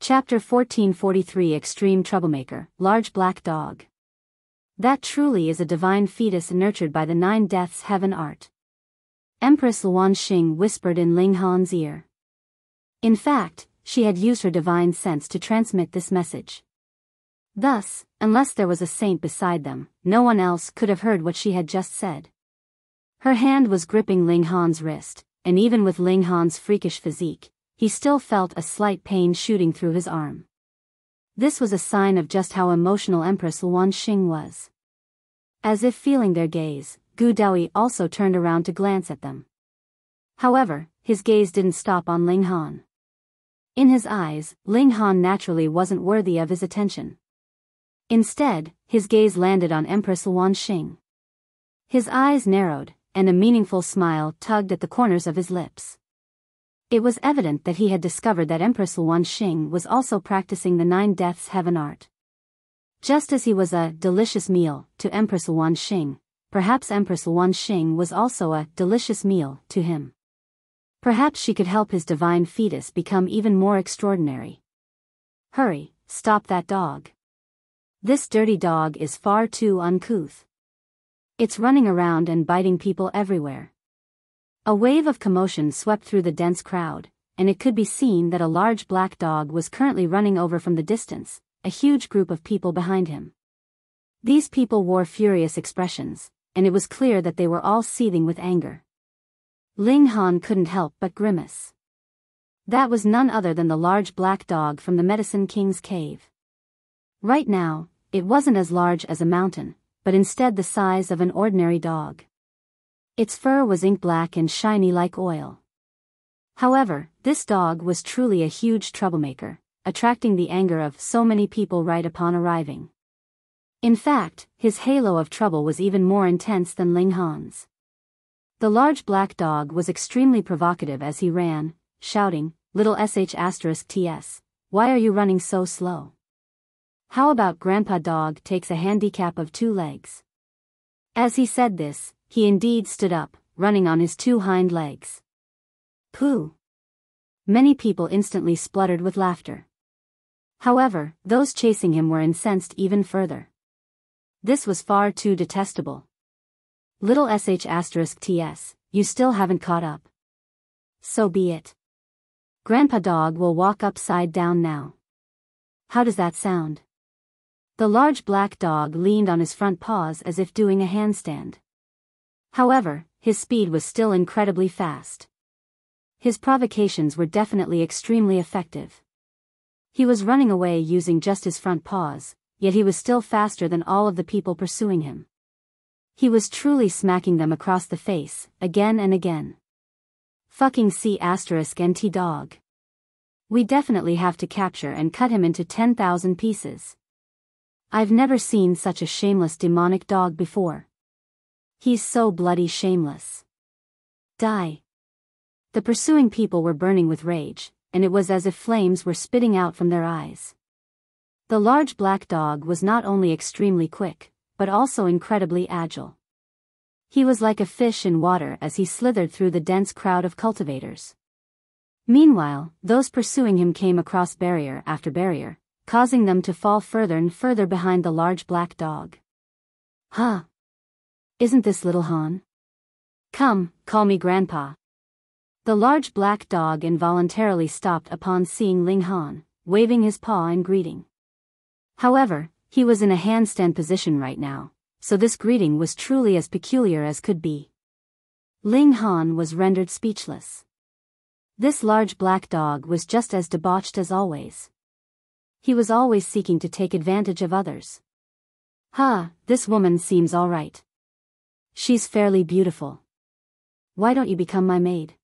Chapter 1443 Extreme Troublemaker, Large Black Dog. That truly is a divine fetus nurtured by the 9 Deaths Heaven art. Empress Luanxing whispered in Ling Han's ear. In fact, she had used her divine sense to transmit this message. Thus, unless there was a saint beside them, no one else could have heard what she had just said. Her hand was gripping Ling Han's wrist, and even with Ling Han's freakish physique, he still felt a slight pain shooting through his arm. This was a sign of just how emotional Empress Luanxing was. As if feeling their gaze, Gu Daoyi also turned around to glance at them. However, his gaze didn't stop on Ling Han. In his eyes, Ling Han naturally wasn't worthy of his attention. Instead, his gaze landed on Empress Luanxing. His eyes narrowed, and a meaningful smile tugged at the corners of his lips. It was evident that he had discovered that Empress Luanxing was also practicing the 9 Deaths Heaven art. Just as he was a delicious meal to Empress Luanxing, perhaps Empress Luanxing was also a delicious meal to him. Perhaps she could help his divine fetus become even more extraordinary. Hurry, stop that dog. This dirty dog is far too uncouth. It's running around and biting people everywhere. A wave of commotion swept through the dense crowd, and it could be seen that a large black dog was currently running over from the distance, a huge group of people behind him. These people wore furious expressions, and it was clear that they were all seething with anger. Ling Han couldn't help but grimace. That was none other than the large black dog from the Medicine King's cave. Right now, it wasn't as large as a mountain, but instead the size of an ordinary dog. Its fur was ink black and shiny like oil. However, this dog was truly a huge troublemaker, attracting the anger of so many people right upon arriving. In fact, his halo of trouble was even more intense than Ling Han's. The large black dog was extremely provocative as he ran, shouting, "Little sh*ts, why are you running so slow? How about Grandpa Dog takes a handicap of 2 legs?" As he said this, he indeed stood up, running on his 2 hind legs. Pooh! Many people instantly spluttered with laughter. However, those chasing him were incensed even further. This was far too detestable. Little sh*ts, you still haven't caught up. So be it. Grandpa Dog will walk upside down now. How does that sound? The large black dog leaned on his front paws as if doing a handstand. However, his speed was still incredibly fast. His provocations were definitely extremely effective. He was running away using just his front paws, yet he was still faster than all of the people pursuing him. He was truly smacking them across the face, again and again. Fucking C***nt dog. We definitely have to capture and cut him into 10,000 pieces. I've never seen such a shameless demonic dog before. He's so bloody shameless. Die. The pursuing people were burning with rage, and it was as if flames were spitting out from their eyes. The large black dog was not only extremely quick, but also incredibly agile. He was like a fish in water as he slithered through the dense crowd of cultivators. Meanwhile, those pursuing him came across barrier after barrier, causing them to fall further and further behind the large black dog. Huh? Isn't this little Han? Come, call me Grandpa. The large black dog involuntarily stopped upon seeing Ling Han, waving his paw in greeting. However, he was in a handstand position right now, so this greeting was truly as peculiar as could be. Ling Han was rendered speechless. This large black dog was just as debauched as always. He was always seeking to take advantage of others. This woman seems all right. She's fairly beautiful. Why don't you become my maid?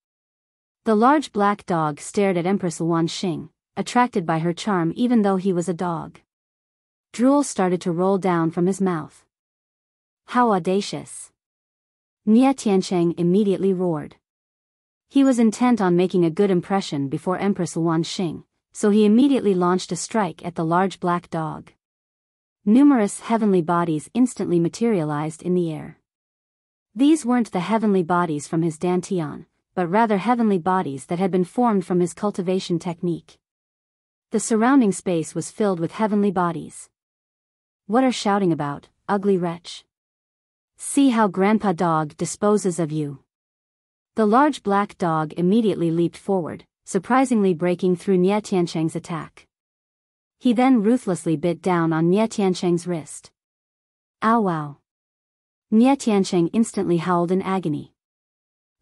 The large black dog stared at Empress Luanxing, attracted by her charm even though he was a dog. Drool started to roll down from his mouth. How audacious! Nie Tiancheng immediately roared. He was intent on making a good impression before Empress Luanxing, so he immediately launched a strike at the large black dog. Numerous heavenly bodies instantly materialized in the air. These weren't the heavenly bodies from his dantian, but rather heavenly bodies that had been formed from his cultivation technique. The surrounding space was filled with heavenly bodies. What are shouting about, ugly wretch? See how Grandpa Dog disposes of you. The large black dog immediately leaped forward, surprisingly breaking through Nie Tiancheng's attack. He then ruthlessly bit down on Nie Tiancheng's wrist. Ow wow. Nie Tiancheng instantly howled in agony.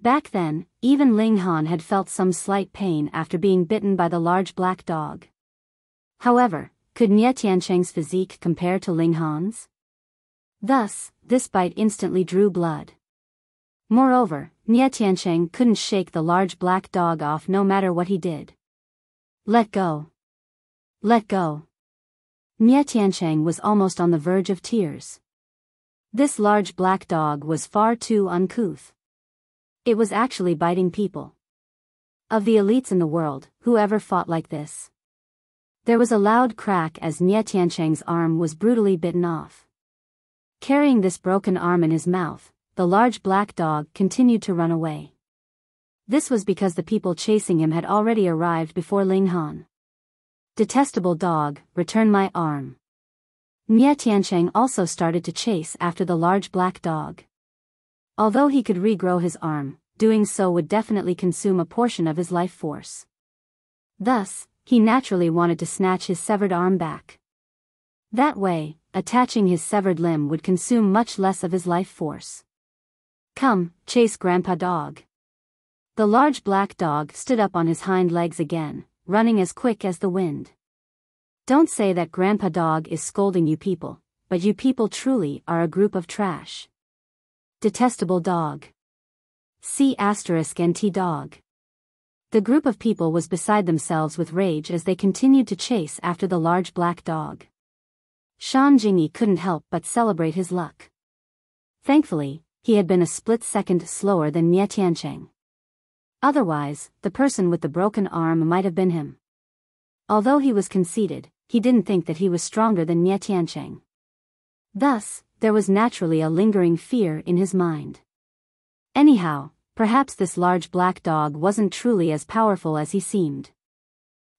Back then, even Ling Han had felt some slight pain after being bitten by the large black dog. However, could Nie Tiancheng's physique compare to Ling Han's? Thus, this bite instantly drew blood. Moreover, Nie Tiancheng couldn't shake the large black dog off no matter what he did. Let go. Let go. Nie Tiancheng was almost on the verge of tears. This large black dog was far too uncouth. It was actually biting people. Of the elites in the world, whoever fought like this? There was a loud crack as Nie Tiancheng's arm was brutally bitten off. Carrying this broken arm in his mouth, the large black dog continued to run away. This was because the people chasing him had already arrived before Ling Han. Detestable dog, return my arm. Nie Tiancheng also started to chase after the large black dog. Although he could regrow his arm, doing so would definitely consume a portion of his life force. Thus, he naturally wanted to snatch his severed arm back. That way, attaching his severed limb would consume much less of his life force. Come, chase Grandpa Dog. The large black dog stood up on his hind legs again, running as quick as the wind. Don't say that Grandpa Dog is scolding you people, but you people truly are a group of trash. Detestable dog. C*NT dog. The group of people was beside themselves with rage as they continued to chase after the large black dog. Shan Jingyi couldn't help but celebrate his luck. Thankfully, he had been a split second slower than Nie Tiancheng. Otherwise, the person with the broken arm might have been him. Although he was conceited, he didn't think that he was stronger than Nie Tiancheng. Thus, there was naturally a lingering fear in his mind. Anyhow, perhaps this large black dog wasn't truly as powerful as he seemed.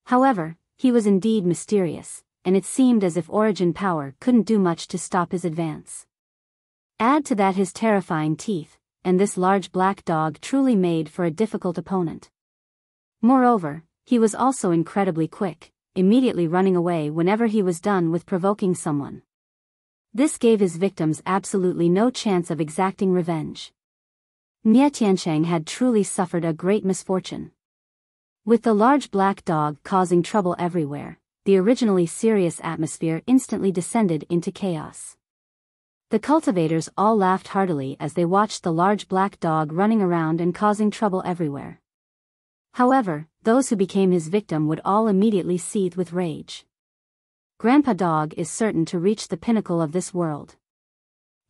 However, he was indeed mysterious, and it seemed as if origin power couldn't do much to stop his advance. Add to that his terrifying teeth, and this large black dog truly made for a difficult opponent. Moreover, he was also incredibly quick, immediately running away whenever he was done with provoking someone. This gave his victims absolutely no chance of exacting revenge. Nie Tiancheng had truly suffered a great misfortune. With the large black dog causing trouble everywhere, the originally serious atmosphere instantly descended into chaos. The cultivators all laughed heartily as they watched the large black dog running around and causing trouble everywhere. However, those who became his victim would all immediately seethe with rage. Grandpa Dog is certain to reach the pinnacle of this world.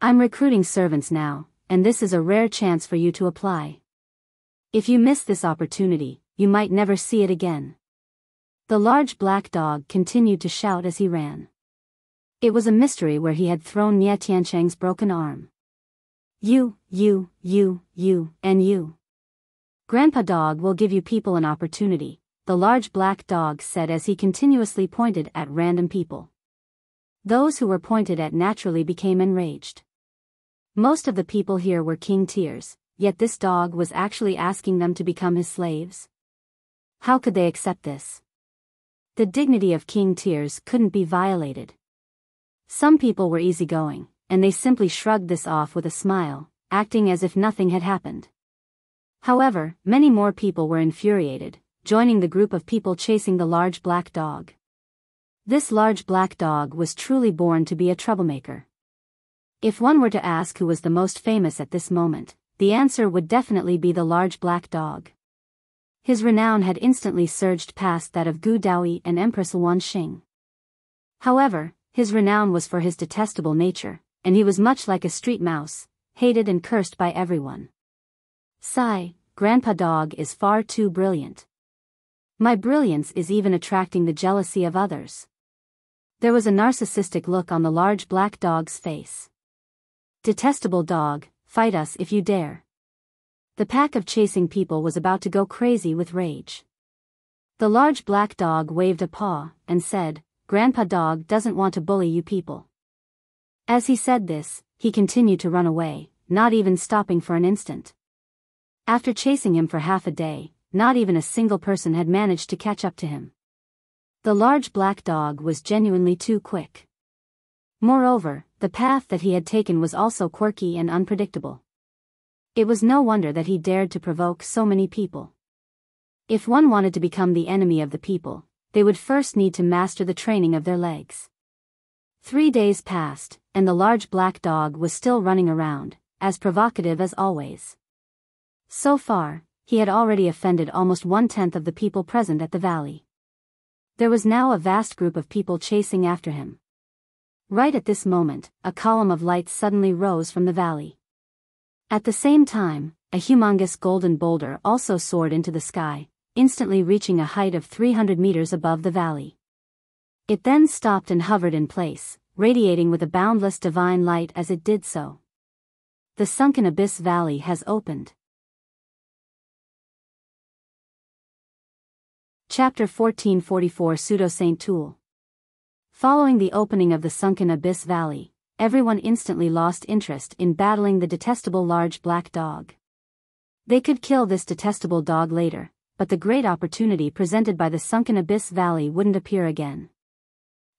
I'm recruiting servants now, and this is a rare chance for you to apply. If you miss this opportunity, you might never see it again. The large black dog continued to shout as he ran. It was a mystery where he had thrown Nie Tiancheng's broken arm. You, and you. Grandpa Dog will give you people an opportunity, the large black dog said as he continuously pointed at random people. Those who were pointed at naturally became enraged. Most of the people here were king tiers, yet this dog was actually asking them to become his slaves. How could they accept this? The dignity of king tiers couldn't be violated. Some people were easygoing, and they simply shrugged this off with a smile, acting as if nothing had happened. However, many more people were infuriated, joining the group of people chasing the large black dog. This large black dog was truly born to be a troublemaker. If one were to ask who was the most famous at this moment, the answer would definitely be the large black dog. His renown had instantly surged past that of Gu Daoyi and Empress Luan Xing. However, his renown was for his detestable nature, and he was much like a street mouse, hated and cursed by everyone. Sigh, Grandpa Dog is far too brilliant. My brilliance is even attracting the jealousy of others. There was a narcissistic look on the large black dog's face. Detestable dog, fight us if you dare. The pack of chasing people was about to go crazy with rage. The large black dog waved a paw, and said, "Grandpa Dog doesn't want to bully you people." As he said this, he continued to run away, not even stopping for an instant. After chasing him for half a day, not even a single person had managed to catch up to him. The large black dog was genuinely too quick. Moreover, the path that he had taken was also quirky and unpredictable. It was no wonder that he dared to provoke so many people. If one wanted to become the enemy of the people, they would first need to master the training of their legs. 3 days passed, and the large black dog was still running around, as provocative as always. So far, he had already offended almost 1/10 of the people present at the valley. There was now a vast group of people chasing after him. Right at this moment, a column of light suddenly rose from the valley. At the same time, a humongous golden boulder also soared into the sky, instantly reaching a height of 300 meters above the valley. It then stopped and hovered in place, radiating with a boundless divine light as it did so. The sunken abyss valley has opened. Chapter 1444 Pseudo-Saint Tool. Following the opening of the sunken abyss valley, everyone instantly lost interest in battling the detestable large black dog. They could kill this detestable dog later, but the great opportunity presented by the sunken abyss valley wouldn't appear again.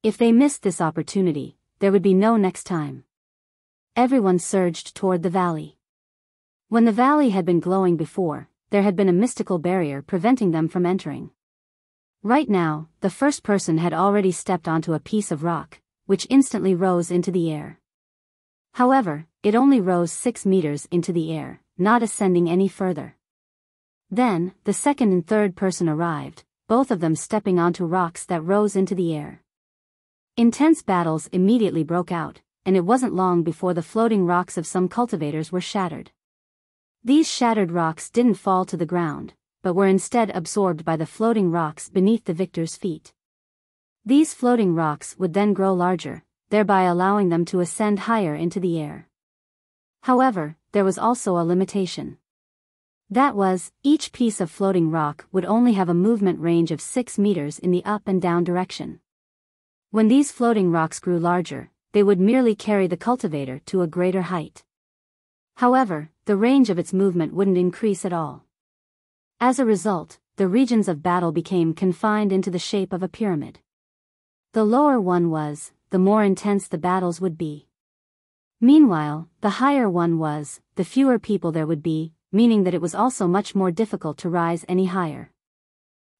If they missed this opportunity, there would be no next time. Everyone surged toward the valley. When the valley had been glowing before, there had been a mystical barrier preventing them from entering. Right now, the first person had already stepped onto a piece of rock, which instantly rose into the air. However, it only rose 6 meters into the air, not ascending any further. Then, the second and third person arrived, both of them stepping onto rocks that rose into the air. Intense battles immediately broke out, and it wasn't long before the floating rocks of some cultivators were shattered. These shattered rocks didn't fall to the ground, but were instead absorbed by the floating rocks beneath the victor's feet. These floating rocks would then grow larger, thereby allowing them to ascend higher into the air. However, there was also a limitation. That was, each piece of floating rock would only have a movement range of 6 meters in the up and down direction. When these floating rocks grew larger, they would merely carry the cultivator to a greater height. However, the range of its movement wouldn't increase at all. As a result, the regions of battle became confined into the shape of a pyramid. The lower one was, the more intense the battles would be. Meanwhile, the higher one was, the fewer people there would be, meaning that it was also much more difficult to rise any higher.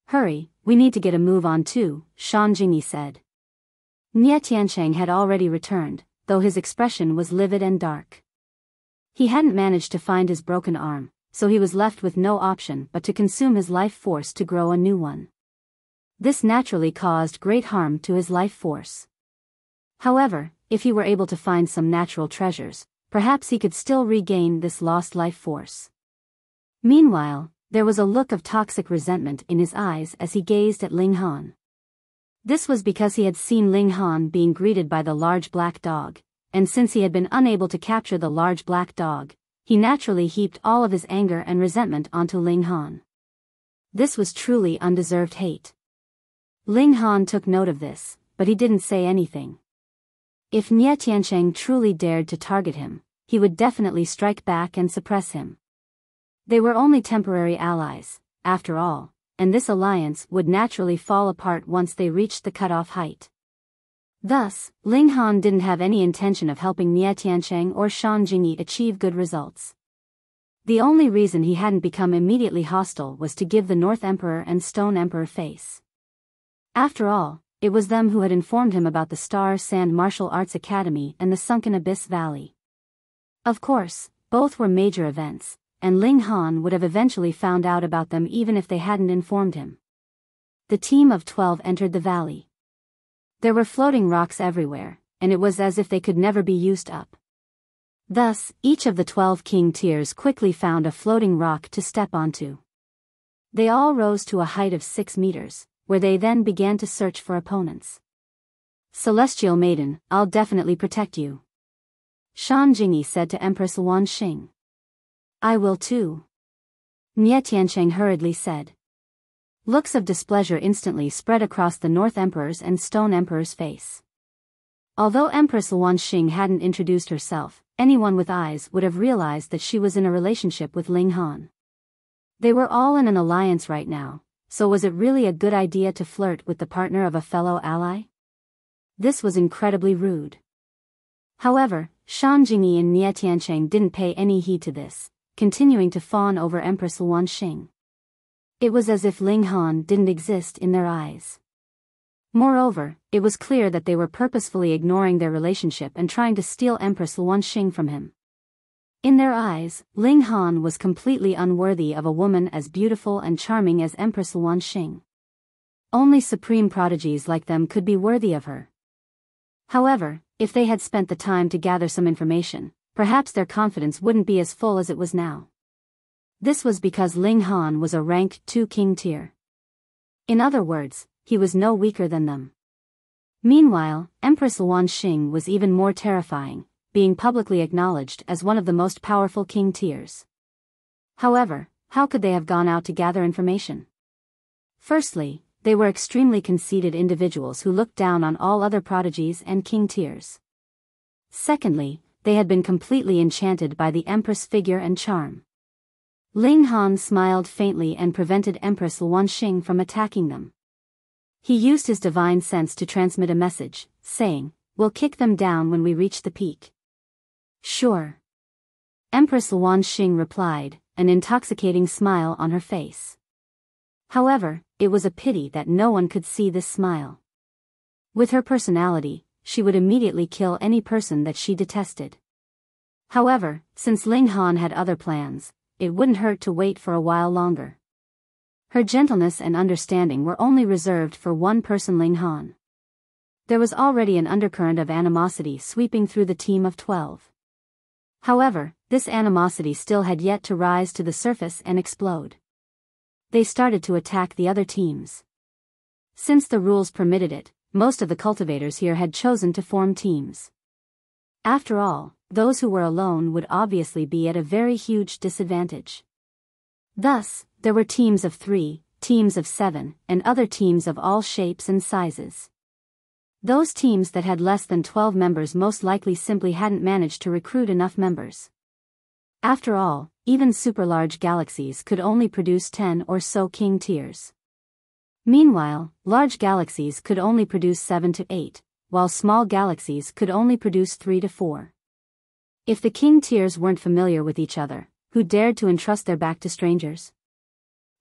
"Hurry, we need to get a move on too," Shan Jingyi said. Nie Tiancheng had already returned, though his expression was livid and dark. He hadn't managed to find his broken arm, so he was left with no option but to consume his life force to grow a new one. This naturally caused great harm to his life force. However, if he were able to find some natural treasures, perhaps he could still regain this lost life force. Meanwhile, there was a look of toxic resentment in his eyes as he gazed at Ling Han. This was because he had seen Ling Han being greeted by the large black dog, and since he had been unable to capture the large black dog, he naturally heaped all of his anger and resentment onto Ling Han. This was truly undeserved hate. Ling Han took note of this, but he didn't say anything. If Nie Tiancheng truly dared to target him, he would definitely strike back and suppress him. They were only temporary allies, after all, and this alliance would naturally fall apart once they reached the cutoff height. Thus, Ling Han didn't have any intention of helping Nie Tiancheng or Shan Jingyi achieve good results. The only reason he hadn't become immediately hostile was to give the North Emperor and Stone Emperor face. After all, it was them who had informed him about the Star Sand Martial Arts Academy and the Sunken Abyss Valley. Of course, both were major events, and Ling Han would have eventually found out about them even if they hadn't informed him. The team of 12 entered the valley. There were floating rocks everywhere, and it was as if they could never be used up. Thus, each of the 12 king tiers quickly found a floating rock to step onto. They all rose to a height of 6 meters, where they then began to search for opponents. "Celestial Maiden, I'll definitely protect you," Shan Jingyi said to Empress Wan Xing. "I will too," Nie Tiancheng hurriedly said. Looks of displeasure instantly spread across the North Emperor's and Stone Emperor's face. Although Empress Luanxing hadn't introduced herself, anyone with eyes would have realized that she was in a relationship with Ling Han. They were all in an alliance right now, so was it really a good idea to flirt with the partner of a fellow ally? This was incredibly rude. However, Shan Jingyi and Nie Tiancheng didn't pay any heed to this, continuing to fawn over Empress Luanxing. It was as if Ling Han didn't exist in their eyes. Moreover, it was clear that they were purposefully ignoring their relationship and trying to steal Empress Luanxing from him. In their eyes, Ling Han was completely unworthy of a woman as beautiful and charming as Empress Luanxing. Only supreme prodigies like them could be worthy of her. However, if they had spent the time to gather some information, perhaps their confidence wouldn't be as full as it was now. This was because Ling Han was a rank 2 king tier. In other words, he was no weaker than them. Meanwhile, Empress Luanxing was even more terrifying, being publicly acknowledged as one of the most powerful king tiers. However, how could they have gone out to gather information? Firstly, they were extremely conceited individuals who looked down on all other prodigies and king tiers. Secondly, they had been completely enchanted by the Empress figure and charm. Ling Han smiled faintly and prevented Empress Luanxing from attacking them. He used his divine sense to transmit a message, saying, "We'll kick them down when we reach the peak." "Sure." Empress Luanxing replied, an intoxicating smile on her face. However, it was a pity that no one could see this smile. With her personality, she would immediately kill any person that she detested. However, since Ling Han had other plans, it wouldn't hurt to wait for a while longer. Her gentleness and understanding were only reserved for one person, Ling Han. There was already an undercurrent of animosity sweeping through the team of 12. However, this animosity still had yet to rise to the surface and explode. They started to attack the other teams. Since the rules permitted it, most of the cultivators here had chosen to form teams. After all, those who were alone would obviously be at a very huge disadvantage. Thus, there were teams of 3, teams of 7, and other teams of all shapes and sizes. Those teams that had less than 12 members most likely simply hadn't managed to recruit enough members. After all, even super-large galaxies could only produce 10 or so king tiers. Meanwhile, large galaxies could only produce 7 to 8, while small galaxies could only produce 3 to 4. If the king tiers weren't familiar with each other, who dared to entrust their back to strangers?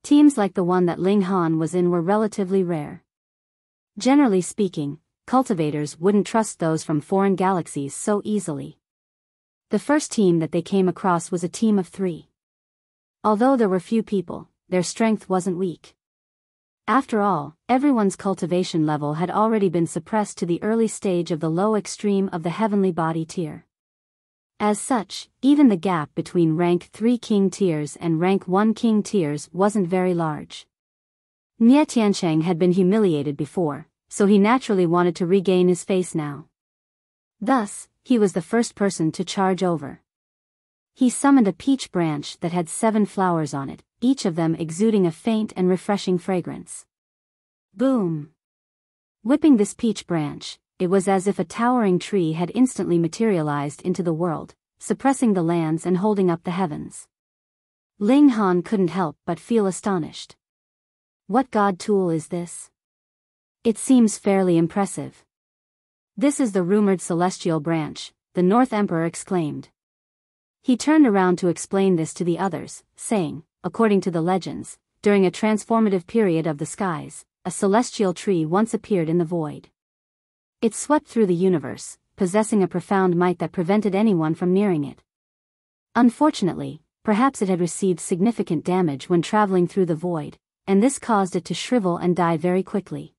Teams like the one that Ling Han was in were relatively rare. Generally speaking, cultivators wouldn't trust those from foreign galaxies so easily. The first team that they came across was a team of 3. Although there were few people, their strength wasn't weak. After all, everyone's cultivation level had already been suppressed to the early stage of the low extreme of the heavenly body tier. As such, even the gap between rank 3 king tiers and rank 1 king tiers wasn't very large. Nie Tiancheng had been humiliated before, so he naturally wanted to regain his face now. Thus, he was the first person to charge over. He summoned a peach branch that had 7 flowers on it, each of them exuding a faint and refreshing fragrance. Boom! Whipping this peach branch, it was as if a towering tree had instantly materialized into the world, suppressing the lands and holding up the heavens. Ling Han couldn't help but feel astonished. What god tool is this? It seems fairly impressive. This is the rumored celestial branch, the North Emperor exclaimed. He turned around to explain this to the others, saying, according to the legends, during a transformative period of the skies, a celestial tree once appeared in the void. It swept through the universe, possessing a profound might that prevented anyone from nearing it. Unfortunately, perhaps it had received significant damage when traveling through the void, and this caused it to shrivel and die very quickly.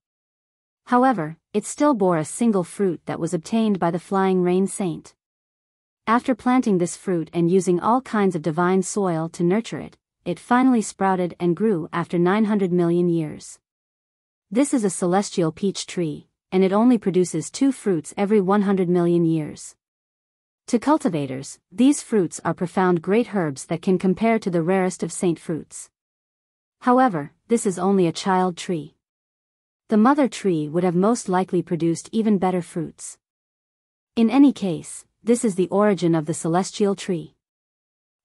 However, it still bore a single fruit that was obtained by the Flying Rain Saint. After planting this fruit and using all kinds of divine soil to nurture it, it finally sprouted and grew after 900 million years. This is a celestial peach tree, and it only produces 2 fruits every 100 million years. To cultivators, these fruits are profound great herbs that can compare to the rarest of saint fruits. However, this is only a child tree. The mother tree would have most likely produced even better fruits. In any case, this is the origin of the celestial tree.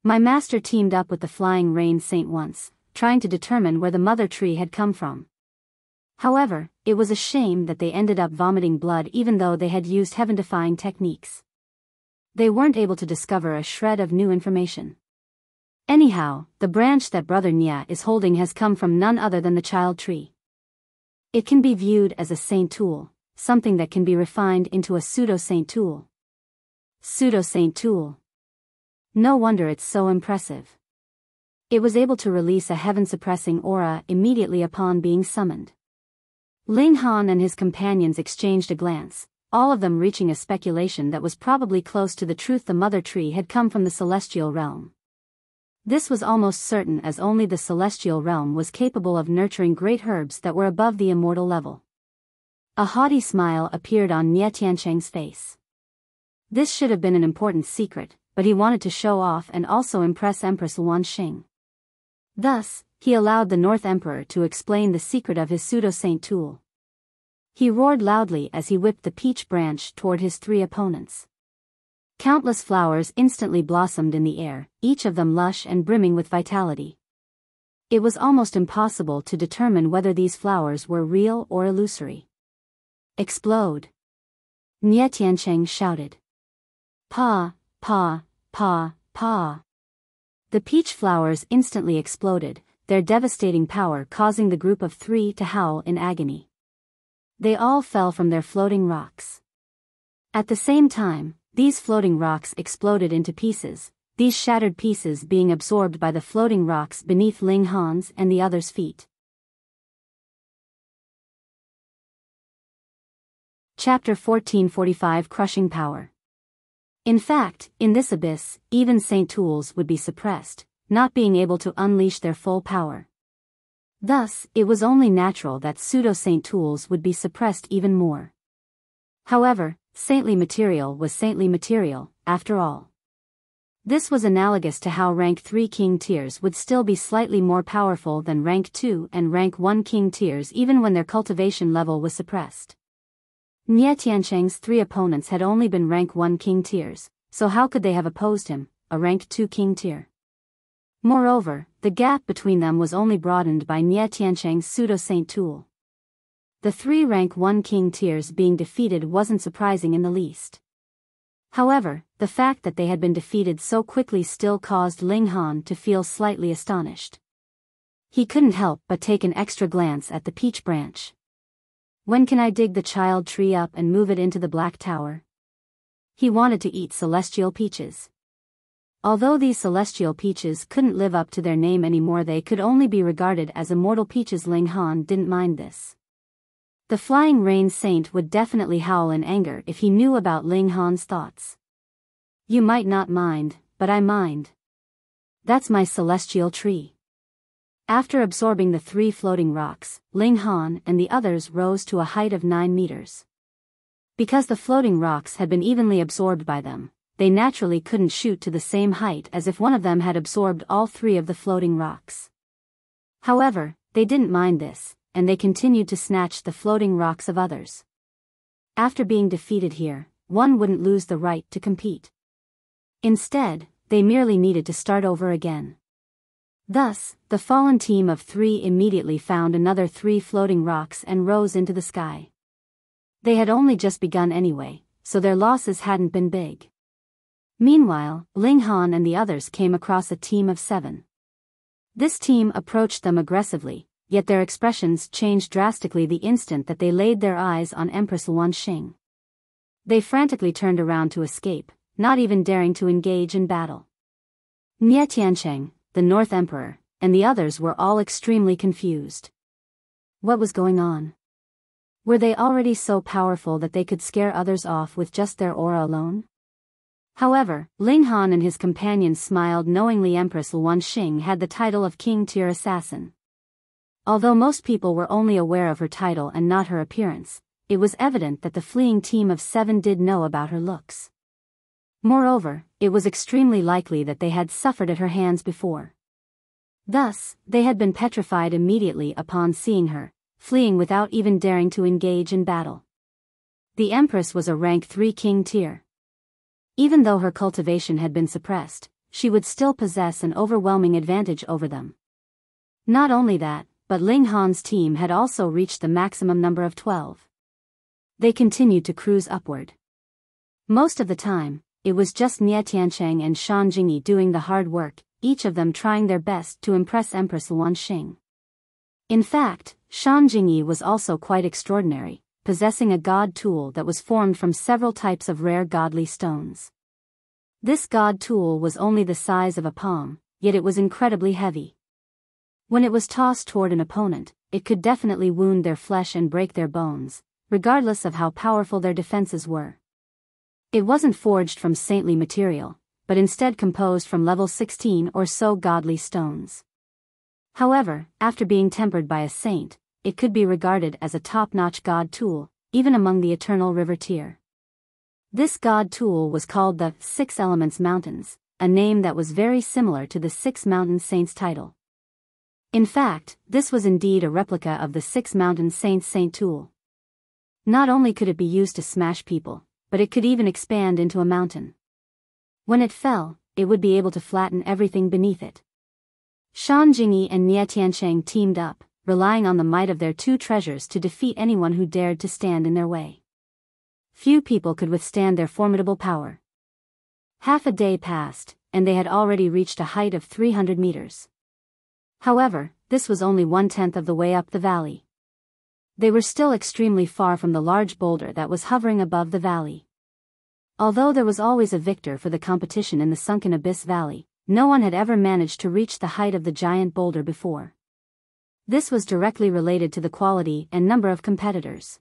My master teamed up with the Flying Rain Saint once, trying to determine where the mother tree had come from. However, it was a shame that they ended up vomiting blood even though they had used heaven-defying techniques. They weren't able to discover a shred of new information. Anyhow, the branch that Brother Nya is holding has come from none other than the child tree. It can be viewed as a saint tool, something that can be refined into a pseudo-saint tool. Pseudo-saint tool. No wonder it's so impressive. It was able to release a heaven-suppressing aura immediately upon being summoned. Ling Han and his companions exchanged a glance, all of them reaching a speculation that was probably close to the truth. The mother tree had come from the celestial realm. This was almost certain, as only the celestial realm was capable of nurturing great herbs that were above the immortal level. A haughty smile appeared on Nie Tiancheng's face. This should have been an important secret, but he wanted to show off and also impress Empress Luanxing. Thus, he allowed the North Emperor to explain the secret of his pseudo-saint tool. He roared loudly as he whipped the peach branch toward his three opponents. Countless flowers instantly blossomed in the air, each of them lush and brimming with vitality. It was almost impossible to determine whether these flowers were real or illusory. Explode! Nie Tiancheng shouted. Pa, pa, pa, pa. The peach flowers instantly exploded, their devastating power causing the group of three to howl in agony. They all fell from their floating rocks. At the same time, these floating rocks exploded into pieces, these shattered pieces being absorbed by the floating rocks beneath Ling Han's and the others' feet. Chapter 1445 Crushing Power. In fact, in this abyss, even saint tools would be suppressed, not being able to unleash their full power. Thus, it was only natural that pseudo-saint tools would be suppressed even more. However, saintly material was saintly material, after all. This was analogous to how rank 3 king tiers would still be slightly more powerful than rank 2 and rank 1 king tiers even when their cultivation level was suppressed. Nie Tiancheng's 3 opponents had only been rank 1 king tiers, so how could they have opposed him, a rank 2 king tier? Moreover, the gap between them was only broadened by Nie Tiancheng's pseudo-saint tool. The 3 rank 1 king tiers being defeated wasn't surprising in the least. However, the fact that they had been defeated so quickly still caused Ling Han to feel slightly astonished. He couldn't help but take an extra glance at the peach branch. When can I dig the child tree up and move it into the Black Tower? He wanted to eat celestial peaches. Although these celestial peaches couldn't live up to their name anymore, they could only be regarded as immortal peaches. Ling Han didn't mind this. The Flying Rain Saint would definitely howl in anger if he knew about Ling Han's thoughts. You might not mind, but I mind. That's my celestial tree. After absorbing the 3 floating rocks, Ling Han and the others rose to a height of 9 meters. Because the floating rocks had been evenly absorbed by them, they naturally couldn't shoot to the same height as if one of them had absorbed all 3 of the floating rocks. However, they didn't mind this, and they continued to snatch the floating rocks of others. After being defeated here, one wouldn't lose the right to compete. Instead, they merely needed to start over again. Thus, the fallen team of 3 immediately found another 3 floating rocks and rose into the sky. They had only just begun anyway, so their losses hadn't been big. Meanwhile, Ling Han and the others came across a team of 7. This team approached them aggressively, yet their expressions changed drastically the instant that they laid their eyes on Empress Luanxing. They frantically turned around to escape, not even daring to engage in battle. Nie Tiancheng, the North Emperor, and the others were all extremely confused. What was going on? Were they already so powerful that they could scare others off with just their aura alone? However, Ling Han and his companions smiled knowingly. Empress Luanxing had the title of King Tier Assassin. Although most people were only aware of her title and not her appearance, it was evident that the fleeing team of 7 did know about her looks. Moreover, it was extremely likely that they had suffered at her hands before. Thus, they had been petrified immediately upon seeing her, fleeing without even daring to engage in battle. The Empress was a rank 3 king tier. Even though her cultivation had been suppressed, she would still possess an overwhelming advantage over them. Not only that, but Ling Han's team had also reached the maximum number of 12. They continued to cruise upward. Most of the time, it was just Nie Tiancheng and Shan Jingyi doing the hard work, each of them trying their best to impress Empress Luanxing. In fact, Shan Jingyi was also quite extraordinary, possessing a god tool that was formed from several types of rare godly stones. This god tool was only the size of a palm, yet it was incredibly heavy. When it was tossed toward an opponent, it could definitely wound their flesh and break their bones, regardless of how powerful their defenses were. It wasn't forged from saintly material, but instead composed from level 16 or so godly stones. However, after being tempered by a saint, it could be regarded as a top-notch god tool, even among the Eternal River tier. This god tool was called the 6 Elements Mountains, a name that was very similar to the 6 Mountain Saints title. In fact, this was indeed a replica of the 6 Mountain Saints saint tool. Not only could it be used to smash people, but it could even expand into a mountain. When it fell, it would be able to flatten everything beneath it. Shan Jingyi and Nie Tiancheng teamed up, relying on the might of their 2 treasures to defeat anyone who dared to stand in their way. Few people could withstand their formidable power. Half a day passed, and they had already reached a height of 300 meters. However, this was only 1/10 of the way up the valley. They were still extremely far from the large boulder that was hovering above the valley. Although there was always a victor for the competition in the Sunken Abyss Valley, no one had ever managed to reach the height of the giant boulder before. This was directly related to the quality and number of competitors.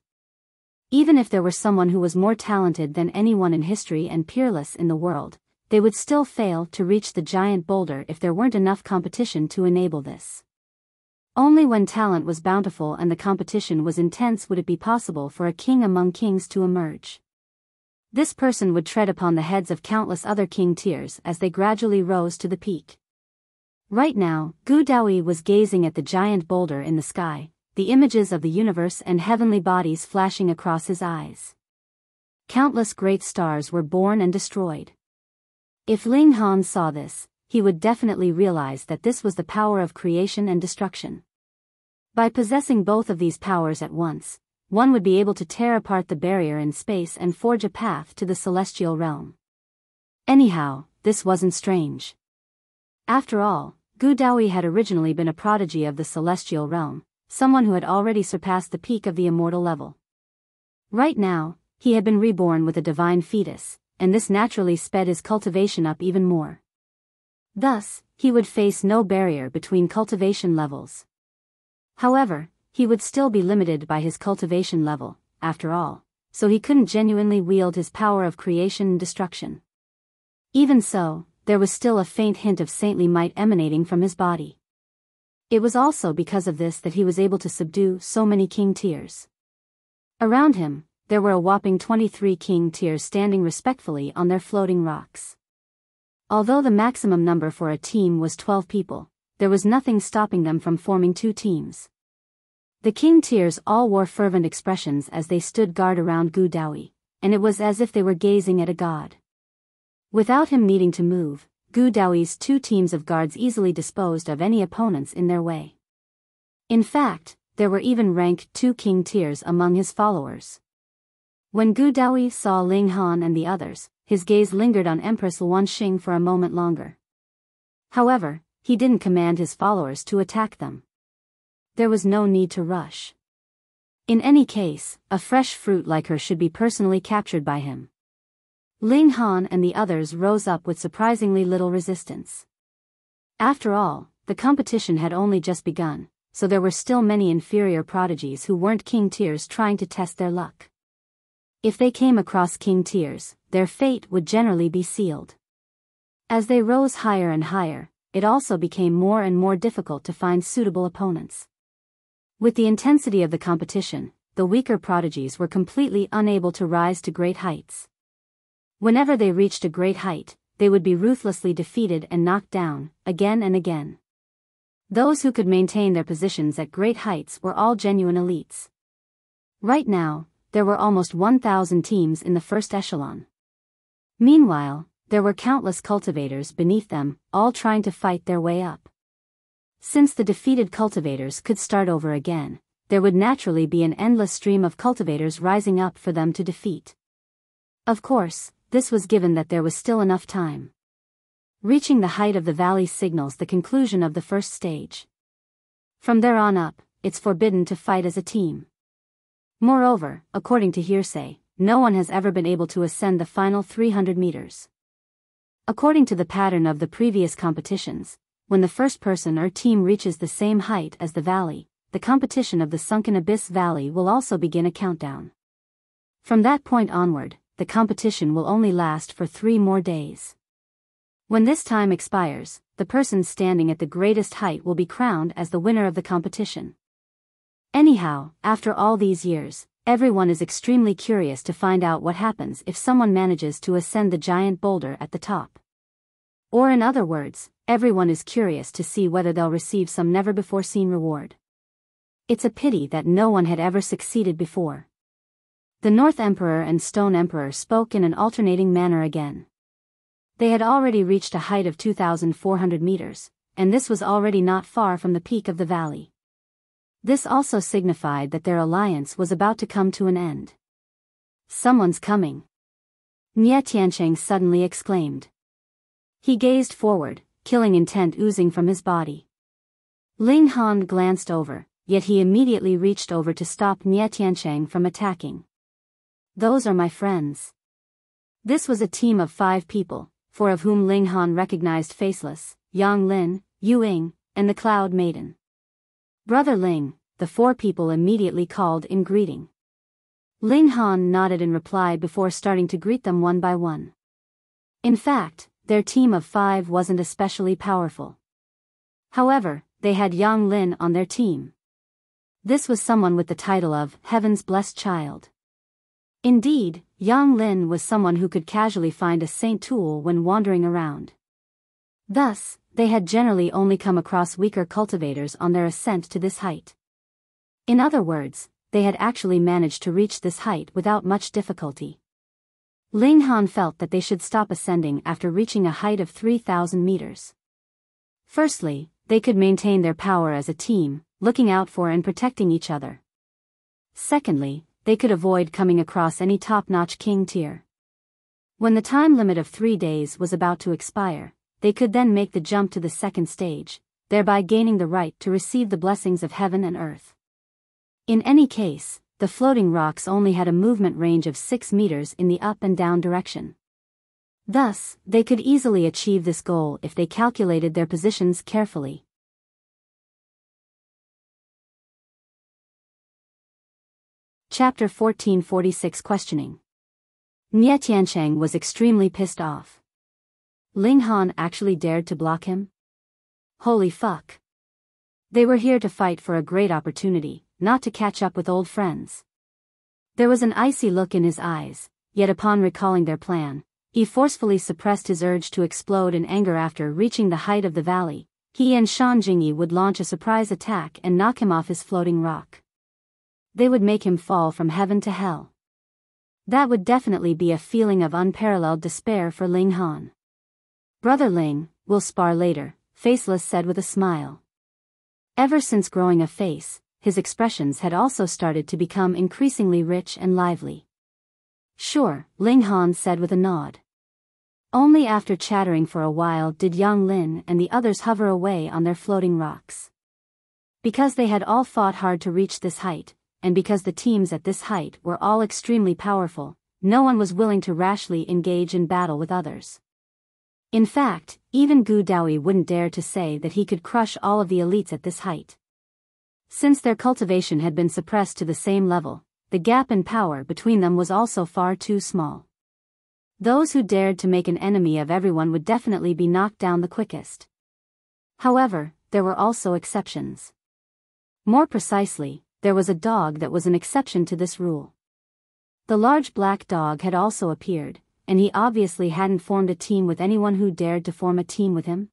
Even if there were someone who was more talented than anyone in history and peerless in the world, they would still fail to reach the giant boulder if there weren't enough competition to enable this. Only when talent was bountiful and the competition was intense would it be possible for a king among kings to emerge. This person would tread upon the heads of countless other king tiers as they gradually rose to the peak. Right now, Gu Daoyi was gazing at the giant boulder in the sky, the images of the universe and heavenly bodies flashing across his eyes. Countless great stars were born and destroyed. If Ling Han saw this, he would definitely realize that this was the power of creation and destruction. By possessing both of these powers at once, one would be able to tear apart the barrier in space and forge a path to the celestial realm. Anyhow, this wasn't strange. After all, Gu Daoyi had originally been a prodigy of the celestial realm, someone who had already surpassed the peak of the immortal level. Right now, he had been reborn with a divine fetus, and this naturally sped his cultivation up even more. Thus, he would face no barrier between cultivation levels. However, he would still be limited by his cultivation level, after all, so he couldn't genuinely wield his power of creation and destruction. Even so, there was still a faint hint of saintly might emanating from his body. It was also because of this that he was able to subdue so many king tiers. Around him, there were a whopping 23 king tiers standing respectfully on their floating rocks. Although the maximum number for a team was 12 people, there was nothing stopping them from forming 2 teams. The king tiers all wore fervent expressions as they stood guard around Gu Daoyi, and it was as if they were gazing at a god. Without him needing to move, Gu Daoyi's 2 teams of guards easily disposed of any opponents in their way. In fact, there were even rank 2 king tiers among his followers. When Gu Daoyi saw Ling Han and the others, his gaze lingered on Empress Luanxing for a moment longer. However, he didn't command his followers to attack them. There was no need to rush. In any case, a fresh fruit like her should be personally captured by him. Ling Han and the others rose up with surprisingly little resistance. After all, the competition had only just begun, so there were still many inferior prodigies who weren't king tiers trying to test their luck. If they came across king tiers, their fate would generally be sealed. As they rose higher and higher, it also became more and more difficult to find suitable opponents. With the intensity of the competition, the weaker prodigies were completely unable to rise to great heights. Whenever they reached a great height, they would be ruthlessly defeated and knocked down, again and again. Those who could maintain their positions at great heights were all genuine elites. Right now, there were almost 1,000 teams in the first echelon. Meanwhile, there were countless cultivators beneath them, all trying to fight their way up. Since the defeated cultivators could start over again, there would naturally be an endless stream of cultivators rising up for them to defeat. Of course, this was given that there was still enough time. Reaching the height of the valley signals the conclusion of the first stage. From there on up, it's forbidden to fight as a team. Moreover, according to hearsay, no one has ever been able to ascend the final 300 meters. According to the pattern of the previous competitions, when the first person or team reaches the same height as the valley, the competition of the Sunken Abyss Valley will also begin a countdown. From that point onward, the competition will only last for 3 more days. When this time expires, the person standing at the greatest height will be crowned as the winner of the competition. Anyhow, after all these years, everyone is extremely curious to find out what happens if someone manages to ascend the giant boulder at the top. Or in other words, everyone is curious to see whether they'll receive some never-before-seen reward. It's a pity that no one had ever succeeded before. The North Emperor and Stone Emperor spoke in an alternating manner again. They had already reached a height of 2,400 meters, and this was already not far from the peak of the valley. This also signified that their alliance was about to come to an end. Someone's coming. Nie Tiancheng suddenly exclaimed. He gazed forward, killing intent oozing from his body. Ling Han glanced over, yet he immediately reached over to stop Nie Tiancheng from attacking. Those are my friends. This was a team of 5 people, 4 of whom Ling Han recognized Faceless, Yang Lin, Yu Ying, and the Cloud Maiden. Brother Ling, the 4 people immediately called in greeting. Ling Han nodded in reply before starting to greet them one by one. In fact, their team of 5 wasn't especially powerful. However, they had Yang Lin on their team. This was someone with the title of Heaven's Blessed Child. Indeed, Yang Lin was someone who could casually find a saint tool when wandering around. Thus, they had generally only come across weaker cultivators on their ascent to this height. In other words, they had actually managed to reach this height without much difficulty. Ling Han felt that they should stop ascending after reaching a height of 3,000 meters. Firstly, they could maintain their power as a team, looking out for and protecting each other. Secondly, they could avoid coming across any top-notch king tier. When the time limit of 3 days was about to expire, they could then make the jump to the second stage, thereby gaining the right to receive the blessings of heaven and earth. In any case, the floating rocks only had a movement range of 6 meters in the up and down direction. Thus, they could easily achieve this goal if they calculated their positions carefully. Chapter 1446 Questioning. Nie Tiancheng was extremely pissed off. Ling Han actually dared to block him? Holy fuck. They were here to fight for a great opportunity, not to catch up with old friends. There was an icy look in his eyes, yet upon recalling their plan, he forcefully suppressed his urge to explode in anger. After reaching the height of the valley, he and Shan Jingyi would launch a surprise attack and knock him off his floating rock. They would make him fall from heaven to hell. That would definitely be a feeling of unparalleled despair for Ling Han. Brother Ling, we'll spar later, Faceless said with a smile. Ever since growing a face, his expressions had also started to become increasingly rich and lively. Sure, Ling Han said with a nod. Only after chattering for a while did Yang Lin and the others hover away on their floating rocks. Because they had all fought hard to reach this height, and because the teams at this height were all extremely powerful, no one was willing to rashly engage in battle with others. In fact, even Gu Daoyi wouldn't dare to say that he could crush all of the elites at this height. Since their cultivation had been suppressed to the same level, the gap in power between them was also far too small. Those who dared to make an enemy of everyone would definitely be knocked down the quickest. However, there were also exceptions. More precisely, there was a dog that was an exception to this rule. The large black dog had also appeared, and he obviously hadn't formed a team with anyone who dared to form a team with him.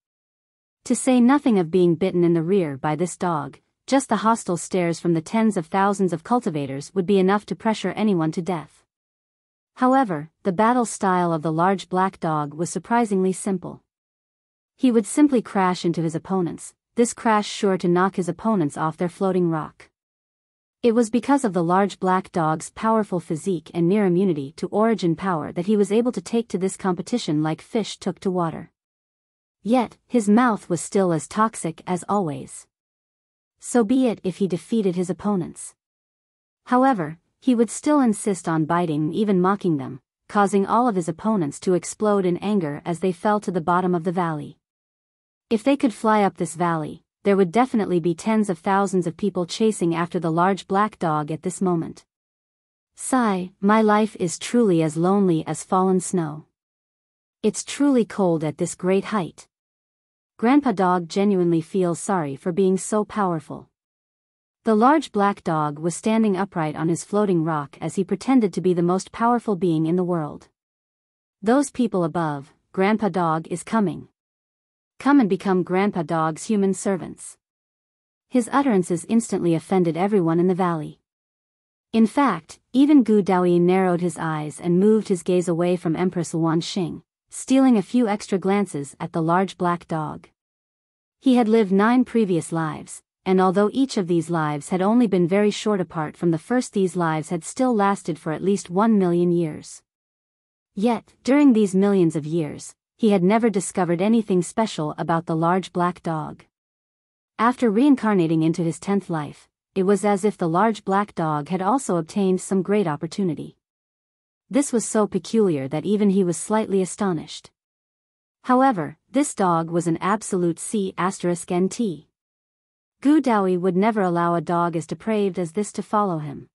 To say nothing of being bitten in the rear by this dog, just the hostile stares from the tens of thousands of cultivators would be enough to pressure anyone to death. However, the battle style of the large black dog was surprisingly simple. He would simply crash into his opponents, this crash sure to knock his opponents off their floating rock. It was because of the large black dog's powerful physique and near immunity to origin power that he was able to take to this competition like fish took to water. Yet, his mouth was still as toxic as always. So be it if he defeated his opponents. However, he would still insist on biting, even mocking them, causing all of his opponents to explode in anger as they fell to the bottom of the valley. If they could fly up this valley, there would definitely be tens of thousands of people chasing after the large black dog at this moment. Sigh, my life is truly as lonely as fallen snow. It's truly cold at this great height. Grandpa Dog genuinely feels sorry for being so powerful. The large black dog was standing upright on his floating rock as he pretended to be the most powerful being in the world. Those people above, Grandpa Dog is coming. Come and become Grandpa Dog's human servants. His utterances instantly offended everyone in the valley. In fact, even Gu Daoyi narrowed his eyes and moved his gaze away from Empress Luanxing, stealing a few extra glances at the large black dog. He had lived 9 previous lives, and although each of these lives had only been very short apart from the first, these lives had still lasted for at least 1 million years. Yet, during these millions of years, he had never discovered anything special about the large black dog. After reincarnating into his 10th life, it was as if the large black dog had also obtained some great opportunity. This was so peculiar that even he was slightly astonished. However, this dog was an absolute C*NT. Gu Daoyi would never allow a dog as depraved as this to follow him.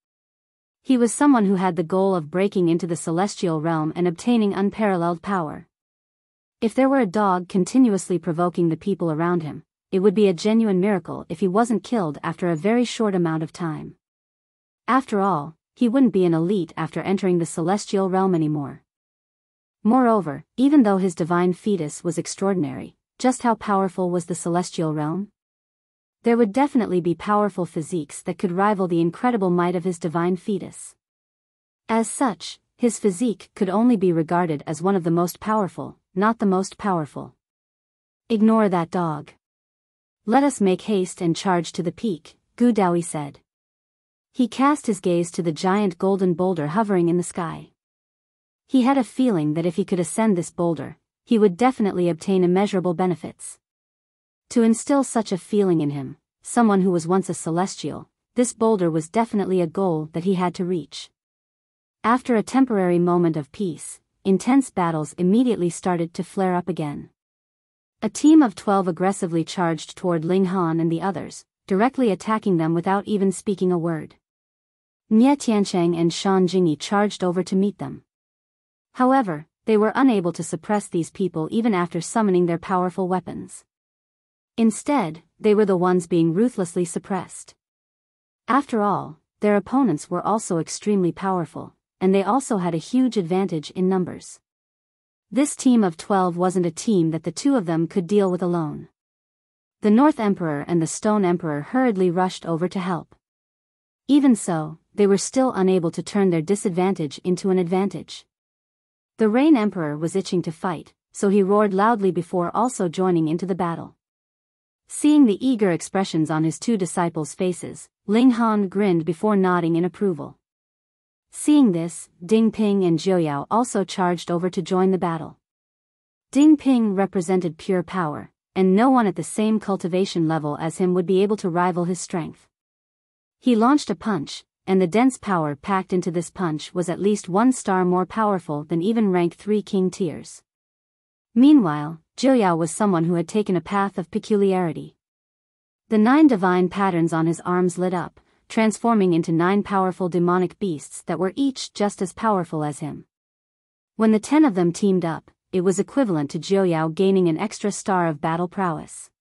He was someone who had the goal of breaking into the celestial realm and obtaining unparalleled power. If there were a dog continuously provoking the people around him, it would be a genuine miracle if he wasn't killed after a very short amount of time. After all, he wouldn't be an elite after entering the celestial realm anymore. Moreover, even though his divine fetus was extraordinary, just how powerful was the celestial realm? There would definitely be powerful physiques that could rival the incredible might of his divine fetus. As such, his physique could only be regarded as one of the most powerful, not the most powerful. Ignore that dog. Let us make haste and charge to the peak, Gu Daoyi said. He cast his gaze to the giant golden boulder hovering in the sky. He had a feeling that if he could ascend this boulder, he would definitely obtain immeasurable benefits. To instill such a feeling in him, someone who was once a celestial, this boulder was definitely a goal that he had to reach. After a temporary moment of peace, intense battles immediately started to flare up again. A team of 12 aggressively charged toward Ling Han and the others, directly attacking them without even speaking a word. Nie Tiancheng and Shan Jingyi charged over to meet them. However, they were unable to suppress these people even after summoning their powerful weapons. Instead, they were the ones being ruthlessly suppressed. After all, their opponents were also extremely powerful, and they also had a huge advantage in numbers. This team of 12 wasn't a team that the two of them could deal with alone. The North Emperor and the Stone Emperor hurriedly rushed over to help. Even so, they were still unable to turn their disadvantage into an advantage. The Rain Emperor was itching to fight, so he roared loudly before also joining into the battle. Seeing the eager expressions on his 2 disciples' faces, Ling Han grinned before nodding in approval. Seeing this, Ding Ping and Jiuyao also charged over to join the battle. Ding Ping represented pure power, and no one at the same cultivation level as him would be able to rival his strength. He launched a punch, and the dense power packed into this punch was at least 1 star more powerful than even rank 3 king tiers. Meanwhile, Jiuyao was someone who had taken a path of peculiarity. The 9 divine patterns on his arms lit up, transforming into 9 powerful demonic beasts that were each just as powerful as him. When the 10 of them teamed up, it was equivalent to Jiuyao gaining an extra star of battle prowess.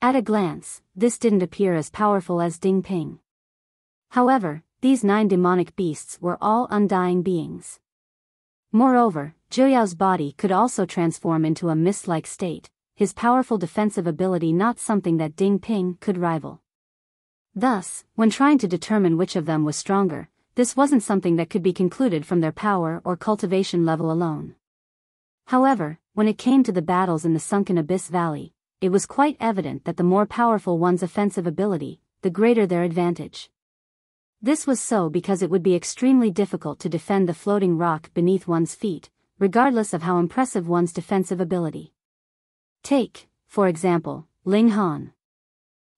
At a glance, this didn't appear as powerful as Ding Ping. However, these 9 demonic beasts were all undying beings. Moreover, Jiuyao's body could also transform into a mist-like state, his powerful defensive ability not something that Ding Ping could rival. Thus, when trying to determine which of them was stronger, this wasn't something that could be concluded from their power or cultivation level alone. However, when it came to the battles in the sunken Abyss Valley, it was quite evident that the more powerful one's offensive ability, the greater their advantage. This was so because it would be extremely difficult to defend the floating rock beneath one's feet, regardless of how impressive one's defensive ability. Take, for example, Ling Han.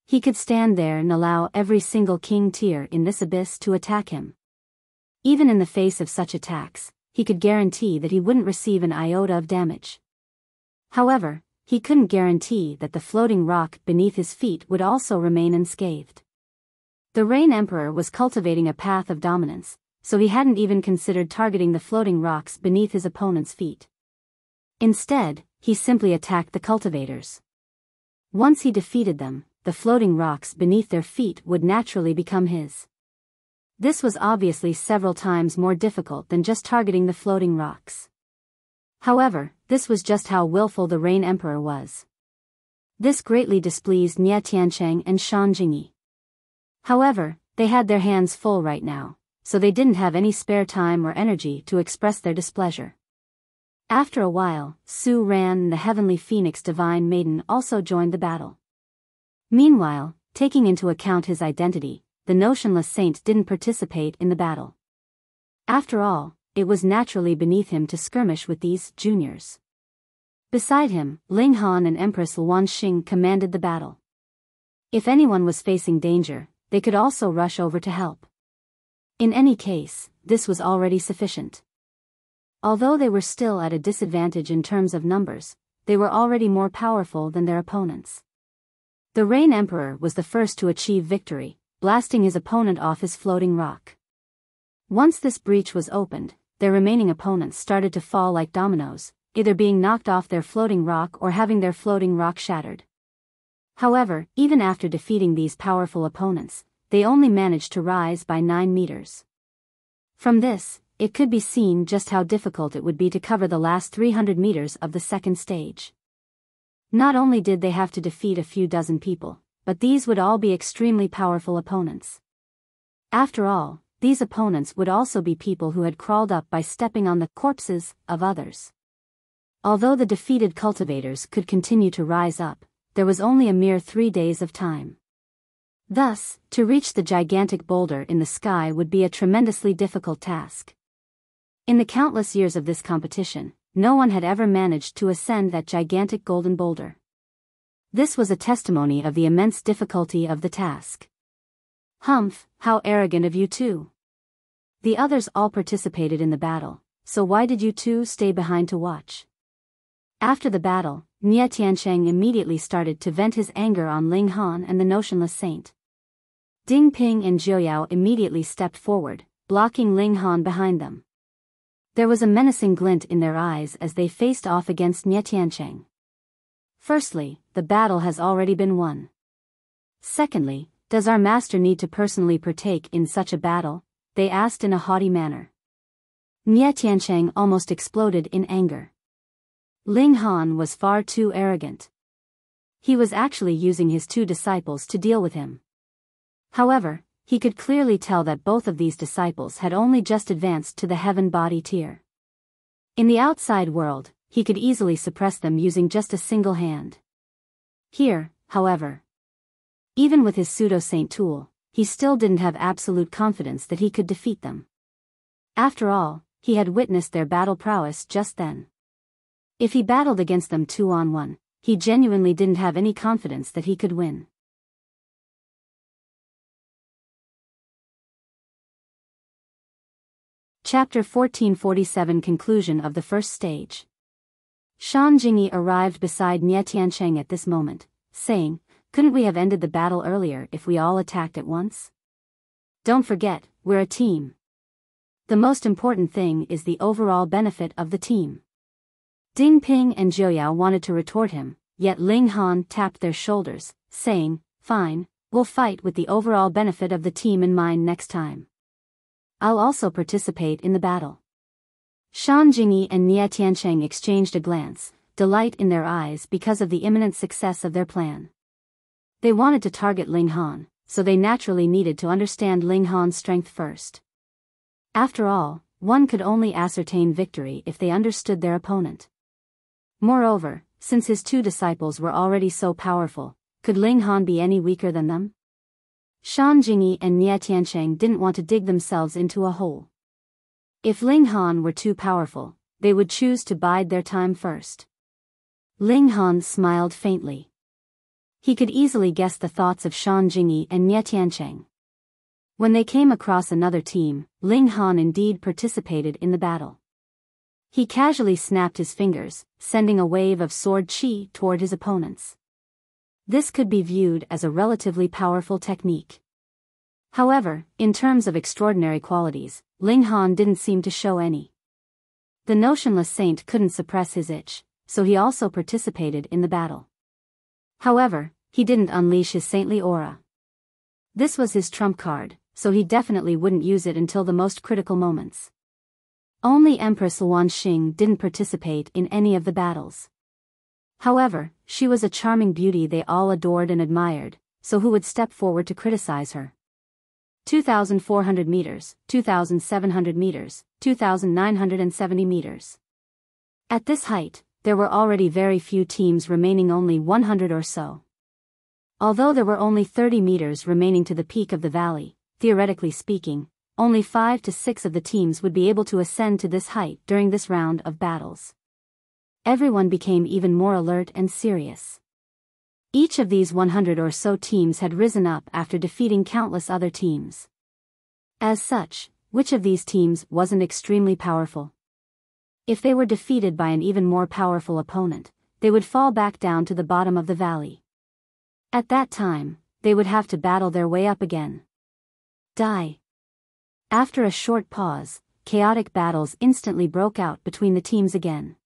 He could stand there and allow every single king tier in this abyss to attack him. Even in the face of such attacks, he could guarantee that he wouldn't receive an iota of damage. However, he couldn't guarantee that the floating rock beneath his feet would also remain unscathed. The Rain Emperor was cultivating a path of dominance, so he hadn't even considered targeting the floating rocks beneath his opponent's feet. Instead, he simply attacked the cultivators. Once he defeated them, the floating rocks beneath their feet would naturally become his. This was obviously several times more difficult than just targeting the floating rocks. However, this was just how willful the Rain Emperor was. This greatly displeased Nie Tiancheng and Shan Jingyi. However, they had their hands full right now, so they didn't have any spare time or energy to express their displeasure. After a while, Su Ran and the Heavenly Phoenix Divine Maiden also joined the battle. Meanwhile, taking into account his identity, the notionless saint didn't participate in the battle. After all, it was naturally beneath him to skirmish with these juniors. Beside him, Ling Han and Empress Luan Xing commanded the battle. If anyone was facing danger, they could also rush over to help. In any case, this was already sufficient. Although they were still at a disadvantage in terms of numbers, they were already more powerful than their opponents. The Rain Emperor was the first to achieve victory, blasting his opponent off his floating rock. Once this breach was opened, their remaining opponents started to fall like dominoes, either being knocked off their floating rock or having their floating rock shattered. However, even after defeating these powerful opponents, they only managed to rise by 9 meters. From this, it could be seen just how difficult it would be to cover the last 300 meters of the second stage. Not only did they have to defeat a few dozen people, but these would all be extremely powerful opponents. After all, these opponents would also be people who had crawled up by stepping on the corpses of others. Although the defeated cultivators could continue to rise up, there was only a mere 3 days of time. Thus, to reach the gigantic boulder in the sky would be a tremendously difficult task. In the countless years of this competition, no one had ever managed to ascend that gigantic golden boulder. This was a testimony of the immense difficulty of the task. Humph, how arrogant of you two. The others all participated in the battle, so why did you two stay behind to watch? After the battle, Nie Tiancheng immediately started to vent his anger on Ling Han and the notionless saint. Ding Ping and Jiuyao immediately stepped forward, blocking Ling Han behind them. There was a menacing glint in their eyes as they faced off against Nie Tiancheng. Firstly, the battle has already been won. Secondly, does our master need to personally partake in such a battle? They asked in a haughty manner. Nie Tiancheng almost exploded in anger. Ling Han was far too arrogant. He was actually using his 2 disciples to deal with him. However, he could clearly tell that both of these disciples had only just advanced to the heaven body tier. In the outside world, he could easily suppress them using just a single hand. Here, however, even with his Pseudo-Saint tool, he still didn't have absolute confidence that he could defeat them. After all, he had witnessed their battle prowess just then. If he battled against them 2-on-1, he genuinely didn't have any confidence that he could win. Chapter 1447 Conclusion of the First Stage. Shan Jingyi arrived beside Nie Tiancheng at this moment, saying, "Couldn't we have ended the battle earlier if we all attacked at once? Don't forget, we're a team. The most important thing is the overall benefit of the team." Ding Ping and Jiuyao wanted to retort him, yet Ling Han tapped their shoulders, saying, "Fine, we'll fight with the overall benefit of the team in mind next time. I'll also participate in the battle." Shan Jingyi and Nie Tiancheng exchanged a glance, delight in their eyes because of the imminent success of their plan. They wanted to target Ling Han, so they naturally needed to understand Ling Han's strength first. After all, one could only ascertain victory if they understood their opponent. Moreover, since his two disciples were already so powerful, could Ling Han be any weaker than them? Shan Jingyi and Nie Tiancheng didn't want to dig themselves into a hole. If Ling Han were too powerful, they would choose to bide their time first. Ling Han smiled faintly. He could easily guess the thoughts of Shan Jingyi and Nie Tiancheng. When they came across another team, Ling Han indeed participated in the battle. He casually snapped his fingers, sending a wave of sword chi toward his opponents. This could be viewed as a relatively powerful technique. However, in terms of extraordinary qualities, Ling Han didn't seem to show any. The notionless saint couldn't suppress his itch, so he also participated in the battle. However, he didn't unleash his saintly aura. This was his trump card, so he definitely wouldn't use it until the most critical moments. Only Empress Luanxing didn't participate in any of the battles. However, she was a charming beauty they all adored and admired, so who would step forward to criticize her? 2,400 meters, 2,700 meters, 2,970 meters. At this height, there were already very few teams remaining, only 100 or so. Although there were only 30 meters remaining to the peak of the valley, theoretically speaking, only 5 to 6 of the teams would be able to ascend to this height during this round of battles. Everyone became even more alert and serious. Each of these 100 or so teams had risen up after defeating countless other teams. As such, which of these teams wasn't extremely powerful? If they were defeated by an even more powerful opponent, they would fall back down to the bottom of the valley. At that time, they would have to battle their way up again. Die. After a short pause, chaotic battles instantly broke out between the teams again.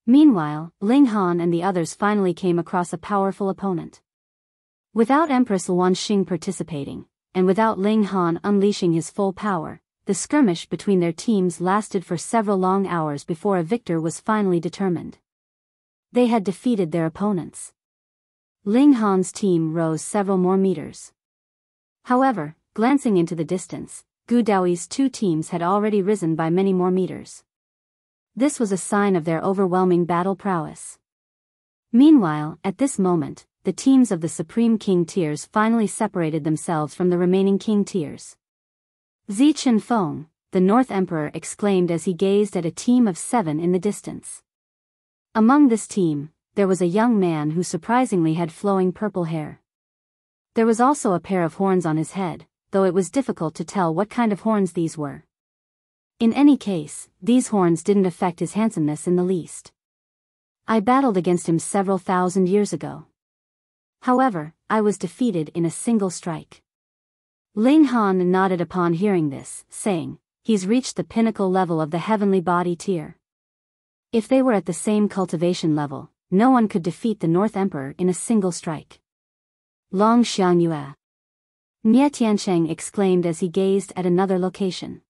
Meanwhile, Ling Han and the others finally came across a powerful opponent. Without Empress Luanxing participating, and without Ling Han unleashing his full power, the skirmish between their teams lasted for several long hours before a victor was finally determined. They had defeated their opponents. Ling Han's team rose several more meters. However, glancing into the distance, Gu Daoyi's two teams had already risen by many more meters. This was a sign of their overwhelming battle prowess. Meanwhile, at this moment, the teams of the Supreme King tiers finally separated themselves from the remaining King tiers. Zi Qinfeng, the North Emperor, exclaimed as he gazed at a team of 7 in the distance. Among this team, there was a young man who surprisingly had flowing purple hair. There was also a pair of horns on his head, though it was difficult to tell what kind of horns these were. In any case, these horns didn't affect his handsomeness in the least. I battled against him several thousand years ago. However, I was defeated in a single strike. Ling Han nodded upon hearing this, saying, "He's reached the pinnacle level of the heavenly body tier." If they were at the same cultivation level, no one could defeat the North Emperor in a single strike. Long Xiangyue. Nie Tiancheng exclaimed as he gazed at another location.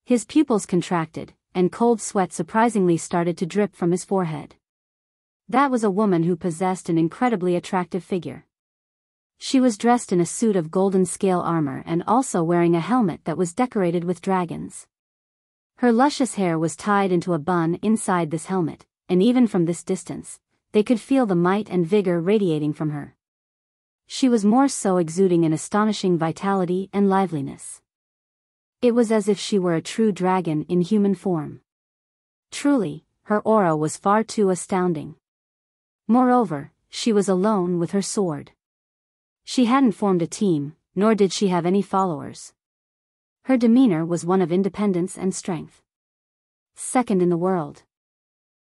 His pupils contracted, and cold sweat surprisingly started to drip from his forehead. That was a woman who possessed an incredibly attractive figure. She was dressed in a suit of golden scale armor and also wearing a helmet that was decorated with dragons. Her luscious hair was tied into a bun inside this helmet, and even from this distance, they could feel the might and vigor radiating from her. She was more so exuding an astonishing vitality and liveliness. It was as if she were a true dragon in human form. Truly, her aura was far too astounding. Moreover, she was alone with her sword. She hadn't formed a team, nor did she have any followers. Her demeanor was one of independence and strength. Second in the world.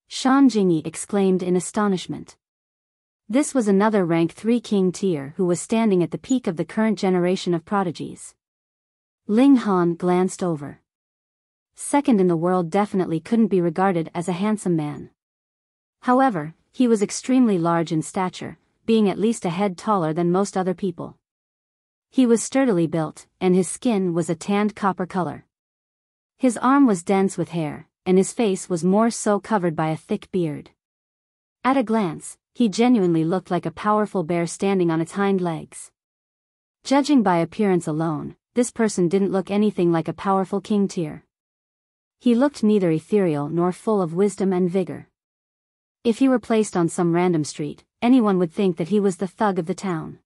Shan Jingyi exclaimed in astonishment. This was another rank 3 king tier who was standing at the peak of the current generation of prodigies. Ling Han glanced over. Second in the world definitely couldn't be regarded as a handsome man. However, he was extremely large in stature, being at least a head taller than most other people. He was sturdily built, and his skin was a tanned copper color. His arm was dense with hair, and his face was more so covered by a thick beard. At a glance, he genuinely looked like a powerful bear standing on its hind legs. Judging by appearance alone, this person didn't look anything like a powerful king tier. He looked neither ethereal nor full of wisdom and vigor. If he were placed on some random street, anyone would think that he was the thug of the town.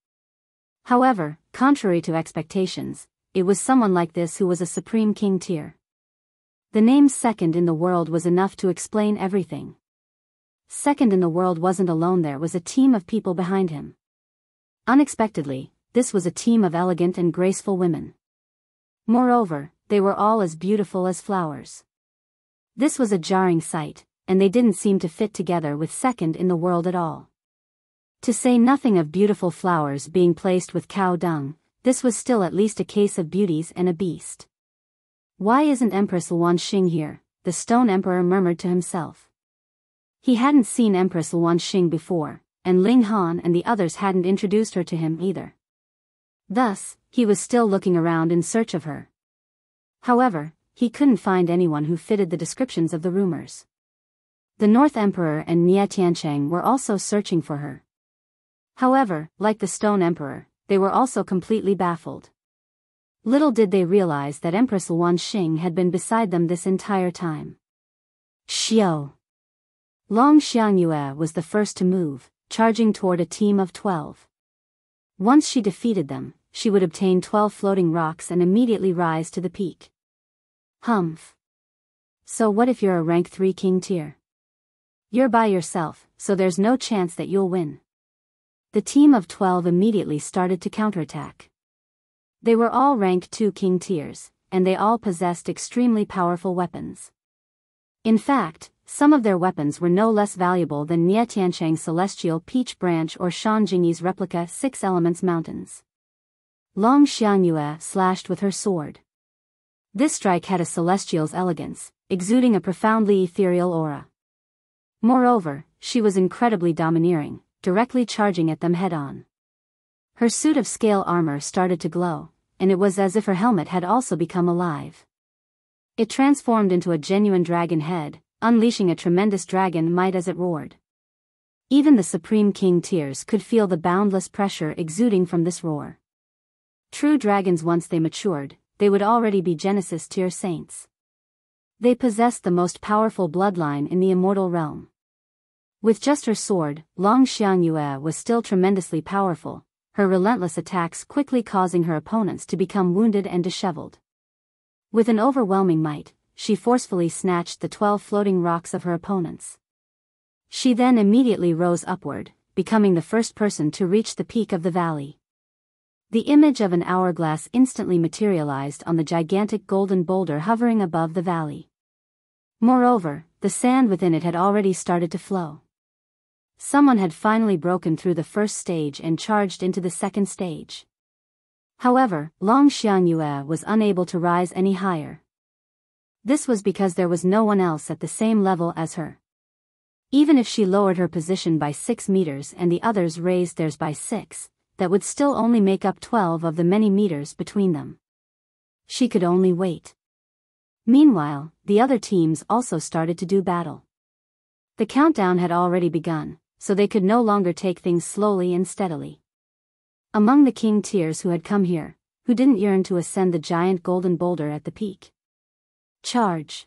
However, contrary to expectations, it was someone like this who was a supreme king tier. The name second in the world was enough to explain everything. Second in the world wasn't alone, there was a team of people behind him. Unexpectedly, this was a team of elegant and graceful women. Moreover, they were all as beautiful as flowers. This was a jarring sight, and they didn't seem to fit together with second in the world at all. To say nothing of beautiful flowers being placed with cow dung, this was still at least a case of beauties and a beast. Why isn't Empress Luanxing here? The Stone Emperor murmured to himself. He hadn't seen Empress Luanxing before, and Ling Han and the others hadn't introduced her to him either. Thus, he was still looking around in search of her. However, he couldn't find anyone who fitted the descriptions of the rumors. The North Emperor and Nie Tiancheng were also searching for her. However, like the Stone Emperor, they were also completely baffled. Little did they realize that Empress Luanxing had been beside them this entire time. Xiao. Long Xiangyue was the first to move, charging toward a team of 12. Once she defeated them, she would obtain 12 floating rocks and immediately rise to the peak. Humph. So what if you're a rank 3 king tier? You're by yourself, so there's no chance that you'll win. The team of 12 immediately started to counterattack. They were all rank 2 king tiers, and they all possessed extremely powerful weapons. In fact, some of their weapons were no less valuable than Nie Tiancheng's Celestial Peach Branch or Shan Jingyi's replica 6 Elements Mountains. Long Xiangyue slashed with her sword. This strike had a celestial's elegance, exuding a profoundly ethereal aura. Moreover, she was incredibly domineering, directly charging at them head-on. Her suit of scale armor started to glow, and it was as if her helmet had also become alive. It transformed into a genuine dragon head, unleashing a tremendous dragon might as it roared. Even the Supreme King tiers could feel the boundless pressure exuding from this roar. True dragons, once they matured, they would already be Genesis tier saints. They possessed the most powerful bloodline in the immortal realm. With just her sword, Long Xiangyue was still tremendously powerful, her relentless attacks quickly causing her opponents to become wounded and disheveled. With an overwhelming might, she forcefully snatched the 12 floating rocks of her opponents. She then immediately rose upward, becoming the first person to reach the peak of the valley. The image of an hourglass instantly materialized on the gigantic golden boulder hovering above the valley. Moreover, the sand within it had already started to flow. Someone had finally broken through the first stage and charged into the second stage. However, Long Xiangyue was unable to rise any higher. This was because there was no one else at the same level as her. Even if she lowered her position by 6 meters and the others raised theirs by 6, that would still only make up 12 of the many meters between them. She could only wait. Meanwhile, the other teams also started to do battle. The countdown had already begun, so they could no longer take things slowly and steadily. Among the king tiers who had come here, who didn't yearn to ascend the giant golden boulder at the peak. Charge.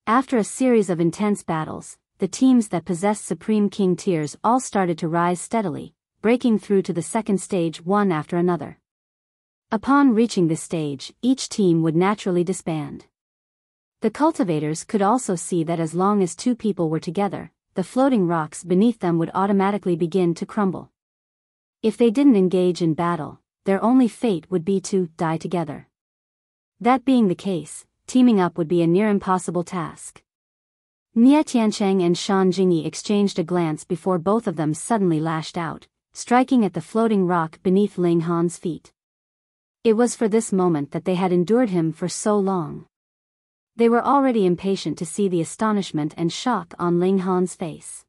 After a series of intense battles, the teams that possessed Supreme King tiers all started to rise steadily, breaking through to the second stage one after another. Upon reaching this stage, each team would naturally disband. The cultivators could also see that as long as 2 people were together, the floating rocks beneath them would automatically begin to crumble. If they didn't engage in battle, their only fate would be to die together. That being the case, teaming up would be a near impossible task. Nie Tiancheng and Shan Jingyi exchanged a glance before both of them suddenly lashed out, striking at the floating rock beneath Ling Han's feet. It was for this moment that they had endured him for so long. They were already impatient to see the astonishment and shock on Ling Han's face.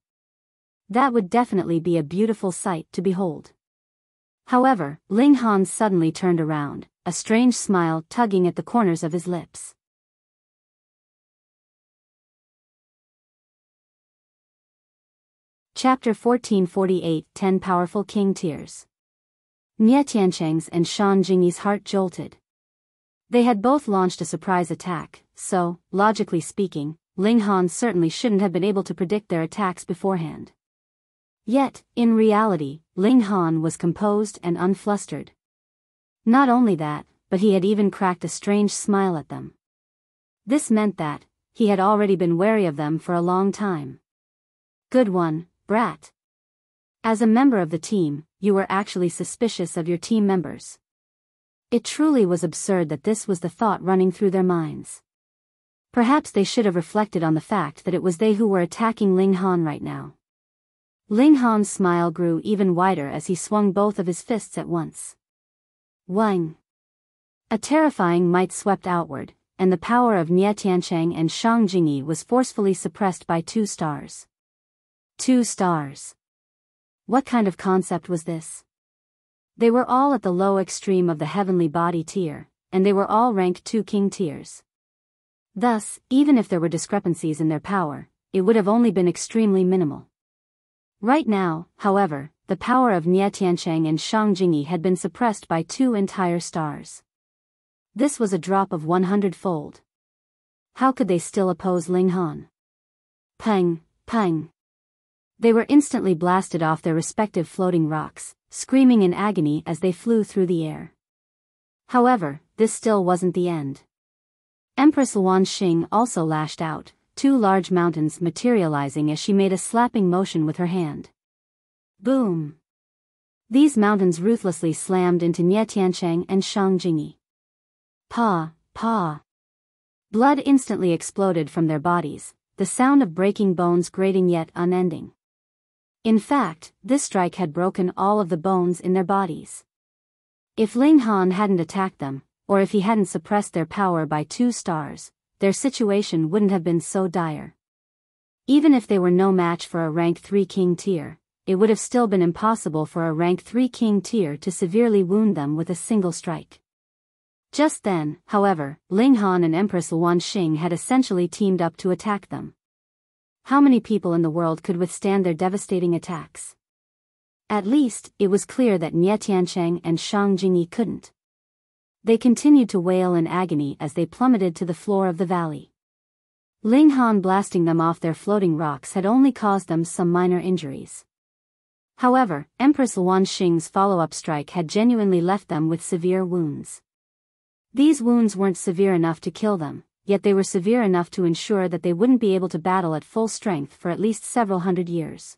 That would definitely be a beautiful sight to behold. However, Ling Han suddenly turned around, a strange smile tugging at the corners of his lips. Chapter 1448 10 Powerful King Tears. Nie Tiancheng's and Shan Jingyi's heart jolted. They had both launched a surprise attack, so, logically speaking, Ling Han certainly shouldn't have been able to predict their attacks beforehand. Yet, in reality, Ling Han was composed and unflustered. Not only that, but he had even cracked a strange smile at them. This meant that he had already been wary of them for a long time. Good one, brat. As a member of the team, you were actually suspicious of your team members. It truly was absurd that this was the thought running through their minds. Perhaps they should have reflected on the fact that it was they who were attacking Ling Han right now. Ling Han's smile grew even wider as he swung both of his fists at once. Wang! A terrifying might swept outward, and the power of Nie Tiancheng and Shang Jingyi was forcefully suppressed by 2 stars. 2 stars. What kind of concept was this? They were all at the low extreme of the heavenly body tier, and they were all ranked 2 king tiers. Thus, even if there were discrepancies in their power, it would have only been extremely minimal. Right now, however, the power of Nie Tiancheng and Shang Jingyi had been suppressed by 2 entire stars. This was a drop of 100-fold. How could they still oppose Ling Han? Pang, pang. They were instantly blasted off their respective floating rocks, screaming in agony as they flew through the air. However, this still wasn't the end. Empress Luan Xing also lashed out, 2 large mountains materializing as she made a slapping motion with her hand. Boom! These mountains ruthlessly slammed into Nie Tiancheng and Shang Jingyi. Pa, pa! Blood instantly exploded from their bodies, the sound of breaking bones grating yet unending. In fact, this strike had broken all of the bones in their bodies. If Ling Han hadn't attacked them, or if he hadn't suppressed their power by 2 stars, their situation wouldn't have been so dire. Even if they were no match for a rank 3 king tier, it would have still been impossible for a rank 3 king tier to severely wound them with a single strike. Just then, however, Ling Han and Empress Luan Xing had essentially teamed up to attack them. How many people in the world could withstand their devastating attacks? At least, it was clear that Nie Tiancheng and Shang Jingyi couldn't. They continued to wail in agony as they plummeted to the floor of the valley. Ling Han blasting them off their floating rocks had only caused them some minor injuries. However, Empress Luan Xing's follow-up strike had genuinely left them with severe wounds. These wounds weren't severe enough to kill them, yet they were severe enough to ensure that they wouldn't be able to battle at full strength for at least several hundred years.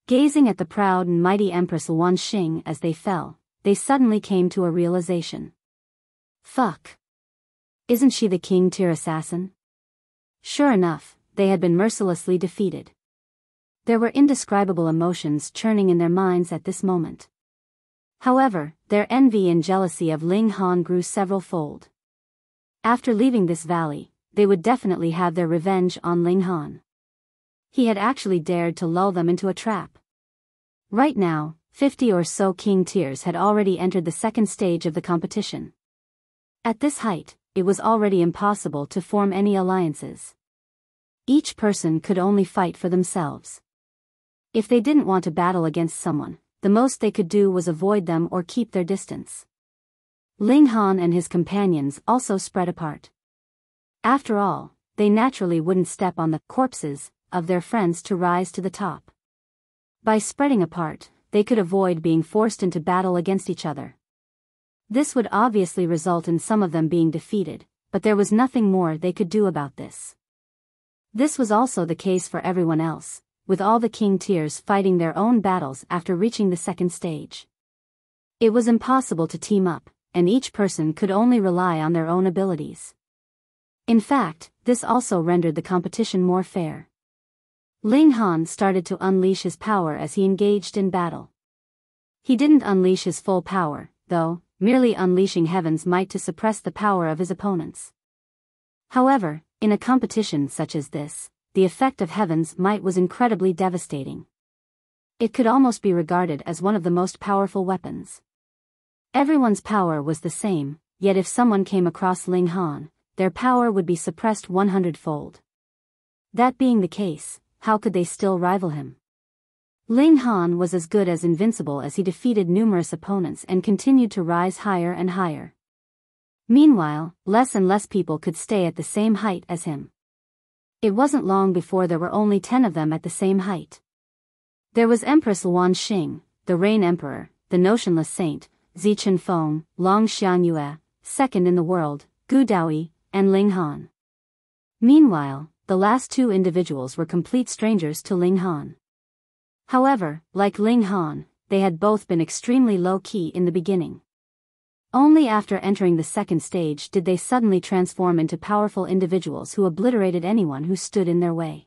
Gazing at the proud and mighty Empress Luan Xing as they fell, they suddenly came to a realization. Fuck! Isn't she the king tier assassin? Sure enough, they had been mercilessly defeated. There were indescribable emotions churning in their minds at this moment. However, their envy and jealousy of Ling Han grew several-fold. After leaving this valley, they would definitely have their revenge on Ling Han. He had actually dared to lull them into a trap. Right now, 50 or so king tiers had already entered the second stage of the competition. At this height, it was already impossible to form any alliances. Each person could only fight for themselves. If they didn't want to battle against someone, the most they could do was avoid them or keep their distance. Ling Han and his companions also spread apart. After all, they naturally wouldn't step on the corpses of their friends to rise to the top. By spreading apart, they could avoid being forced into battle against each other. This would obviously result in some of them being defeated, but there was nothing more they could do about this. This was also the case for everyone else, with all the king tiers fighting their own battles after reaching the second stage. It was impossible to team up, and each person could only rely on their own abilities. In fact, this also rendered the competition more fair. Ling Han started to unleash his power as he engaged in battle. He didn't unleash his full power, though, merely unleashing heaven's might to suppress the power of his opponents. However, in a competition such as this, the effect of heaven's might was incredibly devastating. It could almost be regarded as one of the most powerful weapons. Everyone's power was the same, yet if someone came across Ling Han, their power would be suppressed 100-fold. That being the case, how could they still rival him? Ling Han was as good as invincible as he defeated numerous opponents and continued to rise higher and higher. Meanwhile, less and less people could stay at the same height as him. It wasn't long before there were only 10 of them at the same height. There was Empress Luan Xing, the Rain Emperor, the Notionless Saint, Zi Qinfeng, Long Xianyue, second in the world, Gu Daoyi, and Ling Han. Meanwhile, the last 2 individuals were complete strangers to Ling Han. However, like Ling Han, they had both been extremely low-key in the beginning. Only after entering the second stage did they suddenly transform into powerful individuals who obliterated anyone who stood in their way.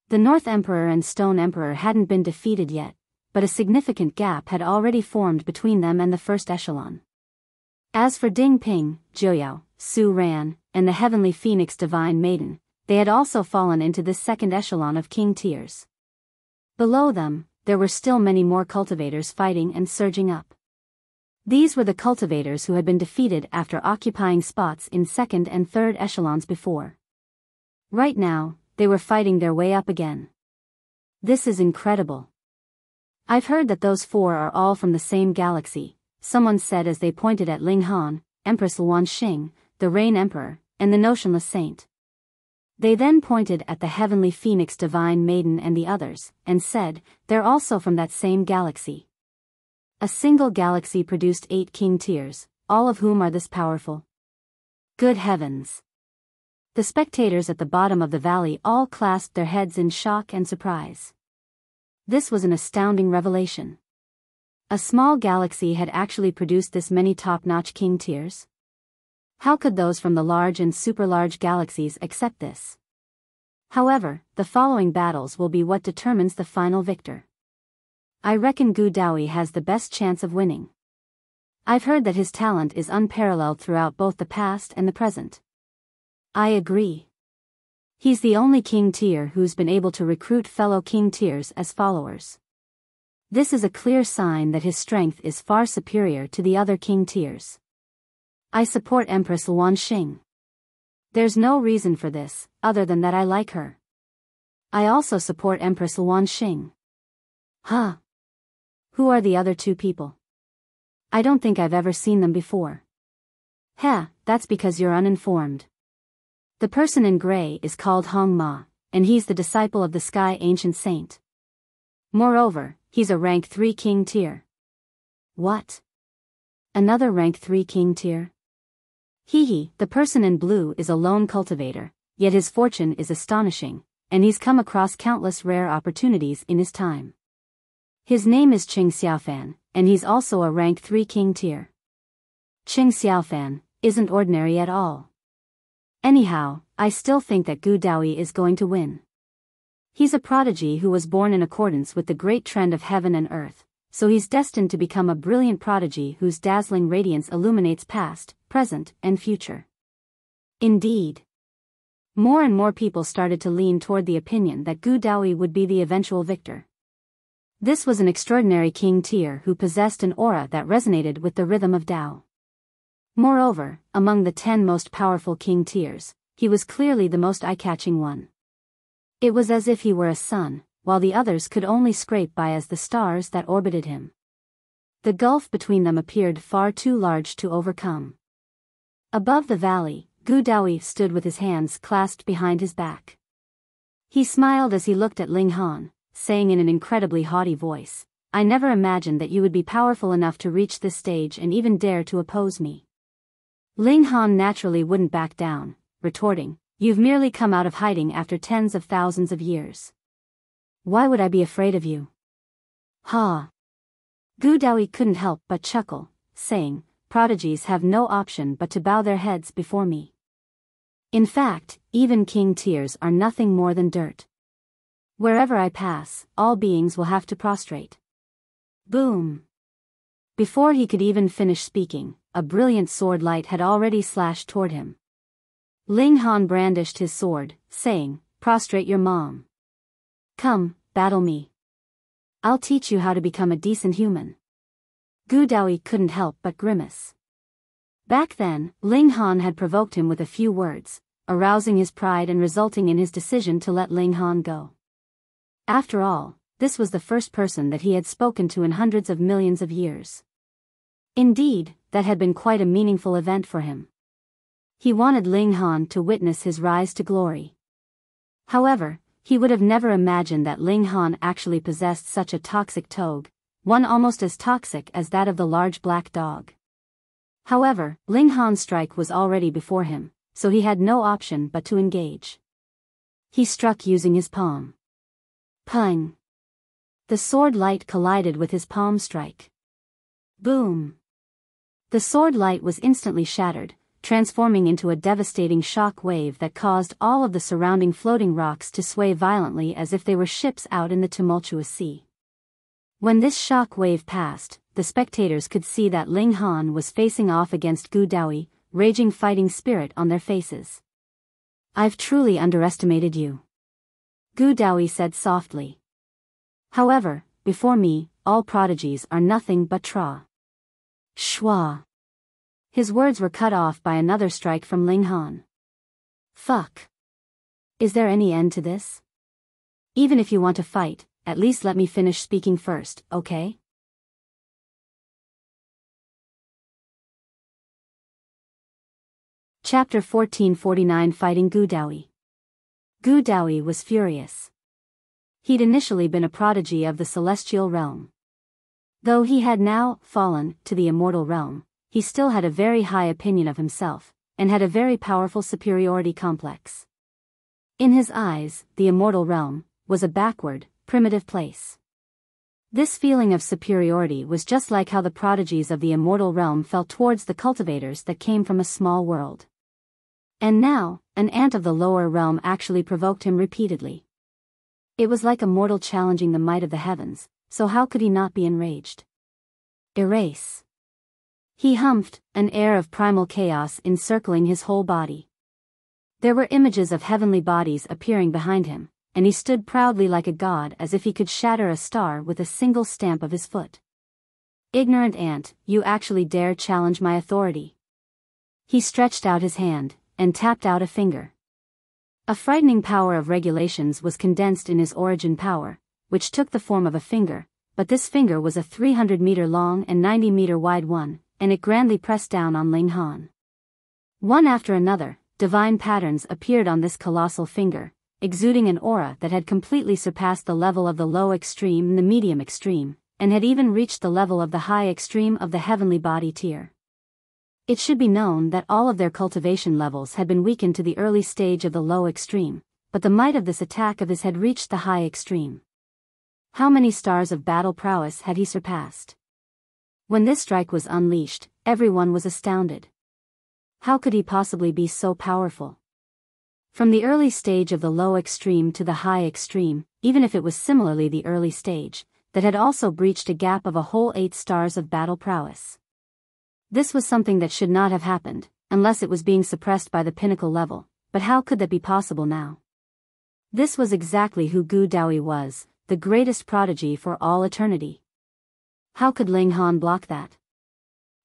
The North Emperor and Stone Emperor hadn't been defeated yet, but a significant gap had already formed between them and the first echelon. As for Ding Ping, Jiuyao, Su Ran, and the Heavenly Phoenix Divine Maiden, they had also fallen into this second echelon of king tiers. Below them, there were still many more cultivators fighting and surging up. These were the cultivators who had been defeated after occupying spots in second and third echelons before. Right now, they were fighting their way up again. This is incredible. I've heard that those 4 are all from the same galaxy, someone said as they pointed at Ling Han, Empress Luan Xing, the Rain Emperor, and the Notionless Saint. They then pointed at the Heavenly Phoenix Divine Maiden and the others, and said, they're also from that same galaxy. A single galaxy produced 8 king tiers, all of whom are this powerful. Good heavens! The spectators at the bottom of the valley all clasped their heads in shock and surprise. This was an astounding revelation. A small galaxy had actually produced this many top-notch king tiers? How could those from the large and super-large galaxies accept this? However, the following battles will be what determines the final victor. I reckon Gu Daoyi has the best chance of winning. I've heard that his talent is unparalleled throughout both the past and the present. I agree. He's the only king tier who's been able to recruit fellow king tiers as followers. This is a clear sign that his strength is far superior to the other king tiers. I support Empress Luan Xing. There's no reason for this, other than that I like her. I also support Empress Luan Xing. Huh? Who are the other 2 people? I don't think I've ever seen them before. Heh, that's because you're uninformed. The person in gray is called Hong Ma, and he's the disciple of the Sky Ancient Saint. Moreover, he's a rank 3 king tier. What? Another rank 3 king tier? The person in blue is a lone cultivator, yet his fortune is astonishing, and he's come across countless rare opportunities in his time. His name is Qing Xiaofan, and he's also a rank 3 king tier. Qing Xiaofan isn't ordinary at all. Anyhow, I still think that Gu Daoyi is going to win. He's a prodigy who was born in accordance with the great trend of heaven and earth, so he's destined to become a brilliant prodigy whose dazzling radiance illuminates past, present, and future. Indeed. More and more people started to lean toward the opinion that Gu Daoyi would be the eventual victor. This was an extraordinary king tier who possessed an aura that resonated with the rhythm of Tao. Moreover, among the 10 most powerful king tiers, he was clearly the most eye-catching one. It was as if he were a sun, while the others could only scrape by as the stars that orbited him. The gulf between them appeared far too large to overcome. Above the valley, Gu Daoyi stood with his hands clasped behind his back. He smiled as he looked at Ling Han, saying in an incredibly haughty voice, "I never imagined that you would be powerful enough to reach this stage and even dare to oppose me." Ling Han naturally wouldn't back down, retorting, "You've merely come out of hiding after tens of thousands of years. Why would I be afraid of you?" Ha! Gu Daoyi couldn't help but chuckle, saying, "Prodigies have no option but to bow their heads before me. In fact, even king tiers are nothing more than dirt. Wherever I pass, all beings will have to prostrate." Boom! Before he could even finish speaking, a brilliant sword light had already slashed toward him. Ling Han brandished his sword, saying, "Prostrate your mom. Come, battle me. I'll teach you how to become a decent human." Gu Daoyi couldn't help but grimace. Back then, Ling Han had provoked him with a few words, arousing his pride and resulting in his decision to let Ling Han go. After all, this was the first person that he had spoken to in hundreds of millions of years. Indeed, that had been quite a meaningful event for him. He wanted Ling Han to witness his rise to glory. However, he would have never imagined that Ling Han actually possessed such a toxic togue, one almost as toxic as that of the large black dog. However, Ling Han's strike was already before him, so he had no option but to engage. He struck using his palm. Pung! The sword light collided with his palm strike. Boom! The sword light was instantly shattered, transforming into a devastating shock wave that caused all of the surrounding floating rocks to sway violently as if they were ships out in the tumultuous sea. When this shock wave passed, the spectators could see that Ling Han was facing off against Gu Daoyi, raging fighting spirit on their faces. "I've truly underestimated you," Gu Daoyi said softly. "However, before me, all prodigies are nothing but tra." Shwa. His words were cut off by another strike from Ling Han. "Fuck. Is there any end to this? Even if you want to fight, at least let me finish speaking first, okay?" Chapter 1449 Fighting Gu Daoyi. Gu Daoyi was furious. He'd initially been a prodigy of the celestial realm. Though he had now fallen to the immortal realm, he still had a very high opinion of himself, and had a very powerful superiority complex. In his eyes, the immortal realm was a backward, primitive place. This feeling of superiority was just like how the prodigies of the immortal realm felt towards the cultivators that came from a small world. And now, an ant of the lower realm actually provoked him repeatedly. It was like a mortal challenging the might of the heavens, so how could he not be enraged? Erase. He humphed, an air of primal chaos encircling his whole body. There were images of heavenly bodies appearing behind him, and he stood proudly like a god as if he could shatter a star with a single stamp of his foot. "Ignorant ant, you actually dare challenge my authority." He stretched out his hand, and tapped out a finger. A frightening power of regulations was condensed in his origin power, which took the form of a finger, but this finger was a 300-meter long and 90-meter wide one, and it grandly pressed down on Ling Han. One after another, divine patterns appeared on this colossal finger, exuding an aura that had completely surpassed the level of the low extreme and the medium extreme, and had even reached the level of the high extreme of the heavenly body tier. It should be known that all of their cultivation levels had been weakened to the early stage of the low extreme, but the might of this attack of his had reached the high extreme. How many stars of battle prowess had he surpassed? When this strike was unleashed, everyone was astounded. How could he possibly be so powerful? From the early stage of the low extreme to the high extreme, even if it was similarly the early stage, that had also breached a gap of a whole 8 stars of battle prowess. This was something that should not have happened, unless it was being suppressed by the pinnacle level, but how could that be possible now? This was exactly who Gu Daoyi was, the greatest prodigy for all eternity. How could Ling Han block that?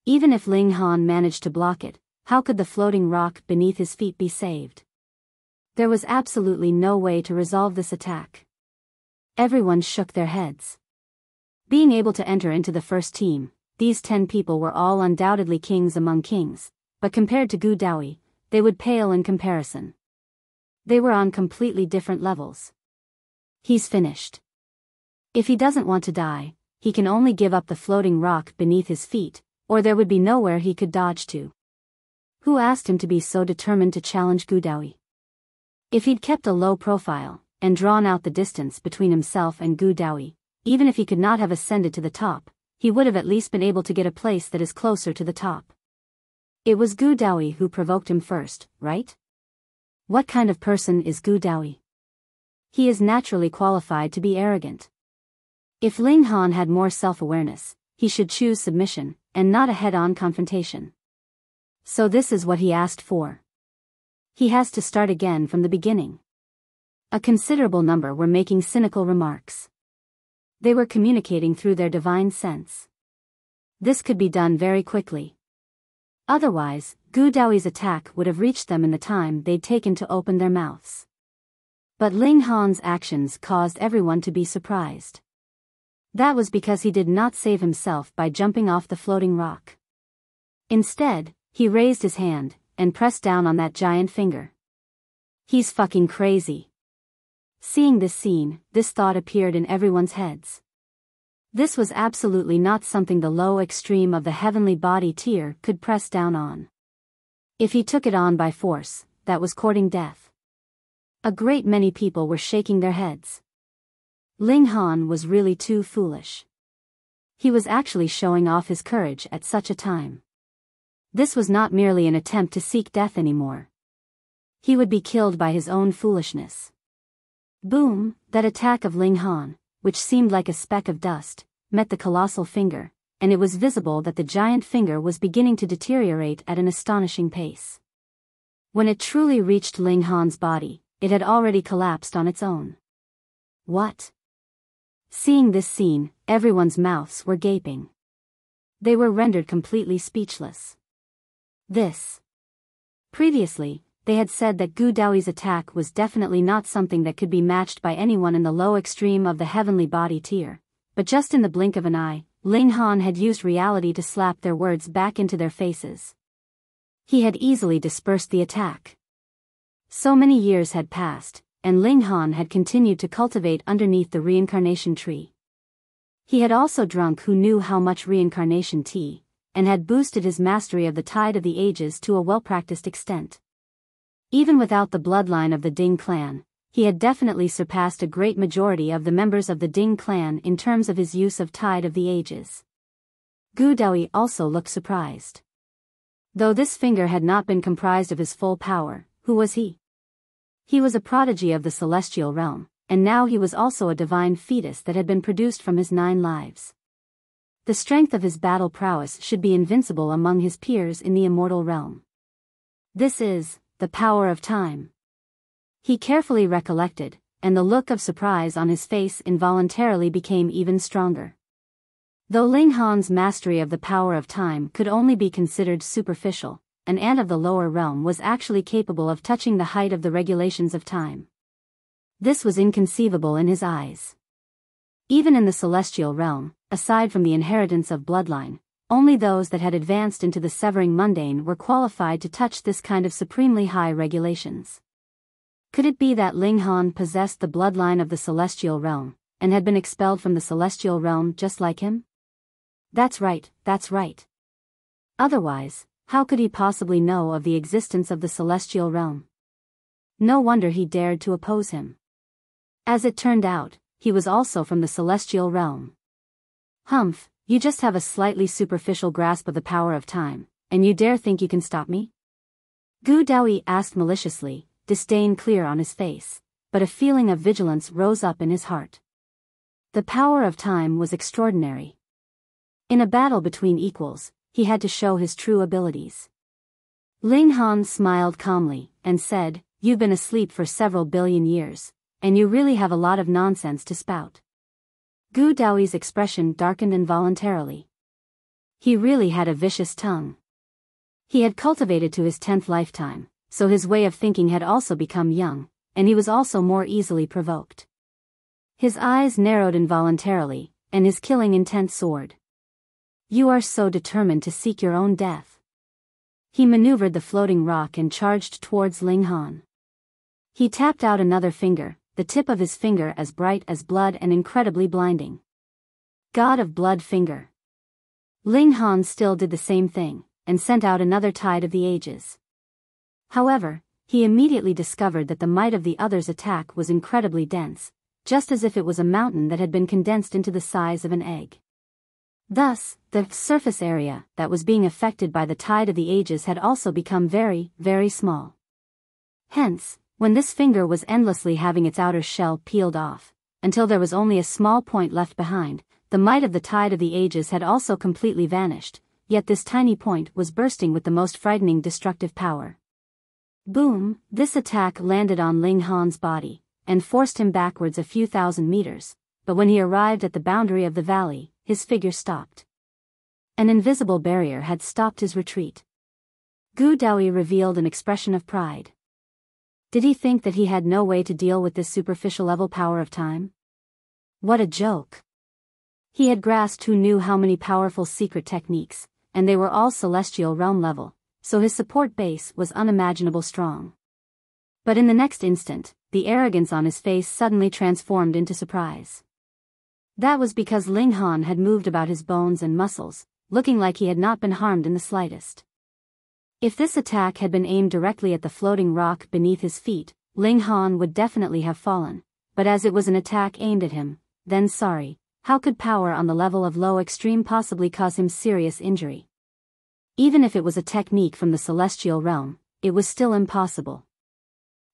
Even if Ling Han managed to block it, how could the floating rock beneath his feet be saved? There was absolutely no way to resolve this attack. Everyone shook their heads. Being able to enter into the first team, these 10 people were all undoubtedly kings among kings, but compared to Gu Daoyi, they would pale in comparison. They were on completely different levels. He's finished. If he doesn't want to die, he can only give up the floating rock beneath his feet, or there would be nowhere he could dodge to. Who asked him to be so determined to challenge Gu Daoyi? If he'd kept a low profile, and drawn out the distance between himself and Gu Daoyi, even if he could not have ascended to the top, he would have at least been able to get a place that is closer to the top. It was Gu Daoyi who provoked him first, right? What kind of person is Gu Daoyi? He is naturally qualified to be arrogant. If Ling Han had more self-awareness, he should choose submission, and not a head-on confrontation. So this is what he asked for. He has to start again from the beginning. A considerable number were making cynical remarks. They were communicating through their divine sense. This could be done very quickly. Otherwise, Gu Daoyi's attack would have reached them in the time they'd taken to open their mouths. But Ling Han's actions caused everyone to be surprised. That was because he did not save himself by jumping off the floating rock. Instead, he raised his hand and pressed down on that giant finger. He's fucking crazy. Seeing this scene, this thought appeared in everyone's heads. This was absolutely not something the low extreme of the heavenly body tier could press down on. If he took it on by force, that was courting death. A great many people were shaking their heads. Ling Han was really too foolish. He was actually showing off his courage at such a time. This was not merely an attempt to seek death anymore. He would be killed by his own foolishness. Boom, that attack of Ling Han, which seemed like a speck of dust, met the colossal finger, and it was visible that the giant finger was beginning to deteriorate at an astonishing pace. When it truly reached Ling Han's body, it had already collapsed on its own. What? Seeing this scene, everyone's mouths were gaping. They were rendered completely speechless. Previously, they had said that Gu Daoyi's attack was definitely not something that could be matched by anyone in the low extreme of the heavenly body tier, but just in the blink of an eye, Ling Han had used reality to slap their words back into their faces. He had easily dispersed the attack. So many years had passed, and Ling Han had continued to cultivate underneath the reincarnation tree. He had also drunk who knew how much reincarnation tea, and had boosted his mastery of the tide of the ages to a well-practiced extent. Even without the bloodline of the Ding clan, he had definitely surpassed a great majority of the members of the Ding clan in terms of his use of tide of the ages. Gu Daoyi also looked surprised. Though this finger had not been comprised of his full power, who was he? He was a prodigy of the celestial realm, and now he was also a divine fetus that had been produced from his 9 lives. The strength of his battle prowess should be invincible among his peers in the immortal realm. This is the power of time. He carefully recollected, and the look of surprise on his face involuntarily became even stronger. Though Ling Han's mastery of the power of time could only be considered superficial, an ant of the lower realm was actually capable of touching the height of the regulations of time. This was inconceivable in his eyes. Even in the celestial realm, aside from the inheritance of bloodline, only those that had advanced into the severing mundane were qualified to touch this kind of supremely high regulations. Could it be that Ling Han possessed the bloodline of the celestial realm, and had been expelled from the celestial realm just like him? That's right. Otherwise, how could he possibly know of the existence of the celestial realm? No wonder he dared to oppose him. As it turned out, he was also from the celestial realm. Humph, you just have a slightly superficial grasp of the power of time, and you dare think you can stop me? Gu Daoyi asked maliciously, disdain clear on his face, but a feeling of vigilance rose up in his heart. The power of time was extraordinary. In a battle between equals, he had to show his true abilities. Ling Han smiled calmly, and said, "You've been asleep for several billion years, and you really have a lot of nonsense to spout." Gu Daoyi's expression darkened involuntarily. He really had a vicious tongue. He had cultivated to his 10th lifetime, so his way of thinking had also become young, and he was also more easily provoked. His eyes narrowed involuntarily, and his killing intent soared. "You are so determined to seek your own death." He maneuvered the floating rock and charged towards Ling Han. He tapped out another finger, the tip of his finger as bright as blood and incredibly blinding. God of Blood Finger. Ling Han still did the same thing, and sent out another tide of the ages. However, he immediately discovered that the might of the other's attack was incredibly dense, just as if it was a mountain that had been condensed into the size of an egg. Thus, the surface area that was being affected by the tide of the ages had also become very, very small. Hence, when this finger was endlessly having its outer shell peeled off, until there was only a small point left behind, the might of the tide of the ages had also completely vanished, yet this tiny point was bursting with the most frightening destructive power. Boom, this attack landed on Ling Han's body, and forced him backwards a few thousand meters, but when he arrived at the boundary of the valley, his figure stopped. An invisible barrier had stopped his retreat. Gu Daoyi revealed an expression of pride. Did he think that he had no way to deal with this superficial level power of time? What a joke. He had grasped who knew how many powerful secret techniques, and they were all celestial realm level, so his support base was unimaginable strong. But in the next instant, the arrogance on his face suddenly transformed into surprise. That was because Ling Han had moved about his bones and muscles, looking like he had not been harmed in the slightest. If this attack had been aimed directly at the floating rock beneath his feet, Ling Han would definitely have fallen, but as it was an attack aimed at him, then sorry, how could power on the level of low extreme possibly cause him serious injury? Even if it was a technique from the celestial realm, it was still impossible.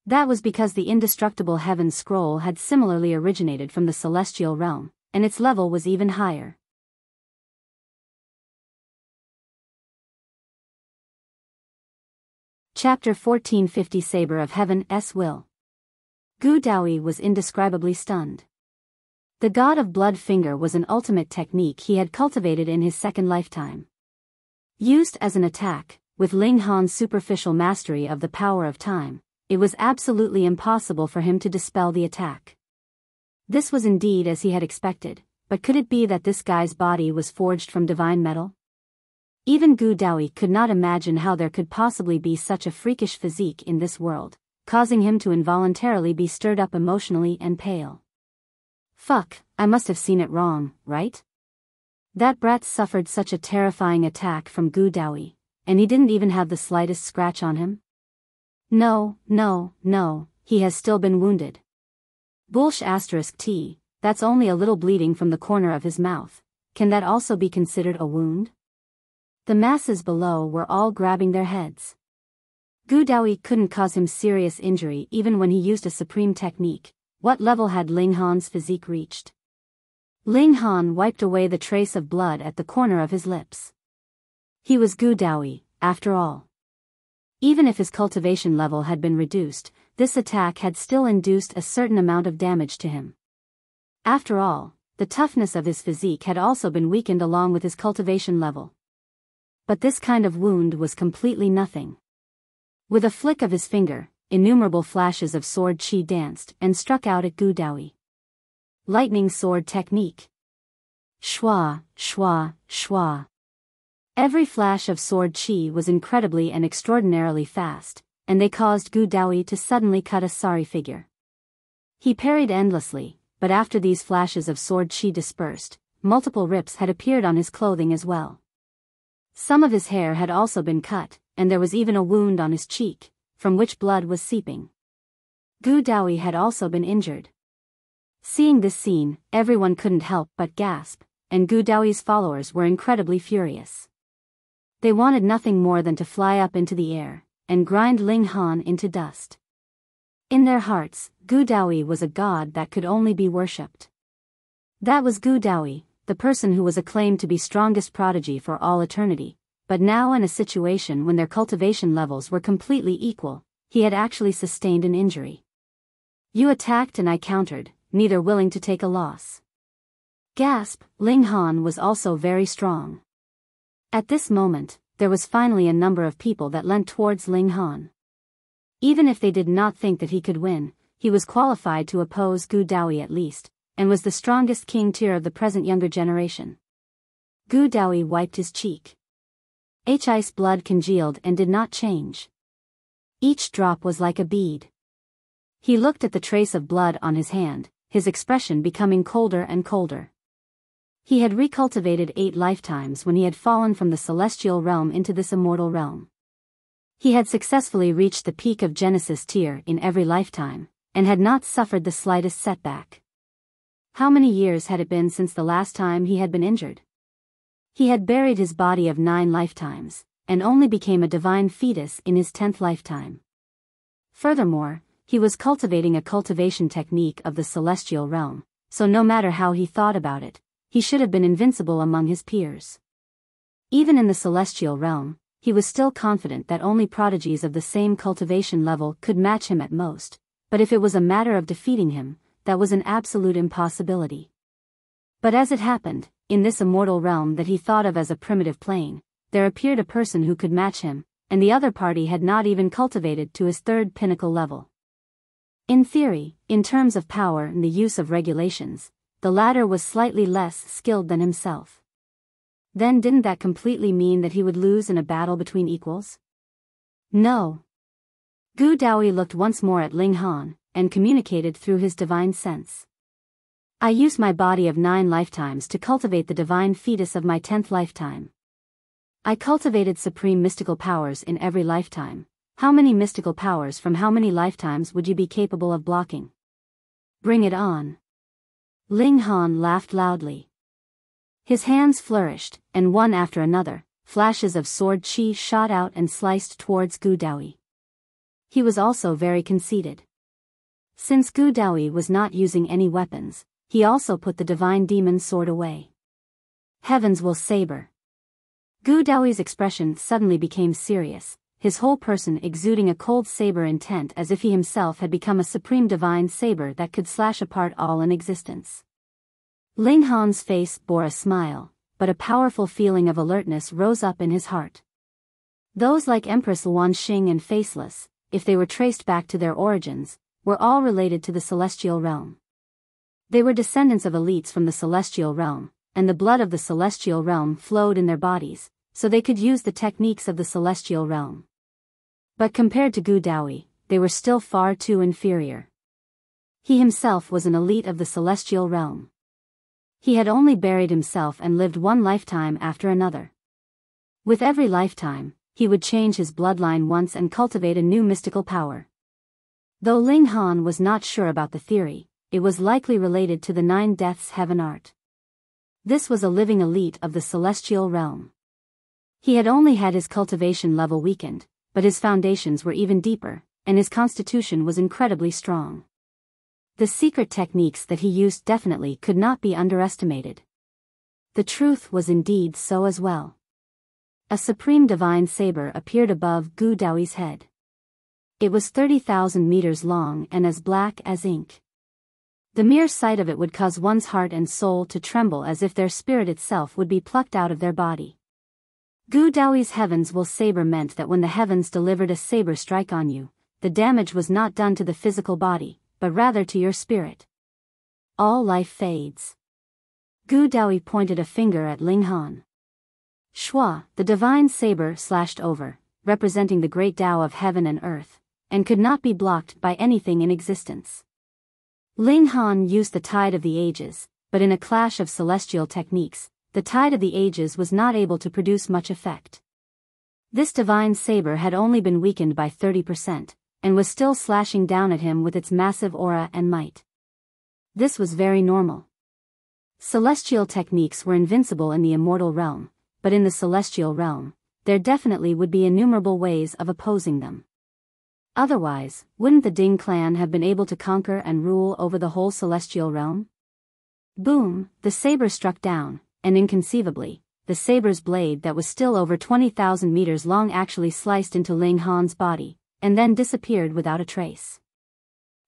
That was because the indestructible heaven scroll had similarly originated from the celestial realm, and its level was even higher. Chapter 1450 Saber of Heaven's Will. Gu Daoyi was indescribably stunned. The God of Blood Finger was an ultimate technique he had cultivated in his second lifetime. Used as an attack, with Ling Han's superficial mastery of the power of time, it was absolutely impossible for him to dispel the attack. This was indeed as he had expected, but could it be that this guy's body was forged from divine metal? Even Gu Daoyi could not imagine how there could possibly be such a freakish physique in this world, causing him to involuntarily be stirred up emotionally and pale. Fuck, I must have seen it wrong, right? That brat suffered such a terrifying attack from Gu Daoyi, and he didn't even have the slightest scratch on him? No, he has still been wounded. Bullsh*T, that's only a little bleeding from the corner of his mouth. Can that also be considered a wound? The masses below were all grabbing their heads. Gu Daoyi couldn't cause him serious injury even when he used a supreme technique. What level had Ling Han's physique reached? Ling Han wiped away the trace of blood at the corner of his lips. He was Gu Daoyi, after all. Even if his cultivation level had been reduced, this attack had still induced a certain amount of damage to him. After all, the toughness of his physique had also been weakened along with his cultivation level. But this kind of wound was completely nothing. With a flick of his finger, innumerable flashes of sword chi danced and struck out at Gu Daoyi. Lightning sword technique. Shwa, shwa, shwa. Every flash of sword chi was incredibly and extraordinarily fast, and they caused Gu Daoyi to suddenly cut a sorry figure. He parried endlessly, but after these flashes of sword chi dispersed, multiple rips had appeared on his clothing as well. Some of his hair had also been cut, and there was even a wound on his cheek, from which blood was seeping. Gu Daoyi had also been injured. Seeing this scene, everyone couldn't help but gasp, and Gu Daoyi's followers were incredibly furious. They wanted nothing more than to fly up into the air, and grind Ling Han into dust. In their hearts, Gu Daoyi was a god that could only be worshipped. That was Gu Daoyi, the person who was acclaimed to be strongest prodigy for all eternity, but now in a situation when their cultivation levels were completely equal, he had actually sustained an injury. You attacked and I countered, neither willing to take a loss. Gasp, Ling Han was also very strong. At this moment, there was finally a number of people that leant towards Ling Han. Even if they did not think that he could win, he was qualified to oppose Gu Daoyi at least, and was the strongest king tier of the present younger generation. Gu Daoyi wiped his cheek. His blood congealed and did not change. Each drop was like a bead. He looked at the trace of blood on his hand, his expression becoming colder and colder. He had recultivated 8 lifetimes when he had fallen from the celestial realm into this immortal realm. He had successfully reached the peak of Genesis tier in every lifetime, and had not suffered the slightest setback. How many years had it been since the last time he had been injured? He had buried his body of 9 lifetimes, and only became a divine fetus in his 10th lifetime. Furthermore, he was cultivating a cultivation technique of the celestial realm, so no matter how he thought about it, he should have been invincible among his peers. Even in the celestial realm, he was still confident that only prodigies of the same cultivation level could match him at most, but if it was a matter of defeating him, that was an absolute impossibility. But as it happened, in this immortal realm that he thought of as a primitive plane, there appeared a person who could match him, and the other party had not even cultivated to his 3rd pinnacle level. In theory, in terms of power and the use of regulations, the latter was slightly less skilled than himself. Then didn't that completely mean that he would lose in a battle between equals? No. Gu Daoyi looked once more at Ling Han, and communicated through his divine sense. I use my body of 9 lifetimes to cultivate the divine fetus of my 10th lifetime. I cultivated supreme mystical powers in every lifetime. How many mystical powers from how many lifetimes would you be capable of blocking? Bring it on. Ling Han laughed loudly. His hands flourished, and one after another, flashes of sword chi shot out and sliced towards Gu Daoyi. He was also very conceited. Since Gu Daoyi was not using any weapons, he also put the divine demon sword away. Heavens will saber. Gu Daoyi's expression suddenly became serious, his whole person exuding a cold saber intent as if he himself had become a supreme divine saber that could slash apart all in existence. Ling Han's face bore a smile, but a powerful feeling of alertness rose up in his heart. Those like Empress Luanxing and Faceless, if they were traced back to their origins, were all related to the celestial realm. They were descendants of elites from the celestial realm, and the blood of the celestial realm flowed in their bodies, so they could use the techniques of the celestial realm. But compared to Gu Daoyi, they were still far too inferior. He himself was an elite of the celestial realm. He had only buried himself and lived one lifetime after another. With every lifetime, he would change his bloodline once and cultivate a new mystical power. Though Ling Han was not sure about the theory, it was likely related to the 9 Deaths Heaven art. This was a living elite of the celestial realm. He had only had his cultivation level weakened, but his foundations were even deeper, and his constitution was incredibly strong. The secret techniques that he used definitely could not be underestimated. The truth was indeed so as well. A supreme divine saber appeared above Gu Daoyi's head. It was 30,000 meters long and as black as ink. The mere sight of it would cause one's heart and soul to tremble as if their spirit itself would be plucked out of their body. Gu Daoyi's heavens will saber meant that when the heavens delivered a saber strike on you, the damage was not done to the physical body, but rather to your spirit. All life fades. Gu Daoyi pointed a finger at Ling Han. Shua, the divine saber slashed over, representing the great Tao of heaven and earth, and could not be blocked by anything in existence. Ling Han used the tide of the ages, but in a clash of celestial techniques, the tide of the ages was not able to produce much effect. This divine saber had only been weakened by 30%, and was still slashing down at him with its massive aura and might. This was very normal. Celestial techniques were invincible in the immortal realm, but in the celestial realm, there definitely would be innumerable ways of opposing them. Otherwise, wouldn't the Ding clan have been able to conquer and rule over the whole celestial realm? Boom, the saber struck down, and inconceivably, the saber's blade that was still over 20,000 meters long actually sliced into Ling Han's body, and then disappeared without a trace.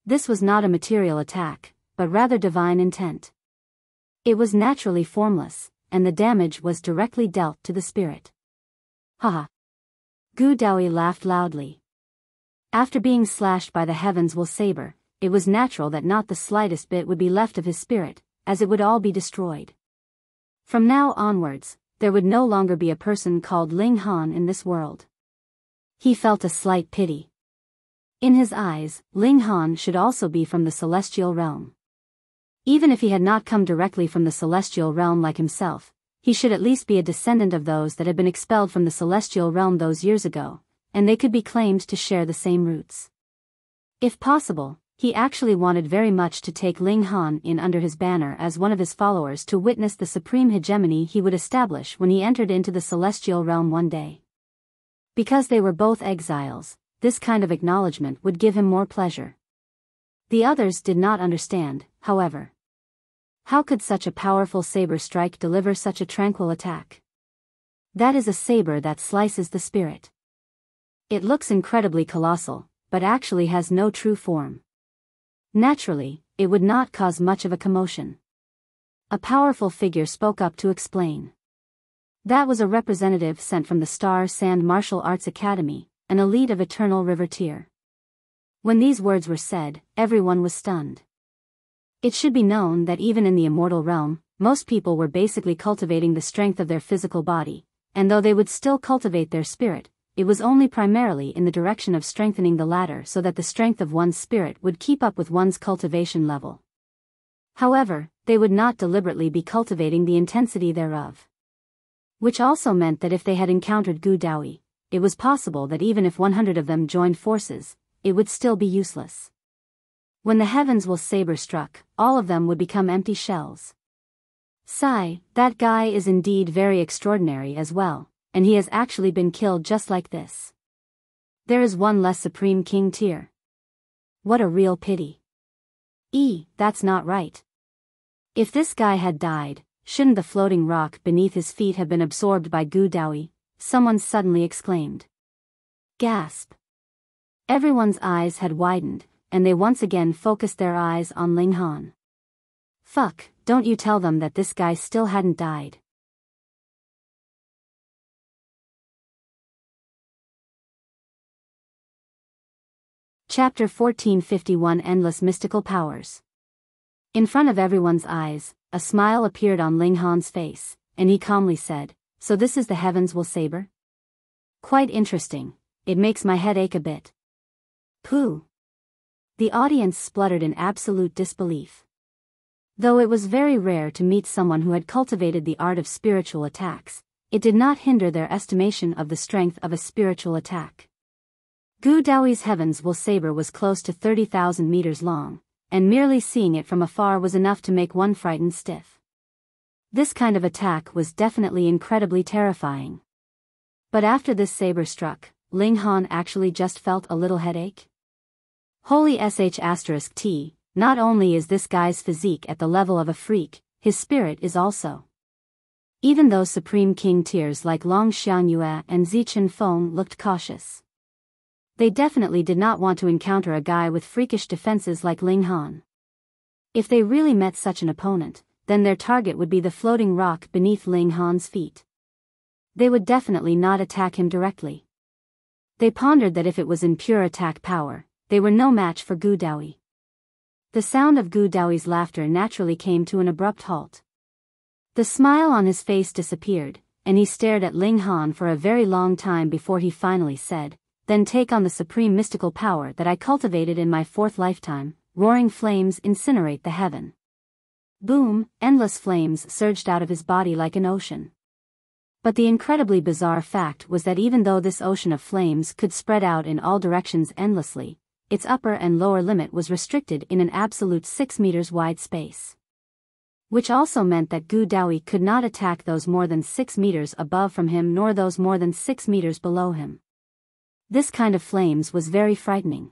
This was not a material attack, but rather divine intent. It was naturally formless, and the damage was directly dealt to the spirit. Haha. Gu Daoyi laughed loudly. After being slashed by the heavens will saber, it was natural that not the slightest bit would be left of his spirit, as it would all be destroyed. From now onwards, there would no longer be a person called Ling Han in this world. He felt a slight pity. In his eyes, Ling Han should also be from the celestial realm. Even if he had not come directly from the celestial realm like himself, he should at least be a descendant of those that had been expelled from the celestial realm those years ago, and they could be claimed to share the same roots. If possible, he actually wanted very much to take Ling Han in under his banner as one of his followers to witness the supreme hegemony he would establish when he entered into the celestial realm one day. Because they were both exiles, this kind of acknowledgement would give him more pleasure. The others did not understand, however. How could such a powerful saber strike deliver such a tranquil attack? That is a saber that slices the spirit. It looks incredibly colossal, but actually has no true form. Naturally, it would not cause much of a commotion. A powerful figure spoke up to explain. That was a representative sent from the Star Sand Martial Arts Academy, an elite of Eternal River Tier. When these words were said, everyone was stunned. It should be known that even in the immortal realm, most people were basically cultivating the strength of their physical body, and though they would still cultivate their spirit, it was only primarily in the direction of strengthening the latter so that the strength of one's spirit would keep up with one's cultivation level. However, they would not deliberately be cultivating the intensity thereof. Which also meant that if they had encountered Gu Daoyi, it was possible that even if 100 of them joined forces, it would still be useless. When the heavens will saber struck, all of them would become empty shells. Sigh, that guy is indeed very extraordinary as well, and he has actually been killed just like this. There is one less Supreme King tier. What a real pity. That's not right. If this guy had died, shouldn't the floating rock beneath his feet have been absorbed by Gu Daoyi? Someone suddenly exclaimed. Gasp. Everyone's eyes had widened, and they once again focused their eyes on Ling Han. Fuck, don't you tell them that this guy still hadn't died. Chapter 1451 Endless Mystical Powers. In front of everyone's eyes, a smile appeared on Ling Han's face, and he calmly said, "So this is the heavens will saber? Quite interesting, it makes my head ache a bit." Pooh. The audience spluttered in absolute disbelief. Though it was very rare to meet someone who had cultivated the art of spiritual attacks, it did not hinder their estimation of the strength of a spiritual attack. Gu Daoyi's heavens will saber was close to 30,000 meters long, and merely seeing it from afar was enough to make one frightened stiff. This kind of attack was definitely incredibly terrifying. But after this saber struck, Ling Han actually just felt a little headache. Holy sh*t, not only is this guy's physique at the level of a freak, his spirit is also. Even though Supreme King tiers like Long Xianyue and Zichen Feng looked cautious. They definitely did not want to encounter a guy with freakish defenses like Ling Han. If they really met such an opponent, then their target would be the floating rock beneath Ling Han's feet. They would definitely not attack him directly. They pondered that if it was in pure attack power, they were no match for Gu Daoyi. The sound of Gu Daoyi's laughter naturally came to an abrupt halt. The smile on his face disappeared, and he stared at Ling Han for a very long time before he finally said, "Then take on the supreme mystical power that I cultivated in my 4th lifetime, roaring flames incinerate the heaven." Boom, endless flames surged out of his body like an ocean. But the incredibly bizarre fact was that even though this ocean of flames could spread out in all directions endlessly, its upper and lower limit was restricted in an absolute 6 meters wide space. Which also meant that Gu Daoyi could not attack those more than 6 meters above from him nor those more than 6 meters below him. This kind of flames was very frightening.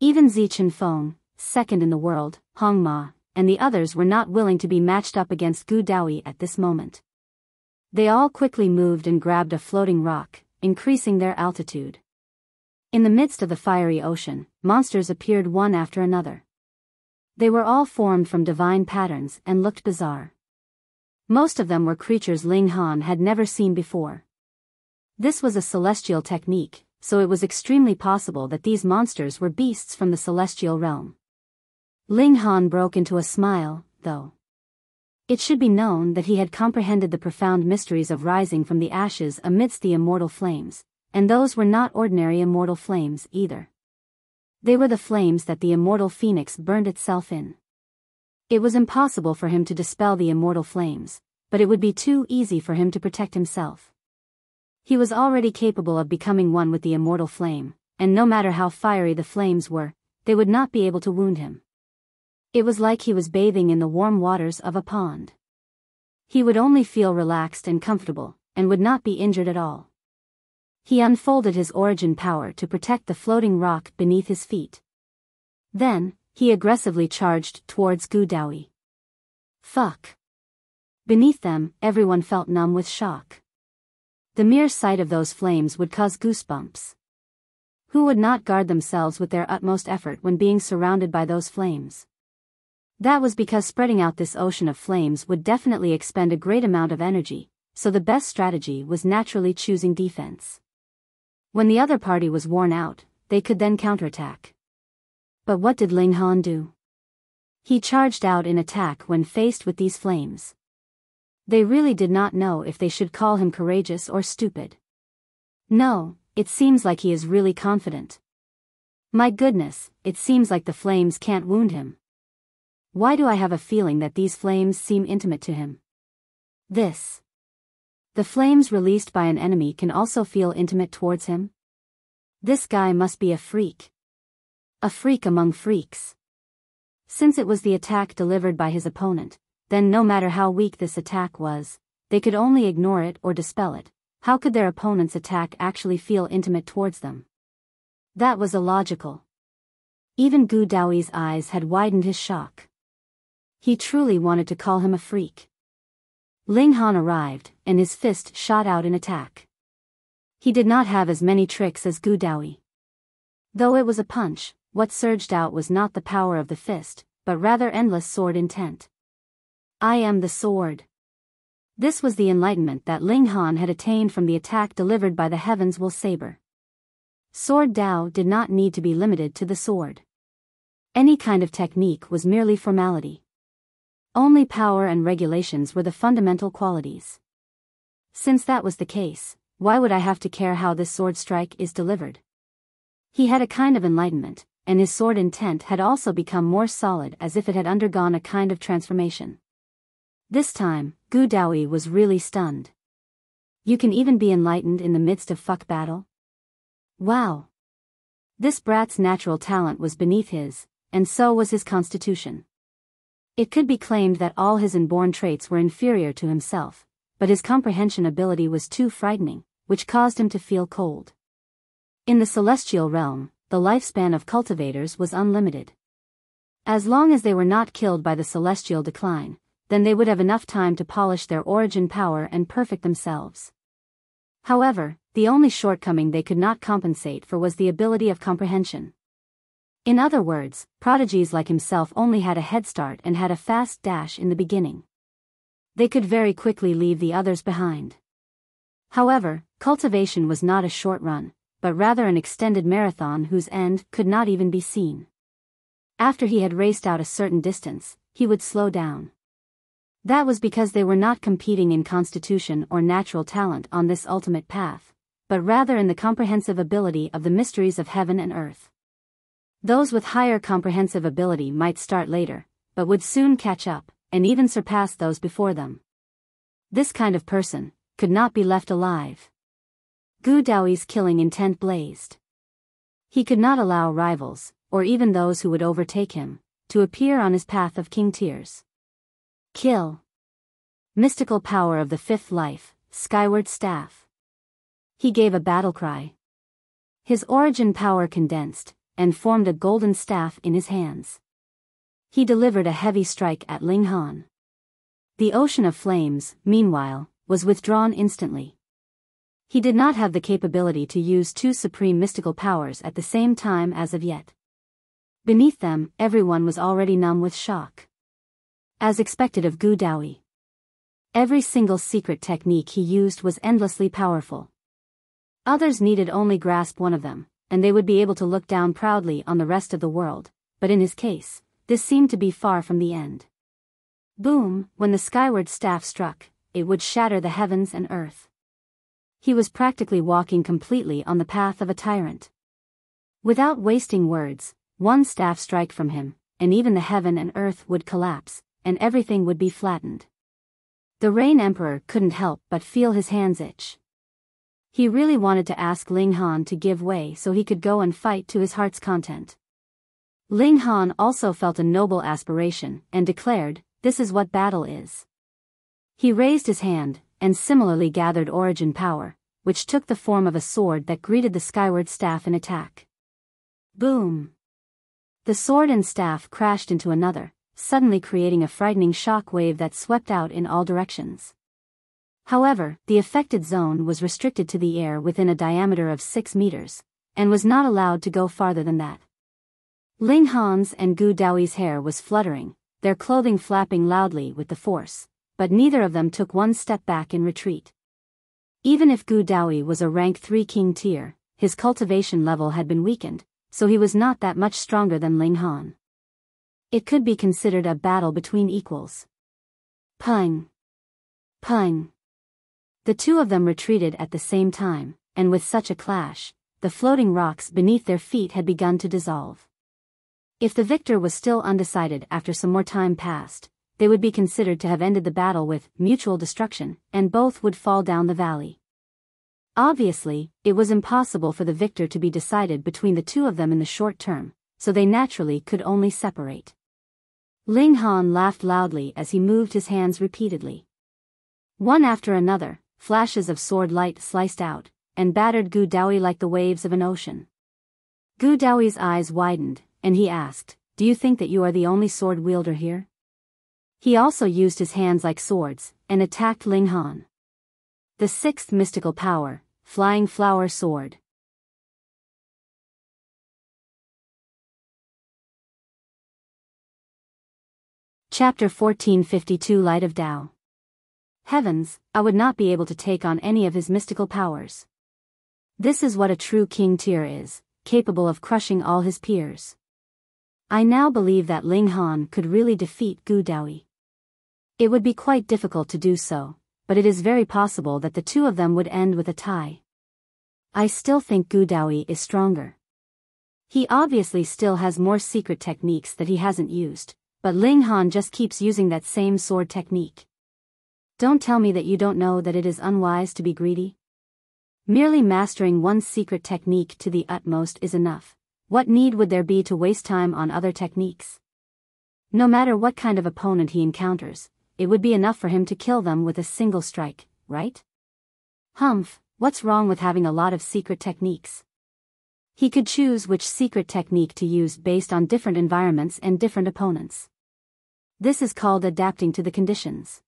Even Zichen Feng, second in the world, Hong Ma, and the others were not willing to be matched up against Gu Daoyi at this moment. They all quickly moved and grabbed a floating rock, increasing their altitude. In the midst of the fiery ocean, monsters appeared one after another. They were all formed from divine patterns and looked bizarre. Most of them were creatures Ling Han had never seen before. This was a celestial technique, so it was extremely possible that these monsters were beasts from the celestial realm. Ling Han broke into a smile, though. It should be known that he had comprehended the profound mysteries of rising from the ashes amidst the immortal flames, and those were not ordinary immortal flames either. They were the flames that the immortal phoenix burned itself in. It was impossible for him to dispel the immortal flames, but it would be too easy for him to protect himself. He was already capable of becoming one with the immortal flame, and no matter how fiery the flames were, they would not be able to wound him. It was like he was bathing in the warm waters of a pond. He would only feel relaxed and comfortable, and would not be injured at all. He unfolded his origin power to protect the floating rock beneath his feet. Then, he aggressively charged towards Gu Daoyi. Fuck. Beneath them, everyone felt numb with shock. The mere sight of those flames would cause goosebumps. Who would not guard themselves with their utmost effort when being surrounded by those flames? That was because spreading out this ocean of flames would definitely expend a great amount of energy, so the best strategy was naturally choosing defense. When the other party was worn out, they could then counterattack. But what did Ling Han do? He charged out in attack when faced with these flames. They really did not know if they should call him courageous or stupid. No, it seems like he is really confident. My goodness, it seems like the flames can't wound him. Why do I have a feeling that these flames seem intimate to him? The flames released by an enemy can also feel intimate towards him? This guy must be a freak. A freak among freaks. Since it was the attack delivered by his opponent, then no matter how weak this attack was, they could only ignore it or dispel it. How could their opponent's attack actually feel intimate towards them? That was illogical. Even Gu Daoyi's eyes had widened his shock. He truly wanted to call him a freak. Ling Han arrived, and his fist shot out in attack. He did not have as many tricks as Gu Daoyi. Though it was a punch, what surged out was not the power of the fist, but rather endless sword intent. I am the sword. This was the enlightenment that Ling Han had attained from the attack delivered by the Heaven's Will Saber. Sword Dao did not need to be limited to the sword. Any kind of technique was merely formality. Only power and regulations were the fundamental qualities. Since that was the case, why would I have to care how this sword strike is delivered? He had a kind of enlightenment, and his sword intent had also become more solid as if it had undergone a kind of transformation. This time, Gu Daoyi was really stunned. You can even be enlightened in the midst of fuck battle? Wow! This brat's natural talent was beneath his, and so was his constitution. It could be claimed that all his inborn traits were inferior to himself, but his comprehension ability was too frightening, which caused him to feel cold. In the celestial realm, the lifespan of cultivators was unlimited. As long as they were not killed by the celestial decline, then they would have enough time to polish their origin power and perfect themselves. However, the only shortcoming they could not compensate for was the ability of comprehension. In other words, prodigies like himself only had a head start and had a fast dash in the beginning. They could very quickly leave the others behind. However, cultivation was not a short run, but rather an extended marathon whose end could not even be seen. After he had raced out a certain distance, he would slow down. That was because they were not competing in constitution or natural talent on this ultimate path, but rather in the comprehensive ability of the mysteries of heaven and earth. Those with higher comprehensive ability might start later, but would soon catch up, and even surpass those before them. This kind of person could not be left alive. Gu Daoyi's killing intent blazed. He could not allow rivals, or even those who would overtake him, to appear on his path of king tiers. Kill. Mystical power of the fifth life, skyward staff. He gave a battle cry. His origin power condensed, and formed a golden staff in his hands. He delivered a heavy strike at Ling Han. The ocean of flames, meanwhile, was withdrawn instantly. He did not have the capability to use two supreme mystical powers at the same time as of yet. Beneath them, everyone was already numb with shock. As expected of Gu Daoyi. Every single secret technique he used was endlessly powerful. Others needed only grasp one of them, and they would be able to look down proudly on the rest of the world, but in his case, this seemed to be far from the end. Boom, when the skyward staff struck, it would shatter the heavens and earth. He was practically walking completely on the path of a tyrant. Without wasting words, one staff strike from him, and even the heaven and earth would collapse, and everything would be flattened. The Rain Emperor couldn't help but feel his hands itch. He really wanted to ask Ling Han to give way so he could go and fight to his heart's content. Ling Han also felt a noble aspiration and declared, "This is what battle is." He raised his hand, and similarly gathered origin power, which took the form of a sword that greeted the skyward staff in attack. Boom! The sword and staff crashed into another, suddenly creating a frightening shock wave that swept out in all directions. However, the affected zone was restricted to the air within a diameter of 6 meters, and was not allowed to go farther than that. Ling Han's and Gu Daoyi's hair was fluttering, their clothing flapping loudly with the force, but neither of them took one step back in retreat. Even if Gu Daoyi was a rank 3 king tier, his cultivation level had been weakened, so he was not that much stronger than Ling Han. It could be considered a battle between equals. Pung! Pung! The two of them retreated at the same time, and with such a clash, the floating rocks beneath their feet had begun to dissolve. If the victor was still undecided after some more time passed, they would be considered to have ended the battle with mutual destruction, and both would fall down the valley. Obviously, it was impossible for the victor to be decided between the two of them in the short term, so they naturally could only separate. Ling Han laughed loudly as he moved his hands repeatedly. One after another, flashes of sword light sliced out, and battered Gu Daoyi like the waves of an ocean. Gu Daoyi's eyes widened, and he asked, "Do you think that you are the only sword wielder here?" He also used his hands like swords, and attacked Ling Han. The sixth mystical power, Flying Flower Sword. Chapter 1452 Light of Tao. Heavens, I would not be able to take on any of his mystical powers. This is what a true king tier is, capable of crushing all his peers. I now believe that Ling Han could really defeat Gu Daoyi. It would be quite difficult to do so, but it is very possible that the two of them would end with a tie. I still think Gu Daoyi is stronger. He obviously still has more secret techniques that he hasn't used, but Ling Han just keeps using that same sword technique. Don't tell me that you don't know that it is unwise to be greedy. Merely mastering one secret technique to the utmost is enough. What need would there be to waste time on other techniques? No matter what kind of opponent he encounters, it would be enough for him to kill them with a single strike, right? Humph, what's wrong with having a lot of secret techniques? He could choose which secret technique to use based on different environments and different opponents. This is called adapting to the conditions.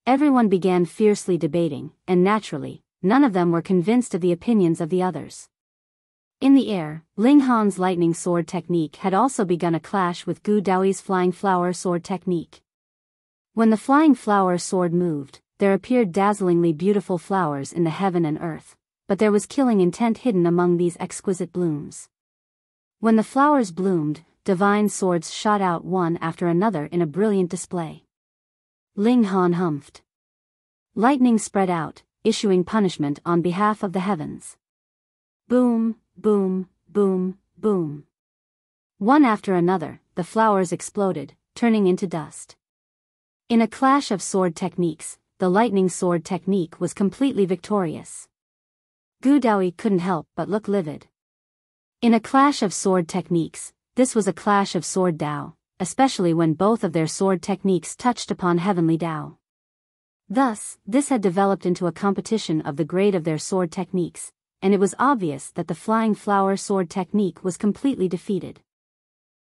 Everyone began fiercely debating, and naturally, none of them were convinced of the opinions of the others. In the air, Ling Han's lightning sword technique had also begun a clash with Gu Daoyi's flying flower sword technique. When the flying flower sword moved, there appeared dazzlingly beautiful flowers in the heaven and earth, but there was killing intent hidden among these exquisite blooms. When the flowers bloomed, divine swords shot out one after another in a brilliant display. Ling Han humphed. Lightning spread out, issuing punishment on behalf of the heavens. Boom, boom, boom, boom. One after another, the flowers exploded, turning into dust. In a clash of sword techniques, the lightning sword technique was completely victorious. Gu Daoyi couldn't help but look livid. In a clash of sword techniques, this was a clash of sword Tao, especially when both of their sword techniques touched upon heavenly Tao. Thus, this had developed into a competition of the grade of their sword techniques, and it was obvious that the flying flower sword technique was completely defeated.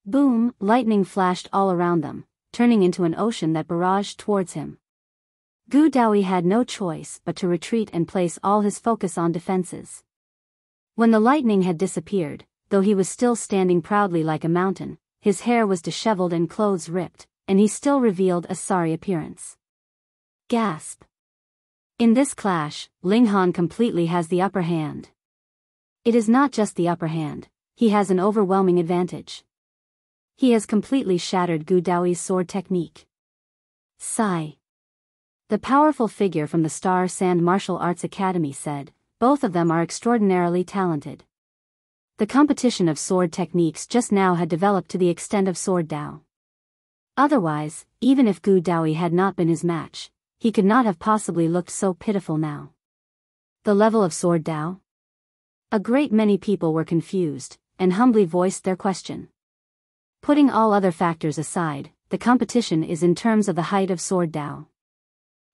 Boom, lightning flashed all around them, turning into an ocean that barraged towards him. Gu Daoyi had no choice but to retreat and place all his focus on defenses. When the lightning had disappeared, though he was still standing proudly like a mountain, his hair was disheveled and clothes ripped, and he still revealed a sorry appearance. Gasp. In this clash, Ling Han completely has the upper hand. It is not just the upper hand, he has an overwhelming advantage. He has completely shattered Gu Daoyi's sword technique. Sigh. The powerful figure from the Star Sand Martial Arts Academy said, "Both of them are extraordinarily talented." The competition of sword techniques just now had developed to the extent of sword Tao. Otherwise, even if Gu Daoyi had not been his match, he could not have possibly looked so pitiful now. The level of sword Tao? A great many people were confused, and humbly voiced their question. Putting all other factors aside, the competition is in terms of the height of sword Tao.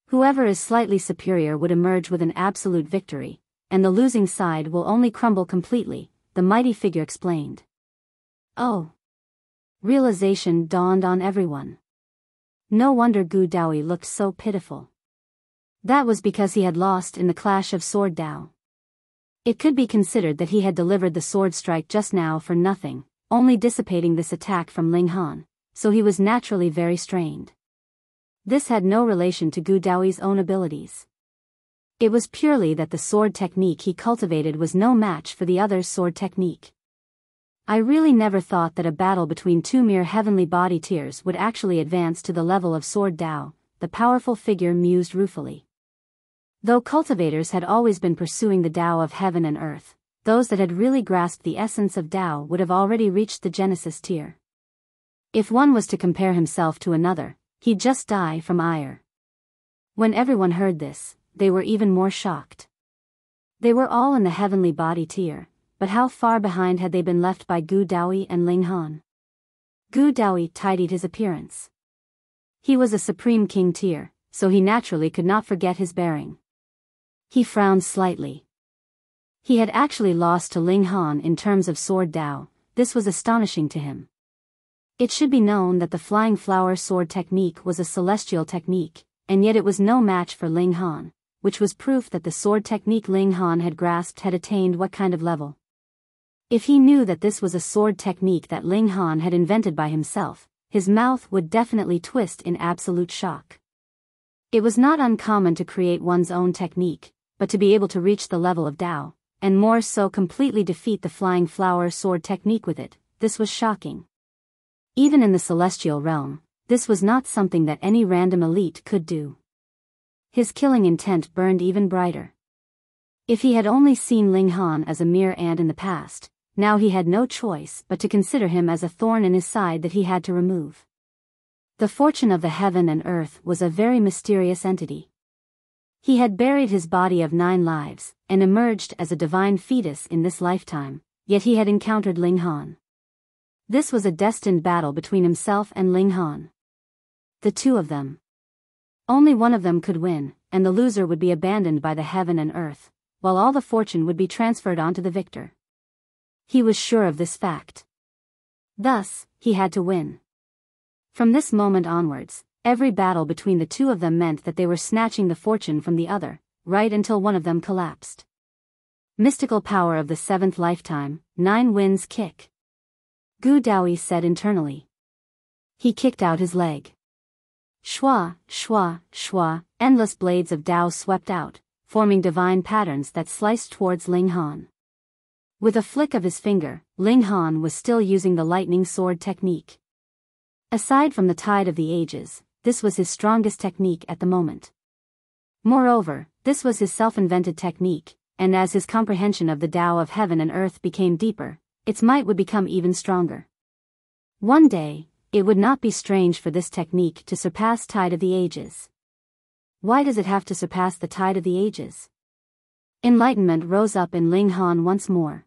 Whoever is slightly superior would emerge with an absolute victory, and the losing side will only crumble completely, the mighty figure explained. Oh! Realization dawned on everyone. No wonder Gu Daoyi looked so pitiful. That was because he had lost in the clash of sword Tao. It could be considered that he had delivered the sword strike just now for nothing, only dissipating this attack from Ling Han, so he was naturally very strained. This had no relation to Gu Daoyi's own abilities. It was purely that the sword technique he cultivated was no match for the other's sword technique. I really never thought that a battle between two mere heavenly body tiers would actually advance to the level of Sword Dao, the powerful figure mused ruefully. Though cultivators had always been pursuing the Dao of heaven and earth, those that had really grasped the essence of Dao would have already reached the Genesis tier. If one was to compare himself to another, he'd just die from ire. When everyone heard this, they were even more shocked. They were all in the heavenly body tier, but how far behind had they been left by Gu Daoyi and Ling Han? Gu Daoyi tidied his appearance. He was a Supreme King tier, so he naturally could not forget his bearing. He frowned slightly. He had actually lost to Ling Han in terms of Sword Dao. This was astonishing to him. It should be known that the Flying Flower Sword technique was a celestial technique, and yet it was no match for Ling Han, which was proof that the sword technique Ling Han had grasped had attained what kind of level. If he knew that this was a sword technique that Ling Han had invented by himself, his mouth would definitely twist in absolute shock. It was not uncommon to create one's own technique, but to be able to reach the level of Dao, and more so completely defeat the Flying Flower Sword technique with it, this was shocking. Even in the celestial realm, this was not something that any random elite could do. His killing intent burned even brighter. If he had only seen Ling Han as a mere ant in the past, now he had no choice but to consider him as a thorn in his side that he had to remove. The fortune of the heaven and earth was a very mysterious entity. He had buried his body of 9 lives, and emerged as a divine fetus in this lifetime, yet he had encountered Ling Han. This was a destined battle between himself and Ling Han. The two of them. Only one of them could win, and the loser would be abandoned by the heaven and earth, while all the fortune would be transferred onto the victor. He was sure of this fact. Thus, he had to win. From this moment onwards, every battle between the two of them meant that they were snatching the fortune from the other, right until one of them collapsed. Mystical power of the 7th lifetime, 9 winds kick. Gu Daoyi said internally. He kicked out his leg. Shwa, shwa, shwa, endless blades of Dao swept out, forming divine patterns that sliced towards Ling Han. With a flick of his finger, Ling Han was still using the lightning sword technique. Aside from the Tide of the Ages, this was his strongest technique at the moment. Moreover, this was his self-invented technique, and as his comprehension of the Tao of heaven and earth became deeper, its might would become even stronger. One day, it would not be strange for this technique to surpass Tide of the Ages. Why does it have to surpass the Tide of the Ages? Enlightenment rose up in Ling Han once more.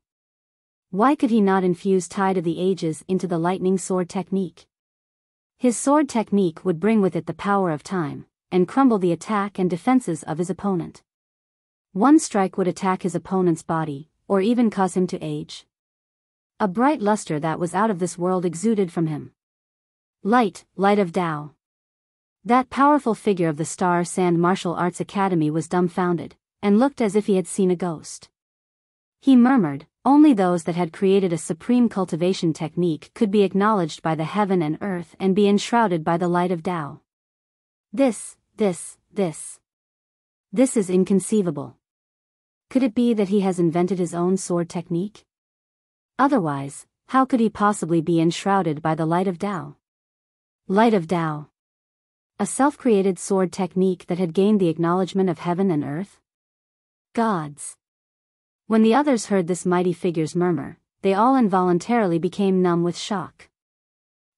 Why could he not infuse Tide of the Ages into the lightning sword technique? His sword technique would bring with it the power of time, and crumble the attack and defenses of his opponent. One strike would attack his opponent's body, or even cause him to age. A bright luster that was out of this world exuded from him. Light, light of Tao. That powerful figure of the Star Sand Martial Arts Academy was dumbfounded, and looked as if he had seen a ghost. He murmured, only those that had created a supreme cultivation technique could be acknowledged by the heaven and earth and be enshrouded by the light of Tao. This is inconceivable. Could it be that he has invented his own sword technique? Otherwise, how could he possibly be enshrouded by the light of Tao? Light of Tao. A self-created sword technique that had gained the acknowledgement of heaven and earth? Gods. When the others heard this mighty figure's murmur, they all involuntarily became numb with shock.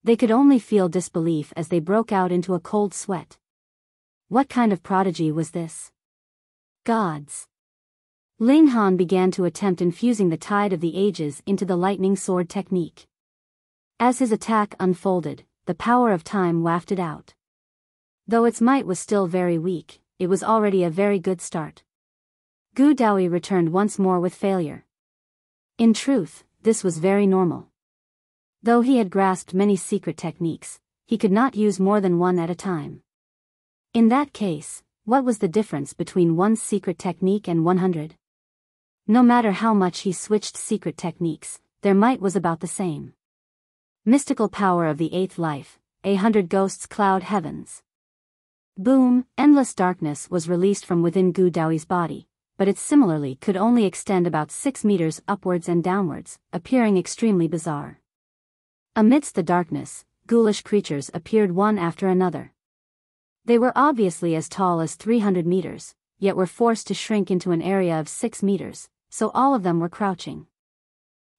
They could only feel disbelief as they broke out into a cold sweat. What kind of prodigy was this? Gods. Ling Han began to attempt infusing the Tide of the Ages into the lightning sword technique. As his attack unfolded, the power of time wafted out. Though its might was still very weak, it was already a very good start. Gu Daoyi returned once more with failure. In truth, this was very normal. Though he had grasped many secret techniques, he could not use more than one at a time. In that case, what was the difference between one's secret technique and 100? No matter how much he switched secret techniques, their might was about the same. Mystical power of the 8th life, 100 ghosts cloud heavens. Boom, endless darkness was released from within Gu Daoyi's body, but it similarly could only extend about 6 meters upwards and downwards, appearing extremely bizarre. Amidst the darkness, ghoulish creatures appeared one after another. They were obviously as tall as 300 meters, yet were forced to shrink into an area of 6 meters, so all of them were crouching.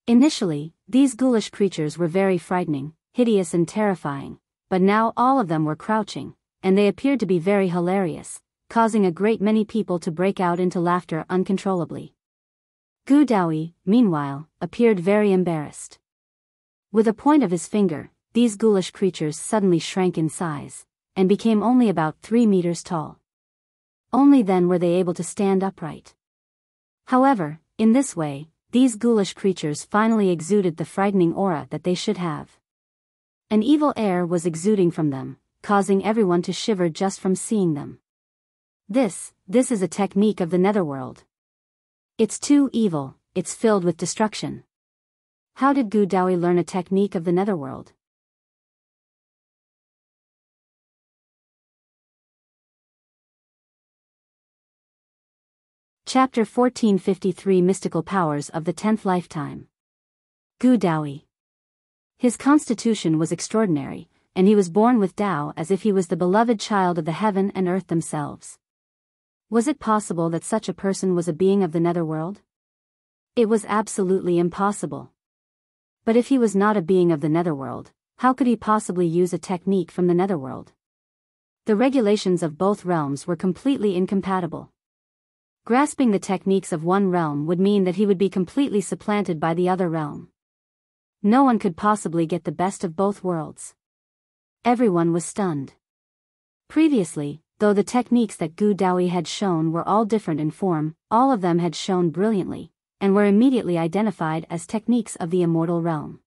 Initially, these ghoulish creatures were very frightening, hideous and terrifying, but now all of them were crouching, and they appeared to be very hilarious, causing a great many people to break out into laughter uncontrollably. Daoyi, meanwhile, appeared very embarrassed. With a point of his finger, these ghoulish creatures suddenly shrank in size, and became only about 3 meters tall. Only then were they able to stand upright. However, in this way, these ghoulish creatures finally exuded the frightening aura that they should have. An evil air was exuding from them, causing everyone to shiver just from seeing them. This is a technique of the netherworld. It's too evil, it's filled with destruction. How did Daoyi learn a technique of the netherworld? Chapter 1453 Mystical Powers of the 10th Lifetime. Daoyi. His constitution was extraordinary, and he was born with Tao as if he was the beloved child of the heaven and earth themselves. Was it possible that such a person was a being of the netherworld? It was absolutely impossible. But if he was not a being of the netherworld, how could he possibly use a technique from the netherworld? The regulations of both realms were completely incompatible. Grasping the techniques of one realm would mean that he would be completely supplanted by the other realm. No one could possibly get the best of both worlds. Everyone was stunned. Previously, though the techniques that Daoyi had shown were all different in form, all of them had shown brilliantly, and were immediately identified as techniques of the immortal realm.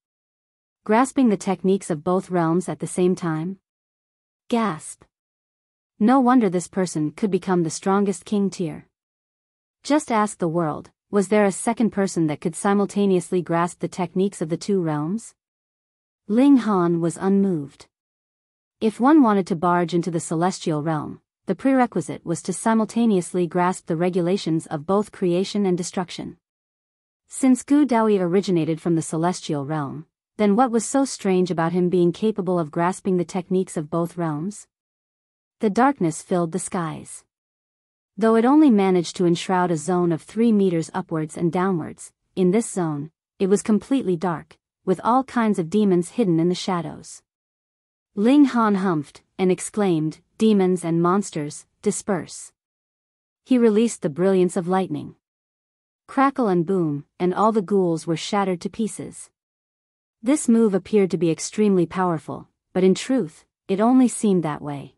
Grasping the techniques of both realms at the same time? Gasp! No wonder this person could become the strongest king tier. Just ask the world, was there a second person that could simultaneously grasp the techniques of the two realms? Ling Han was unmoved. If one wanted to barge into the celestial realm, the prerequisite was to simultaneously grasp the regulations of both creation and destruction. Since Daoyi originated from the celestial realm, then what was so strange about him being capable of grasping the techniques of both realms? The darkness filled the skies. Though it only managed to enshroud a zone of 3 meters upwards and downwards, in this zone, it was completely dark, with all kinds of demons hidden in the shadows. Ling Han humphed, and exclaimed, "Demons and monsters, disperse." He released the brilliance of lightning. Crackle and boom, and all the ghouls were shattered to pieces. This move appeared to be extremely powerful, but in truth, it only seemed that way.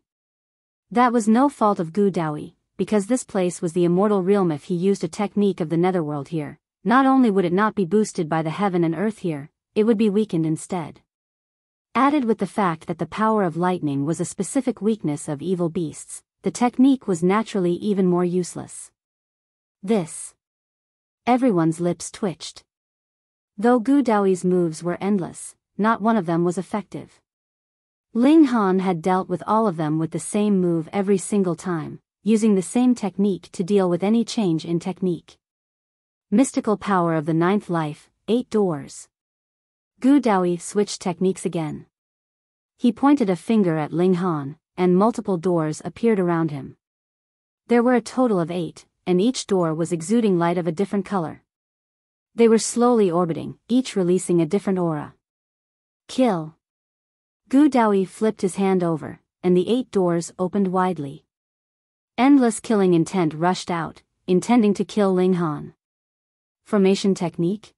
That was no fault of Daoyi, because this place was the immortal realm. If he used a technique of the netherworld here, not only would it not be boosted by the heaven and earth here, it would be weakened instead. Added with the fact that the power of lightning was a specific weakness of evil beasts, the technique was naturally even more useless. Everyone's lips twitched. Though Daoyi's moves were endless, not one of them was effective. Ling Han had dealt with all of them with the same move every single time, using the same technique to deal with any change in technique. Mystical power of the 9th life, 8 doors. Daoyi switched techniques again. He pointed a finger at Ling Han, and multiple doors appeared around him. There were a total of 8, and each door was exuding light of a different color. They were slowly orbiting, each releasing a different aura. Kill! Daoyi flipped his hand over, and the 8 doors opened widely. Endless killing intent rushed out, intending to kill Ling Han. Formation technique?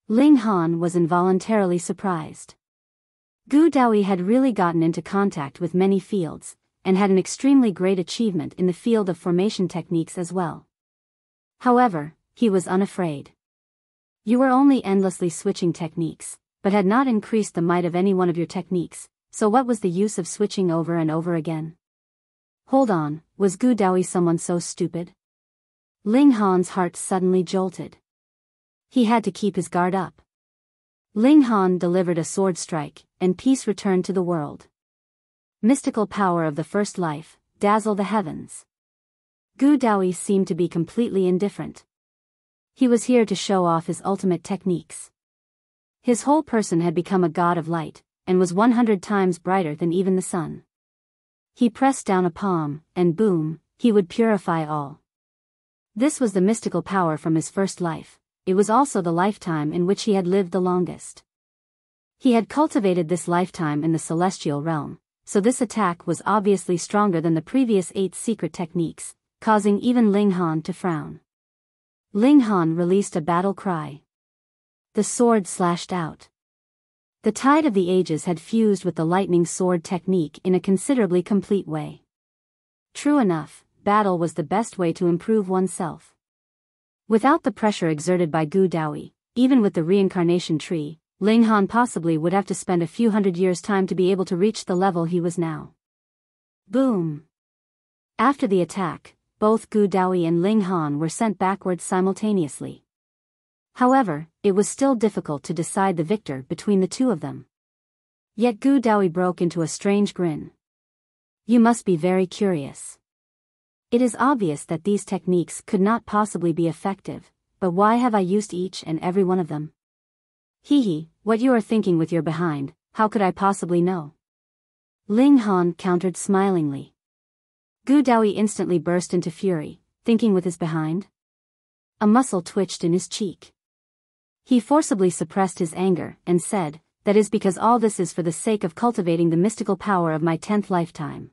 Ling Han was involuntarily surprised. Daoyi had really gotten into contact with many fields, and had an extremely great achievement in the field of formation techniques as well. However, he was unafraid. You were only endlessly switching techniques, but had not increased the might of any one of your techniques, so what was the use of switching over and over again? Hold on, was Daoyi someone so stupid? Ling Han's heart suddenly jolted. He had to keep his guard up. Ling Han delivered a sword strike, and peace returned to the world. Mystical power of the first life, dazzle the heavens. Gu Daoyi seemed to be completely indifferent. He was here to show off his ultimate techniques. His whole person had become a god of light, and was 100 times brighter than even the sun. He pressed down a palm, and boom, he would purify all. This was the mystical power from his first life. It was also the lifetime in which he had lived the longest. He had cultivated this lifetime in the celestial realm, so this attack was obviously stronger than the previous 8 secret techniques, causing even Ling Han to frown. Ling Han released a battle cry. The sword slashed out. The tide of the ages had fused with the lightning sword technique in a considerably complete way. True enough, battle was the best way to improve oneself. Without the pressure exerted by Gu Daoyi, even with the reincarnation tree, Ling Han possibly would have to spend a few hundred years' time to be able to reach the level he was now. Boom! After the attack, both Gu Daoyi and Ling Han were sent backwards simultaneously. However, it was still difficult to decide the victor between the two of them. Yet Gu Daoyi broke into a strange grin. You must be very curious. It is obvious that these techniques could not possibly be effective, but why have I used each and every one of them? Hee, what you are thinking with your behind, how could I possibly know? Ling Han countered smilingly. Gu Daoyi instantly burst into fury, thinking with his behind. A muscle twitched in his cheek. He forcibly suppressed his anger, and said, that is because all this is for the sake of cultivating the mystical power of my 10th lifetime.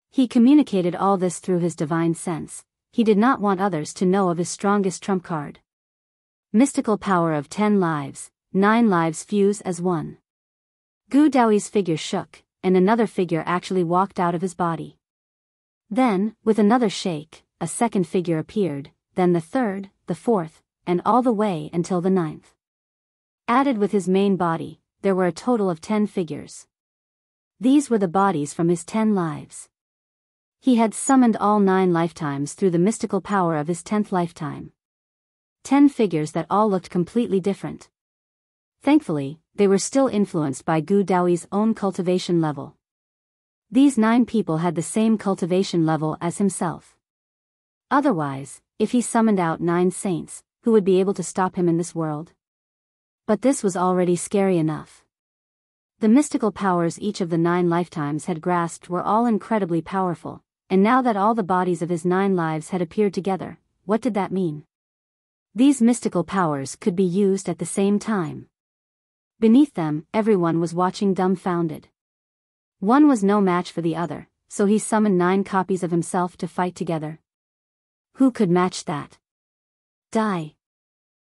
He communicated all this through his divine sense. He did not want others to know of his strongest trump card. Mystical power of 10 lives, 9 lives fuse as one. Gu Daoyi's figure shook, and another figure actually walked out of his body. Then, with another shake, a second figure appeared, then the third, the fourth, and all the way until the 9th. Added with his main body, there were a total of 10 figures. These were the bodies from his 10 lives. He had summoned all 9 lifetimes through the mystical power of his 10th lifetime. 10 figures that all looked completely different. Thankfully, they were still influenced by Gu Daoyi's own cultivation level. These 9 people had the same cultivation level as himself. Otherwise, if he summoned out 9 saints, who would be able to stop him in this world? But this was already scary enough. The mystical powers each of the 9 lifetimes had grasped were all incredibly powerful, and now that all the bodies of his 9 lives had appeared together, what did that mean? These mystical powers could be used at the same time. Beneath them, everyone was watching dumbfounded. One was no match for the other, so he summoned 9 copies of himself to fight together. Who could match that? Die!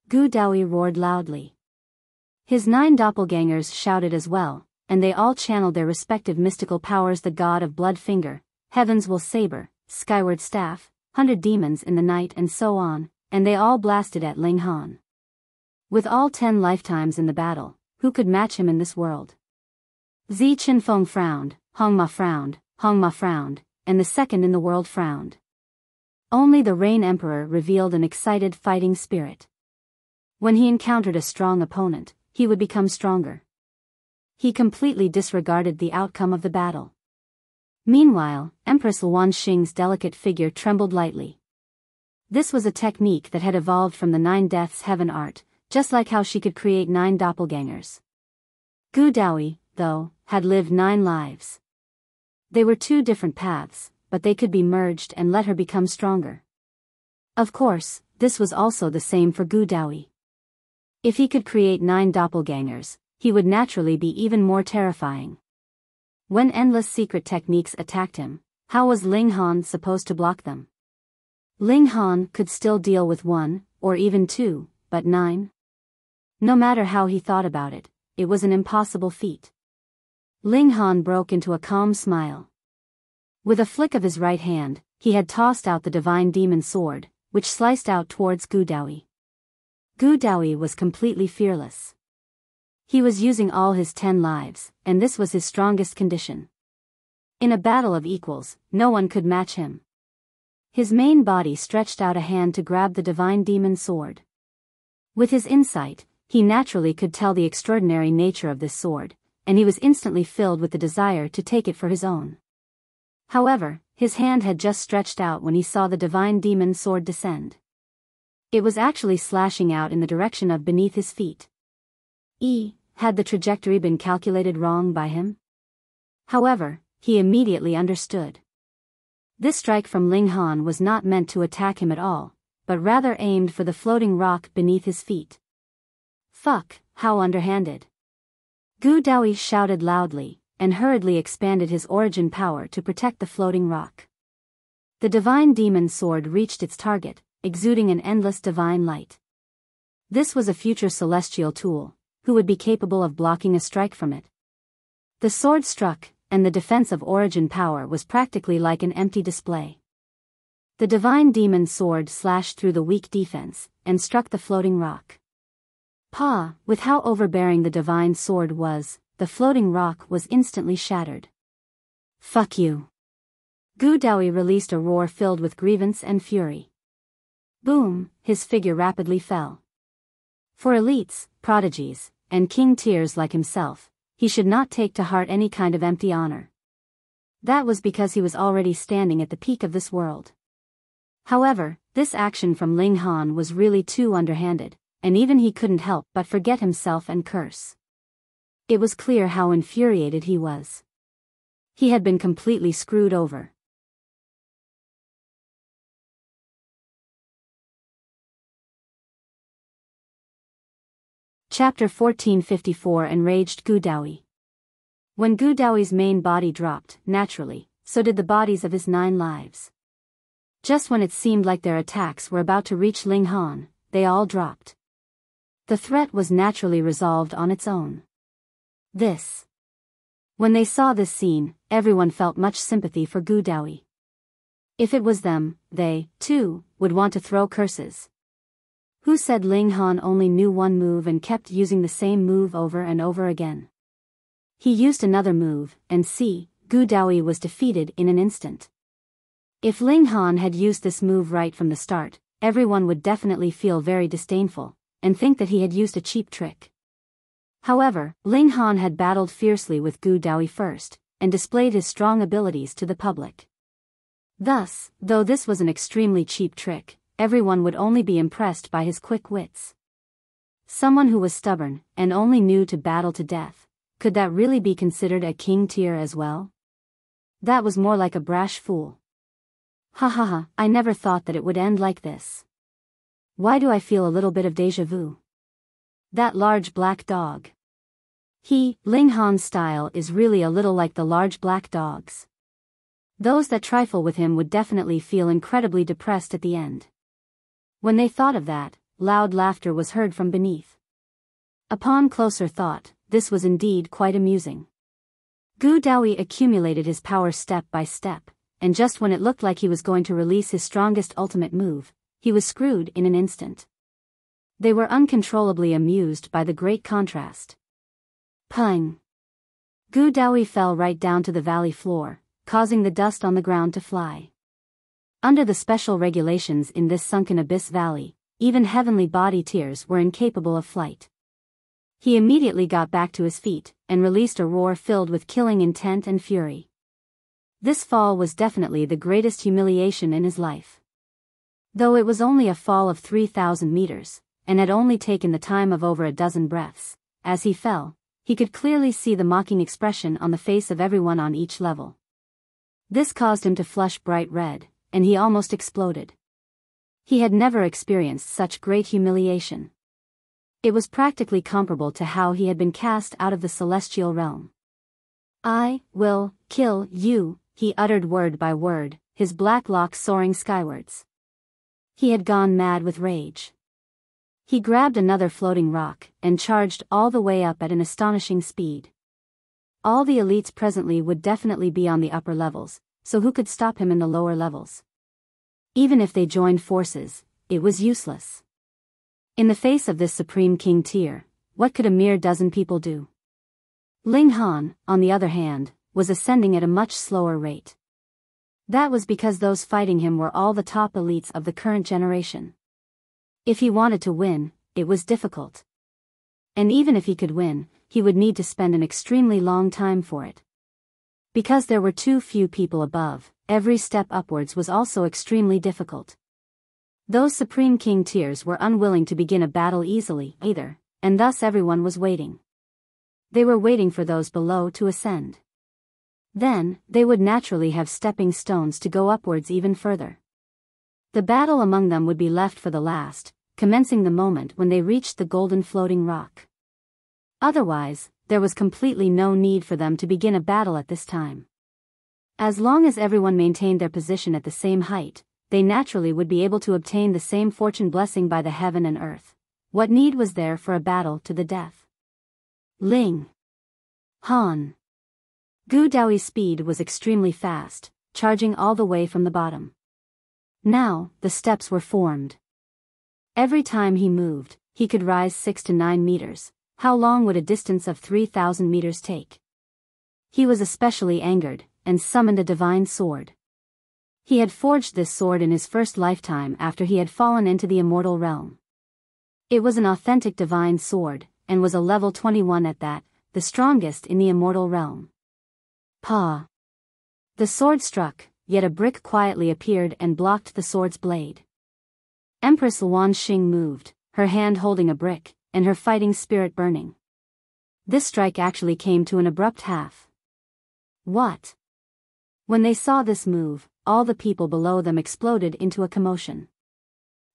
Gu Daoyi roared loudly. His 9 doppelgangers shouted as well, and they all channeled their respective mystical powers: the god of blood finger, heaven's will saber, skyward staff, 100 demons in the night, and so on, and they all blasted at Ling Han. With all 10 lifetimes in the battle, who could match him in this world? Zi Qinfeng frowned, Hong Ma frowned, and the second in the world frowned. Only the Rain Emperor revealed an excited fighting spirit. When he encountered a strong opponent, he would become stronger. He completely disregarded the outcome of the battle. Meanwhile, Empress Luan Xing's delicate figure trembled lightly. This was a technique that had evolved from the 9 Deaths Heaven art, just like how she could create 9 doppelgangers. Gu Daoyi, though, had lived 9 lives. They were 2 different paths, but they could be merged and let her become stronger. Of course, this was also the same for Gu Daoyi. If he could create 9 doppelgangers, he would naturally be even more terrifying. When endless secret techniques attacked him, how was Ling Han supposed to block them? Ling Han could still deal with 1, or even 2, but 9? No matter how he thought about it, it was an impossible feat. Ling Han broke into a calm smile. With a flick of his right hand, he had tossed out the divine demon sword, which sliced out towards Gu Daoyi. Gu Daoyi was completely fearless. He was using all his 10 lives, and this was his strongest condition. In a battle of equals, no one could match him. His main body stretched out a hand to grab the divine demon sword. With his insight, he naturally could tell the extraordinary nature of this sword, and he was instantly filled with the desire to take it for his own. However, his hand had just stretched out when he saw the divine demon sword descend. It was actually slashing out in the direction of beneath his feet. Had the trajectory been calculated wrong by him? However, he immediately understood. This strike from Ling Han was not meant to attack him at all, but rather aimed for the floating rock beneath his feet. Fuck, how underhanded. Gu Daoyi shouted loudly, and hurriedly expanded his origin power to protect the floating rock. The divine demon sword reached its target, exuding an endless divine light. This was a future celestial tool, who would be capable of blocking a strike from it. The sword struck, and the defense of origin power was practically like an empty display. The divine demon sword slashed through the weak defense, and struck the floating rock. With how overbearing the divine sword was, the floating rock was instantly shattered. Fuck you. Gu Daoyi released a roar filled with grievance and fury. Boom, his figure rapidly fell. For elites, prodigies, and king tiers like himself, he should not take to heart any kind of empty honor. That was because he was already standing at the peak of this world. However, this action from Ling Han was really too underhanded, and even he couldn't help but forget himself and curse. It was clear how infuriated he was. He had been completely screwed over. Chapter 1454 Enraged Gu Daoyi. When Gu Daoyi's main body dropped, naturally, so did the bodies of his 9 lives. Just when it seemed like their attacks were about to reach Ling Han, they all dropped. The threat was naturally resolved on its own. When they saw this scene, everyone felt much sympathy for Gu Daoyi. If it was them, they, too, would want to throw curses. Who said Ling Han only knew one move and kept using the same move over and over again? He used another move, and see, Gu Daoyi was defeated in an instant. If Ling Han had used this move right from the start, everyone would definitely feel very disdainful, and think that he had used a cheap trick. However, Ling Han had battled fiercely with Gu Daoyi first, and displayed his strong abilities to the public. Thus, though this was an extremely cheap trick, everyone would only be impressed by his quick wits. Someone who was stubborn, and only knew to battle to death, could that really be considered a king tier as well? That was more like a brash fool. I never thought that it would end like this. Why do I feel a little bit of déjà vu? That large black dog. Ling Han's style is really a little like the large black dogs. Those that trifle with him would definitely feel incredibly depressed at the end. When they thought of that, loud laughter was heard from beneath. Upon closer thought, this was indeed quite amusing. Gu Daoyi accumulated his power step by step, and just when it looked like he was going to release his strongest ultimate move, he was screwed in an instant. They were uncontrollably amused by the great contrast. Pung! Gu Daoyi fell right down to the valley floor, causing the dust on the ground to fly. Under the special regulations in this sunken abyss valley, even heavenly body tiers were incapable of flight. He immediately got back to his feet, and released a roar filled with killing intent and fury. This fall was definitely the greatest humiliation in his life. Though it was only a fall of 3,000 meters, and had only taken the time of over a dozen breaths, as he fell, he could clearly see the mocking expression on the face of everyone on each level. This caused him to flush bright red, and he almost exploded. He had never experienced such great humiliation. It was practically comparable to how he had been cast out of the celestial realm. I will kill you, he uttered word by word, his black locks soaring skywards. He had gone mad with rage. He grabbed another floating rock, and charged all the way up at an astonishing speed. All the elites presently would definitely be on the upper levels, so who could stop him in the lower levels? Even if they joined forces, it was useless. In the face of this supreme king tier, what could a mere dozen people do? Ling Han, on the other hand, was ascending at a much slower rate. That was because those fighting him were all the top elites of the current generation. If he wanted to win, it was difficult. And even if he could win, he would need to spend an extremely long time for it. Because there were too few people above, every step upwards was also extremely difficult. Those Supreme King tiers were unwilling to begin a battle easily, either, and thus everyone was waiting. They were waiting for those below to ascend. Then, they would naturally have stepping stones to go upwards even further. The battle among them would be left for the last, commencing the moment when they reached the golden floating rock. Otherwise, there was completely no need for them to begin a battle at this time. As long as everyone maintained their position at the same height, they naturally would be able to obtain the same fortune blessing by the heaven and earth. What need was there for a battle to the death? Ling Han. Gu Daoyi's speed was extremely fast, charging all the way from the bottom. Now, the steps were formed. Every time he moved, he could rise 6 to 9 meters. How long would a distance of 3,000 meters take? He was especially angered, and summoned a divine sword. He had forged this sword in his first lifetime after he had fallen into the immortal realm. It was an authentic divine sword, and was a level 21 at that, the strongest in the immortal realm. Pa! The sword struck, yet a brick quietly appeared and blocked the sword's blade. Empress Luan Xing moved, her hand holding a brick, and her fighting spirit burning. This strike actually came to an abrupt half. What? When they saw this move, all the people below them exploded into a commotion.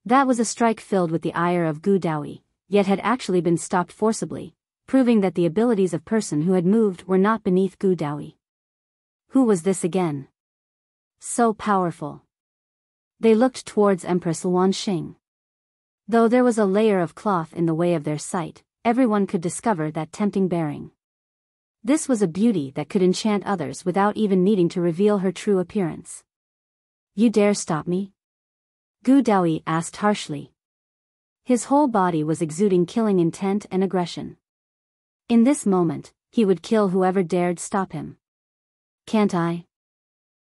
That was a strike filled with the ire of Gu Daoyi, yet had actually been stopped forcibly, proving that the abilities of person who had moved were not beneath Gu Daoyi. Who was this again? So powerful. They looked towards Empress Luan Xing. Though there was a layer of cloth in the way of their sight, everyone could discover that tempting bearing. This was a beauty that could enchant others without even needing to reveal her true appearance. You dare stop me? Gu Daoyi asked harshly. His whole body was exuding killing intent and aggression. In this moment, he would kill whoever dared stop him. Can't I?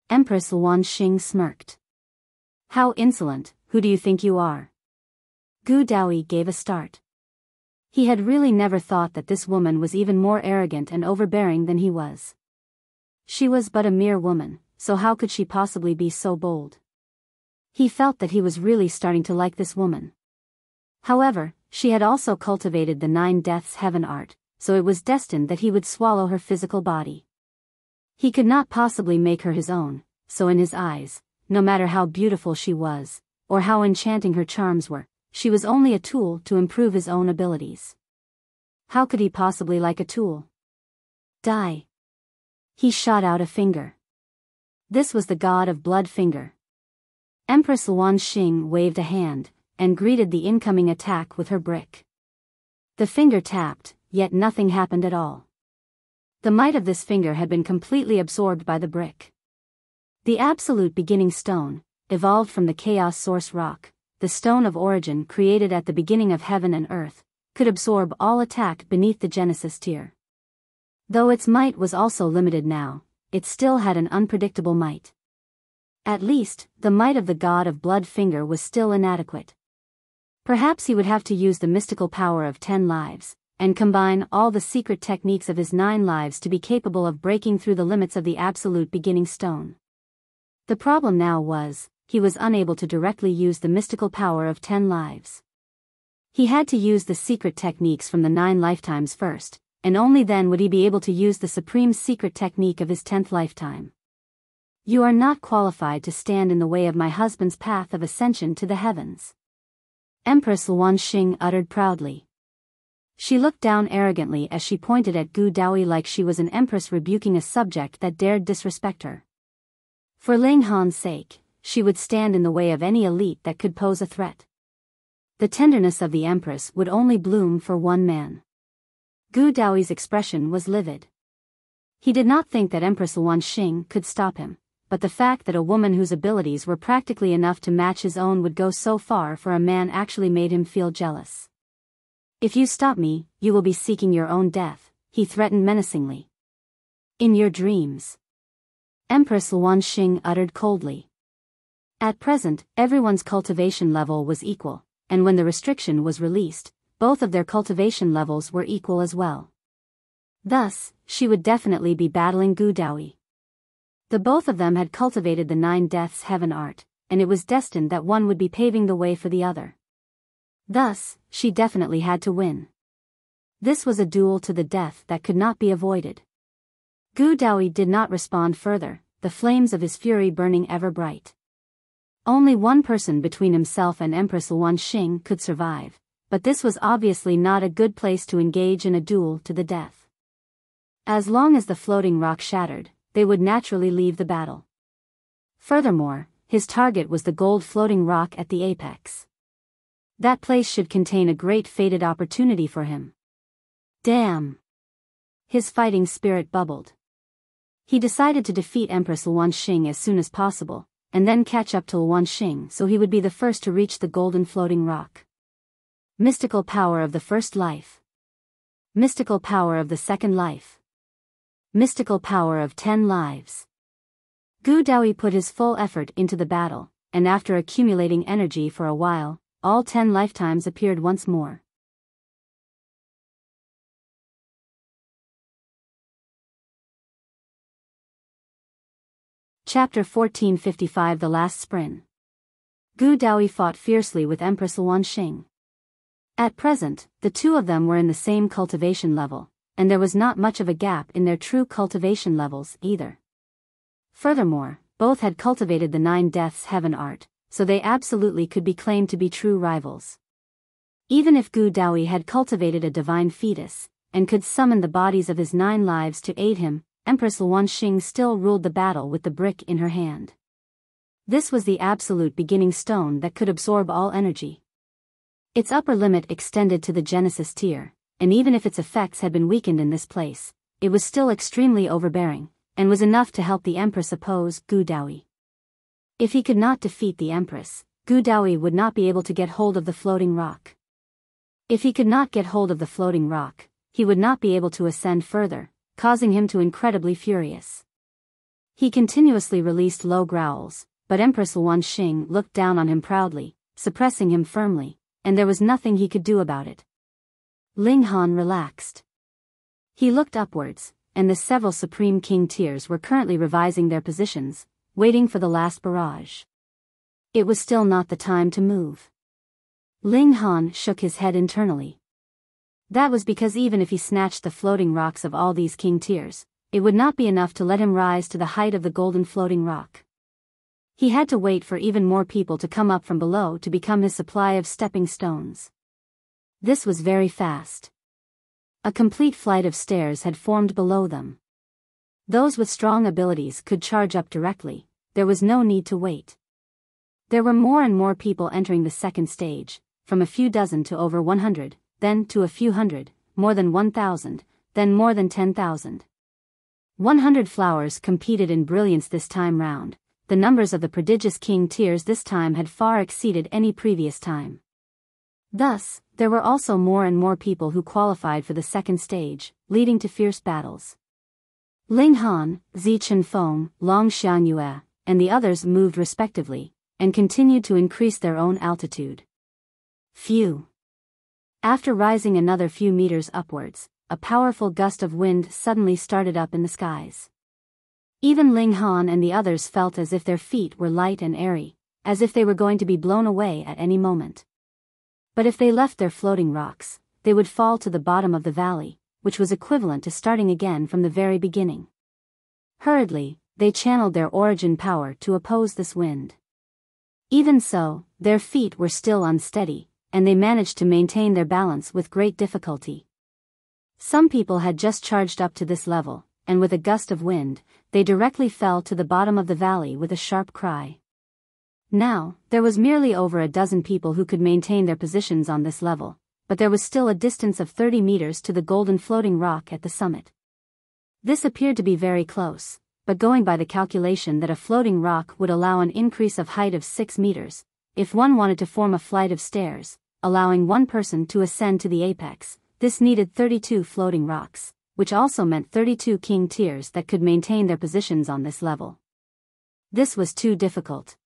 Empress Luan Xing smirked. How insolent, who do you think you are? Gu Daoyi gave a start. He had really never thought that this woman was even more arrogant and overbearing than he was. She was but a mere woman, so how could she possibly be so bold? He felt that he was really starting to like this woman. However, she had also cultivated the 9 Deaths Heaven art, so it was destined that he would swallow her physical body. He could not possibly make her his own, so in his eyes, no matter how beautiful she was, or how enchanting her charms were, she was only a tool to improve his own abilities. How could he possibly like a tool? Die. He shot out a finger. This was the god of blood finger. Empress Luan Xing waved a hand, and greeted the incoming attack with her brick. The finger tapped, yet nothing happened at all. The might of this finger had been completely absorbed by the brick. The absolute beginning stone, evolved from the chaos source rock, the stone of origin created at the beginning of heaven and earth, could absorb all attack beneath the Genesis tier. Though its might was also limited now, it still had an unpredictable might. At least, the might of the god of blood finger was still inadequate. Perhaps he would have to use the mystical power of 10 lives, and combine all the secret techniques of his 9 lives to be capable of breaking through the limits of the absolute beginning stone. The problem now was, he was unable to directly use the mystical power of 10 lives. He had to use the secret techniques from the 9 lifetimes first, and only then would he be able to use the supreme secret technique of his 10th lifetime. You are not qualified to stand in the way of my husband's path of ascension to the heavens. Empress Luan Xing uttered proudly. She looked down arrogantly as she pointed at Gu Daoyi like she was an empress rebuking a subject that dared disrespect her. For Ling Han's sake, she would stand in the way of any elite that could pose a threat. The tenderness of the empress would only bloom for one man. Gu Daoyi's expression was livid. He did not think that Empress Luan Xing could stop him, but the fact that a woman whose abilities were practically enough to match his own would go so far for a man actually made him feel jealous. If you stop me, you will be seeking your own death, he threatened menacingly. In your dreams. Empress Luan Xing uttered coldly. At present, everyone's cultivation level was equal, and when the restriction was released, both of their cultivation levels were equal as well. Thus, she would definitely be battling Gu Daoyi. The both of them had cultivated the Nine Deaths Heaven art, and it was destined that one would be paving the way for the other. Thus, she definitely had to win. This was a duel to the death that could not be avoided. Gu Daoyi did not respond further, the flames of his fury burning ever bright. Only one person between himself and Empress Luanxing could survive, but this was obviously not a good place to engage in a duel to the death. As long as the floating rock shattered, they would naturally leave the battle. Furthermore, his target was the gold floating rock at the apex. That place should contain a great fated opportunity for him. Damn! His fighting spirit bubbled. He decided to defeat Empress Luanxing as soon as possible, and then catch up to Luanxing so he would be the first to reach the golden floating rock. Mystical power of the first life. Mystical power of the second life. Mystical power of 10 lives. Gu Daoyi put his full effort into the battle, and after accumulating energy for a while, all 10 lifetimes appeared once more. Chapter 1455 The Last Sprin. Gu Daoyi fought fiercely with Empress Luanxing. At present, the two of them were in the same cultivation level, and there was not much of a gap in their true cultivation levels either. Furthermore, both had cultivated the Nine Deaths Heaven art, so they absolutely could be claimed to be true rivals. Even if Gu Daoyi had cultivated a divine fetus, and could summon the bodies of his 9 lives to aid him, Empress Luanxing still ruled the battle with the brick in her hand. This was the absolute beginning stone that could absorb all energy. Its upper limit extended to the Genesis tier, and even if its effects had been weakened in this place, it was still extremely overbearing, and was enough to help the Empress oppose Gu Daoyi. If he could not defeat the Empress, Gu Daoyi would not be able to get hold of the floating rock. If he could not get hold of the floating rock, he would not be able to ascend further, causing him to incredibly furious. He continuously released low growls, but Empress Luanxing looked down on him proudly, suppressing him firmly, and there was nothing he could do about it. Ling Han relaxed. He looked upwards, and the several Supreme King tiers were currently revising their positions, waiting for the last barrage. It was still not the time to move. Ling Han shook his head internally. That was because even if he snatched the floating rocks of all these king tiers, it would not be enough to let him rise to the height of the golden floating rock. He had to wait for even more people to come up from below to become his supply of stepping stones. This was very fast. A complete flight of stairs had formed below them. Those with strong abilities could charge up directly, there was no need to wait. There were more and more people entering the second stage, from a few dozen to over 100, then to a few hundred, more than 1,000, then more than 10,000. 100 flowers competed in brilliance this time round. The numbers of the prodigious king tiers this time had far exceeded any previous time. Thus, there were also more and more people who qualified for the second stage, leading to fierce battles. Ling Han, Zi Chenfeng, Long Xianyue, and the others moved respectively, and continued to increase their own altitude. Phew! After rising another few meters upwards, a powerful gust of wind suddenly started up in the skies. Even Ling Han and the others felt as if their feet were light and airy, as if they were going to be blown away at any moment. But if they left their floating rocks, they would fall to the bottom of the valley, which was equivalent to starting again from the very beginning. Hurriedly, they channeled their origin power to oppose this wind. Even so, their feet were still unsteady, and they managed to maintain their balance with great difficulty. Some people had just charged up to this level, and with a gust of wind, they directly fell to the bottom of the valley with a sharp cry. Now, there was merely over a dozen people who could maintain their positions on this level, but there was still a distance of 30 meters to the golden floating rock at the summit. This appeared to be very close, but going by the calculation that a floating rock would allow an increase of height of 6 meters, if one wanted to form a flight of stairs, allowing one person to ascend to the apex, this needed 32 floating rocks, which also meant 32 king tiers that could maintain their positions on this level. This was too difficult.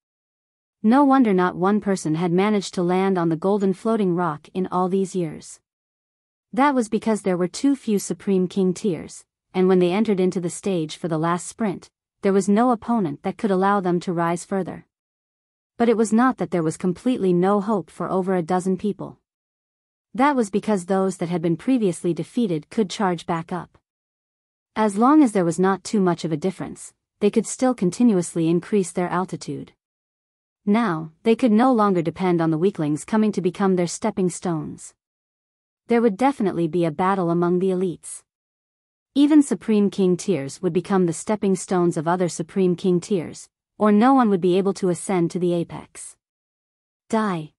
No wonder not one person had managed to land on the golden floating rock in all these years. That was because there were too few Supreme King tiers, and when they entered into the stage for the last sprint, there was no opponent that could allow them to rise further. But it was not that there was completely no hope for over a dozen people. That was because those that had been previously defeated could charge back up. As long as there was not too much of a difference, they could still continuously increase their altitude. Now, they could no longer depend on the weaklings coming to become their stepping stones. There would definitely be a battle among the elites. Even Supreme King tiers would become the stepping stones of other Supreme King tiers, or no one would be able to ascend to the apex. Die.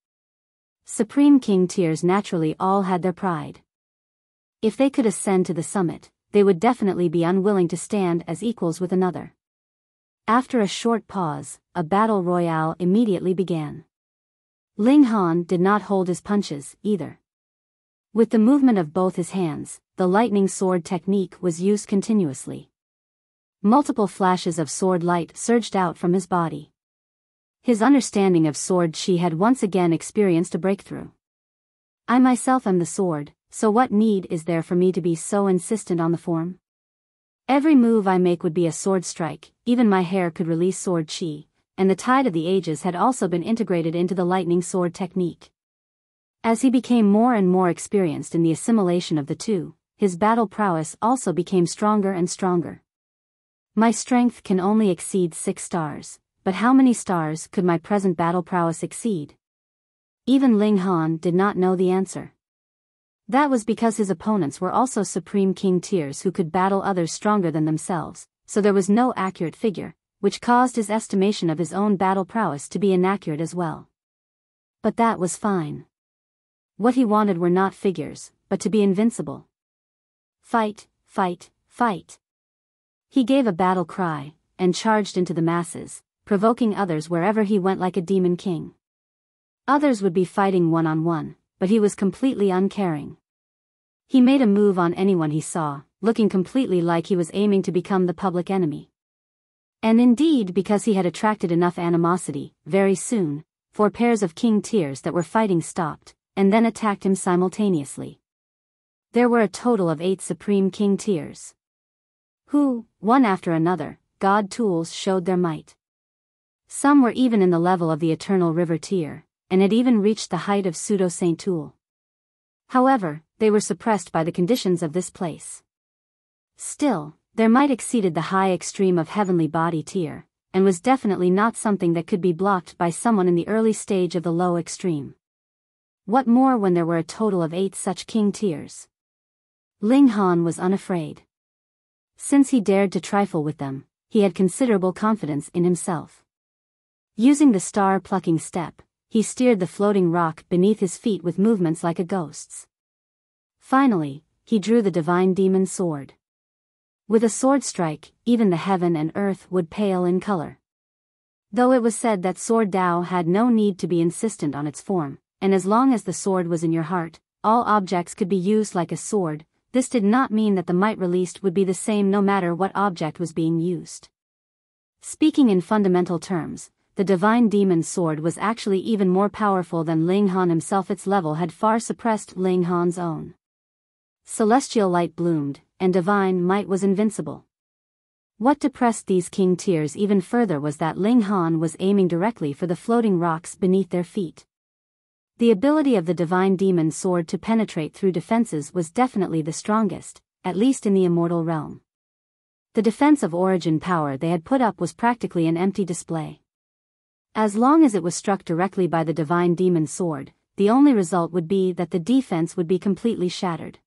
Supreme King tiers naturally all had their pride. If they could ascend to the summit, they would definitely be unwilling to stand as equals with another. After a short pause, a battle royale immediately began. Ling Han did not hold his punches, either. With the movement of both his hands, the lightning sword technique was used continuously. Multiple flashes of sword light surged out from his body. His understanding of sword chi had once again experienced a breakthrough. I myself am the sword, so what need is there for me to be so insistent on the form? Every move I make would be a sword strike, even my hair could release sword chi, and the tide of the ages had also been integrated into the lightning sword technique. As he became more and more experienced in the assimilation of the two, his battle prowess also became stronger and stronger. My strength can only exceed 6 stars, but how many stars could my present battle prowess exceed? Even Ling Han did not know the answer. That was because his opponents were also Supreme King tiers who could battle others stronger than themselves, so there was no accurate figure, which caused his estimation of his own battle prowess to be inaccurate as well. But that was fine. What he wanted were not figures, but to be invincible. Fight, fight, fight. He gave a battle cry, and charged into the masses, provoking others wherever he went like a demon king. Others would be fighting one-on-one, but he was completely uncaring. He made a move on anyone he saw, looking completely like he was aiming to become the public enemy. And indeed, because he had attracted enough animosity, very soon, 4 pairs of king tiers that were fighting stopped, and then attacked him simultaneously. There were a total of 8 Supreme King tiers, who, one after another, god tools showed their might. Some were even in the level of the Eternal River tier, and had even reached the height of Pseudo-Saint tool. However, they were suppressed by the conditions of this place. Still, their might exceeded the high extreme of Heavenly Body tier, and was definitely not something that could be blocked by someone in the early stage of the low extreme. What more when there were a total of 8 such king tiers? Ling Han was unafraid. Since he dared to trifle with them, he had considerable confidence in himself. Using the star-plucking step, he steered the floating rock beneath his feet with movements like a ghost's. Finally, he drew the divine demon sword. With a sword strike, even the heaven and earth would pale in color. Though it was said that sword Dao had no need to be insistent on its form, and as long as the sword was in your heart, all objects could be used like a sword, this did not mean that the might released would be the same no matter what object was being used. Speaking in fundamental terms, the divine demon sword was actually even more powerful than Ling Han himself. Its level had far suppressed Ling Han's own. Celestial light bloomed, and divine might was invincible. What depressed these king tiers even further was that Ling Han was aiming directly for the floating rocks beneath their feet. The ability of the divine demon sword to penetrate through defenses was definitely the strongest, at least in the immortal realm. The defense of origin power they had put up was practically an empty display. As long as it was struck directly by the divine demon sword, the only result would be that the defense would be completely shattered.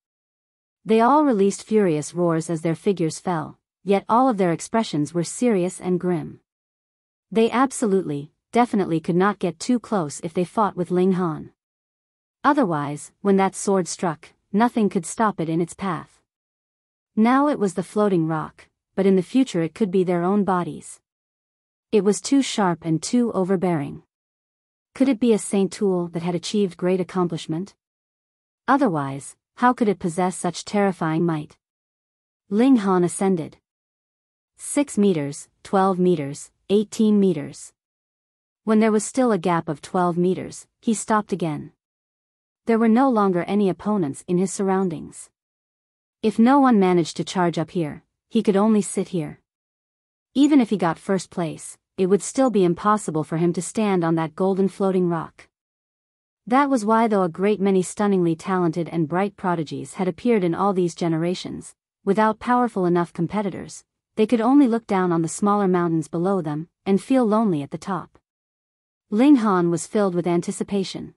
They all released furious roars as their figures fell, yet all of their expressions were serious and grim. They absolutely, definitely could not get too close if they fought with Ling Han. Otherwise, when that sword struck, nothing could stop it in its path. Now it was the floating rock, but in the future it could be their own bodies. It was too sharp and too overbearing. Could it be a saint tool that had achieved great accomplishment? Otherwise, how could it possess such terrifying might? Ling Han ascended. 6 meters, 12 meters, 18 meters. When there was still a gap of 12 meters, he stopped again. There were no longer any opponents in his surroundings. If no one managed to charge up here, he could only sit here. Even if he got first place, it would still be impossible for him to stand on that golden floating rock. That was why, though a great many stunningly talented and bright prodigies had appeared in all these generations, without powerful enough competitors, they could only look down on the smaller mountains below them, and feel lonely at the top. Ling Han was filled with anticipation.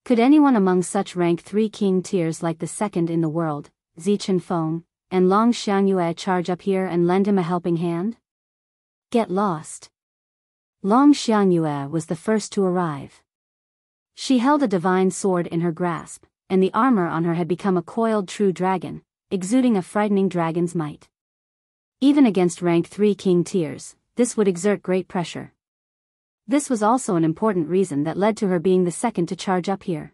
Could anyone among such rank 3 king tiers like the second in the world, Zi Feng, and Long Xiangyue charge up here and lend him a helping hand? Get lost. Long Xiangyue was the first to arrive. She held a divine sword in her grasp, and the armor on her had become a coiled true dragon, exuding a frightening dragon's might. Even against rank 3 king tiers, this would exert great pressure. This was also an important reason that led to her being the second to charge up here.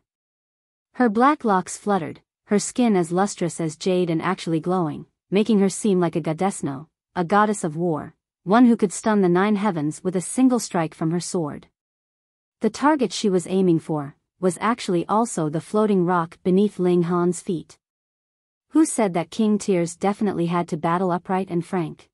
Her black locks fluttered, her skin as lustrous as jade and actually glowing, making her seem like a goddessno, a goddess of war, one who could stun the 9 heavens with a single strike from her sword. The target she was aiming for was actually also the floating rock beneath Ling Han's feet. Who said that king tiers definitely had to battle upright and frank?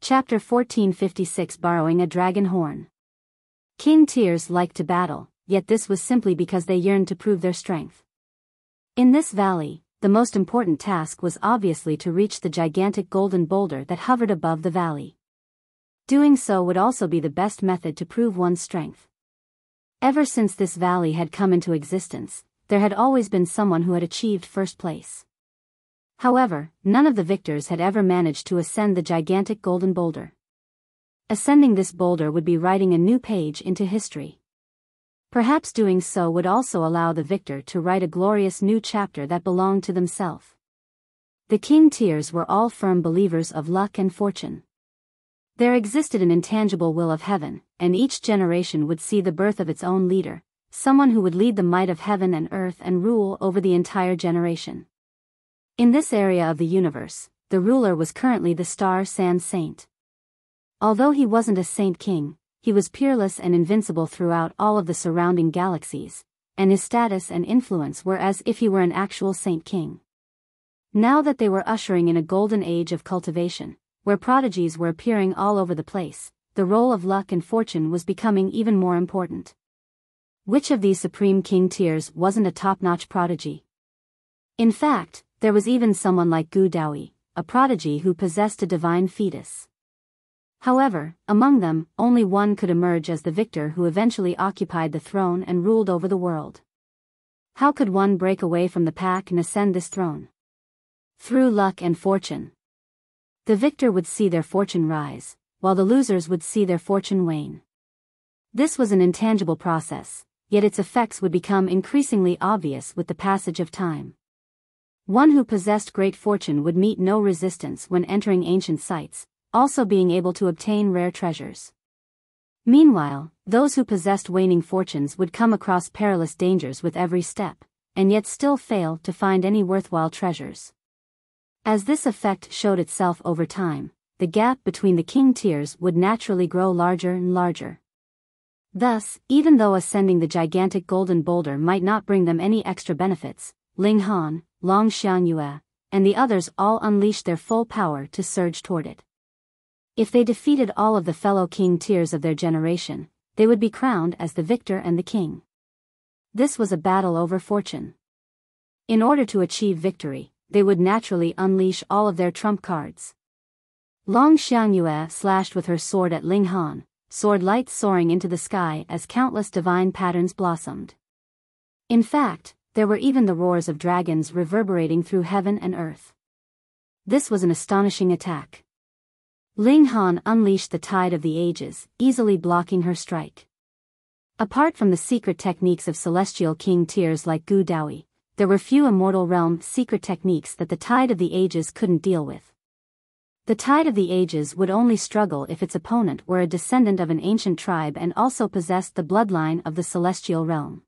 Chapter 1456, Borrowing a Dragon Horn. King tiers liked to battle, yet this was simply because they yearned to prove their strength. In this valley, the most important task was obviously to reach the gigantic golden boulder that hovered above the valley. Doing so would also be the best method to prove one's strength. Ever since this valley had come into existence, there had always been someone who had achieved first place. However, none of the victors had ever managed to ascend the gigantic golden boulder. Ascending this boulder would be writing a new page into history. Perhaps doing so would also allow the victor to write a glorious new chapter that belonged to themselves. The king tiers were all firm believers of luck and fortune. There existed an intangible will of heaven, and each generation would see the birth of its own leader, someone who would lead the might of heaven and earth and rule over the entire generation. In this area of the universe, the ruler was currently the Star-Saint. Although he wasn't a saint king, he was peerless and invincible throughout all of the surrounding galaxies, and his status and influence were as if he were an actual saint king. Now that they were ushering in a golden age of cultivation, where prodigies were appearing all over the place, the role of luck and fortune was becoming even more important. Which of these supreme king tiers wasn't a top-notch prodigy? In fact, there was even someone like Daoyi, a prodigy who possessed a divine fetus. However, among them, only one could emerge as the victor who eventually occupied the throne and ruled over the world. How could one break away from the pack and ascend this throne? Through luck and fortune. The victor would see their fortune rise, while the losers would see their fortune wane. This was an intangible process, yet its effects would become increasingly obvious with the passage of time. One who possessed great fortune would meet no resistance when entering ancient sites, also being able to obtain rare treasures. Meanwhile, those who possessed waning fortunes would come across perilous dangers with every step, and yet still fail to find any worthwhile treasures. As this effect showed itself over time, the gap between the king tiers would naturally grow larger and larger. Thus, even though ascending the gigantic golden boulder might not bring them any extra benefits, Ling Han, Long Xiangyue, and the others all unleashed their full power to surge toward it. If they defeated all of the fellow king tiers of their generation, they would be crowned as the victor and the king. This was a battle over fortune. In order to achieve victory, they would naturally unleash all of their trump cards. Long Xiangyue slashed with her sword at Ling Han, sword lights soaring into the sky as countless divine patterns blossomed. In fact, there were even the roars of dragons reverberating through heaven and earth. This was an astonishing attack. Ling Han unleashed the tide of the ages, easily blocking her strike. Apart from the secret techniques of celestial king tiers like Daoyi, there were few immortal realm secret techniques that the tide of the ages couldn't deal with. The tide of the ages would only struggle if its opponent were a descendant of an ancient tribe and also possessed the bloodline of the celestial realm.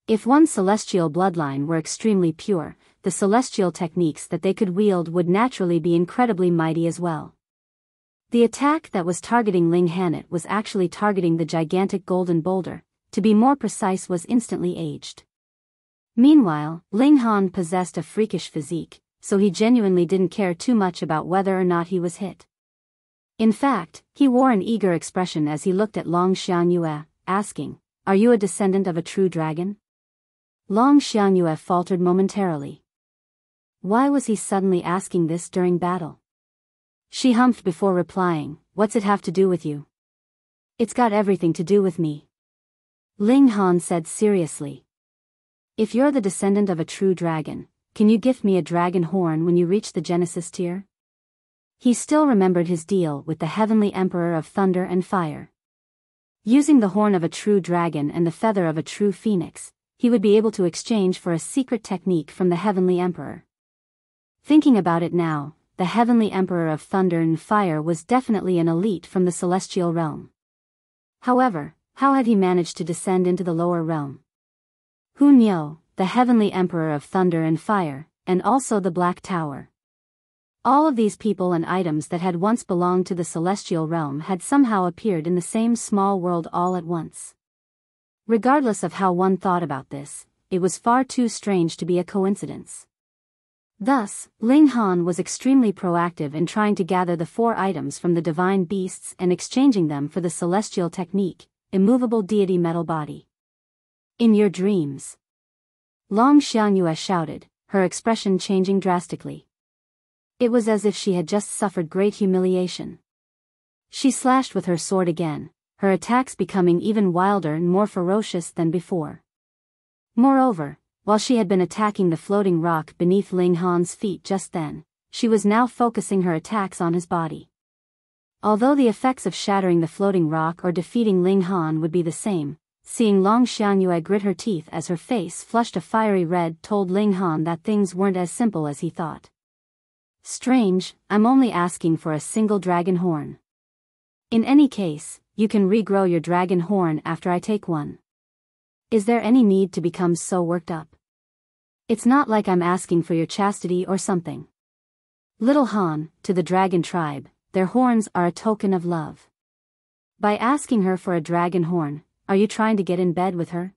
If one's celestial bloodline were extremely pure, the celestial techniques that they could wield would naturally be incredibly mighty as well. The attack that was targeting Ling Hanit was actually targeting the gigantic golden boulder, to be more precise was instantly aged. Meanwhile, Ling Han possessed a freakish physique, so he genuinely didn't care too much about whether or not he was hit. In fact, he wore an eager expression as he looked at Long Xianyue, asking, "Are you a descendant of a true dragon?" Long Xianyue faltered momentarily. Why was he suddenly asking this during battle? She humphed before replying, "What's it have to do with you?" "It's got everything to do with me," Ling Han said seriously. "If you're the descendant of a true dragon, can you gift me a dragon horn when you reach the Genesis tier?" He still remembered his deal with the Heavenly Emperor of Thunder and Fire. Using the horn of a true dragon and the feather of a true phoenix, he would be able to exchange for a secret technique from the Heavenly Emperor. Thinking about it now, the Heavenly Emperor of Thunder and Fire was definitely an elite from the celestial realm. However, how had he managed to descend into the lower realm? Hun Yo, the Heavenly Emperor of Thunder and Fire, and also the Black Tower. All of these people and items that had once belonged to the celestial realm had somehow appeared in the same small world all at once. Regardless of how one thought about this, it was far too strange to be a coincidence. Thus, Ling Han was extremely proactive in trying to gather the 4 items from the divine beasts and exchanging them for the celestial technique, immovable deity metal body. "In your dreams," Long Xianyue shouted, her expression changing drastically. It was as if she had just suffered great humiliation. She slashed with her sword again, her attacks becoming even wilder and more ferocious than before. Moreover, while she had been attacking the floating rock beneath Ling Han's feet just then, she was now focusing her attacks on his body. Although the effects of shattering the floating rock or defeating Ling Han would be the same, seeing Long Xianyue grit her teeth as her face flushed a fiery red told Ling Han that things weren't as simple as he thought. "Strange, I'm only asking for a single dragon horn. In any case, you can regrow your dragon horn after I take one. Is there any need to become so worked up? It's not like I'm asking for your chastity or something. Little Han, to the dragon tribe, their horns are a token of love. By asking her for a dragon horn, are you trying to get in bed with her?"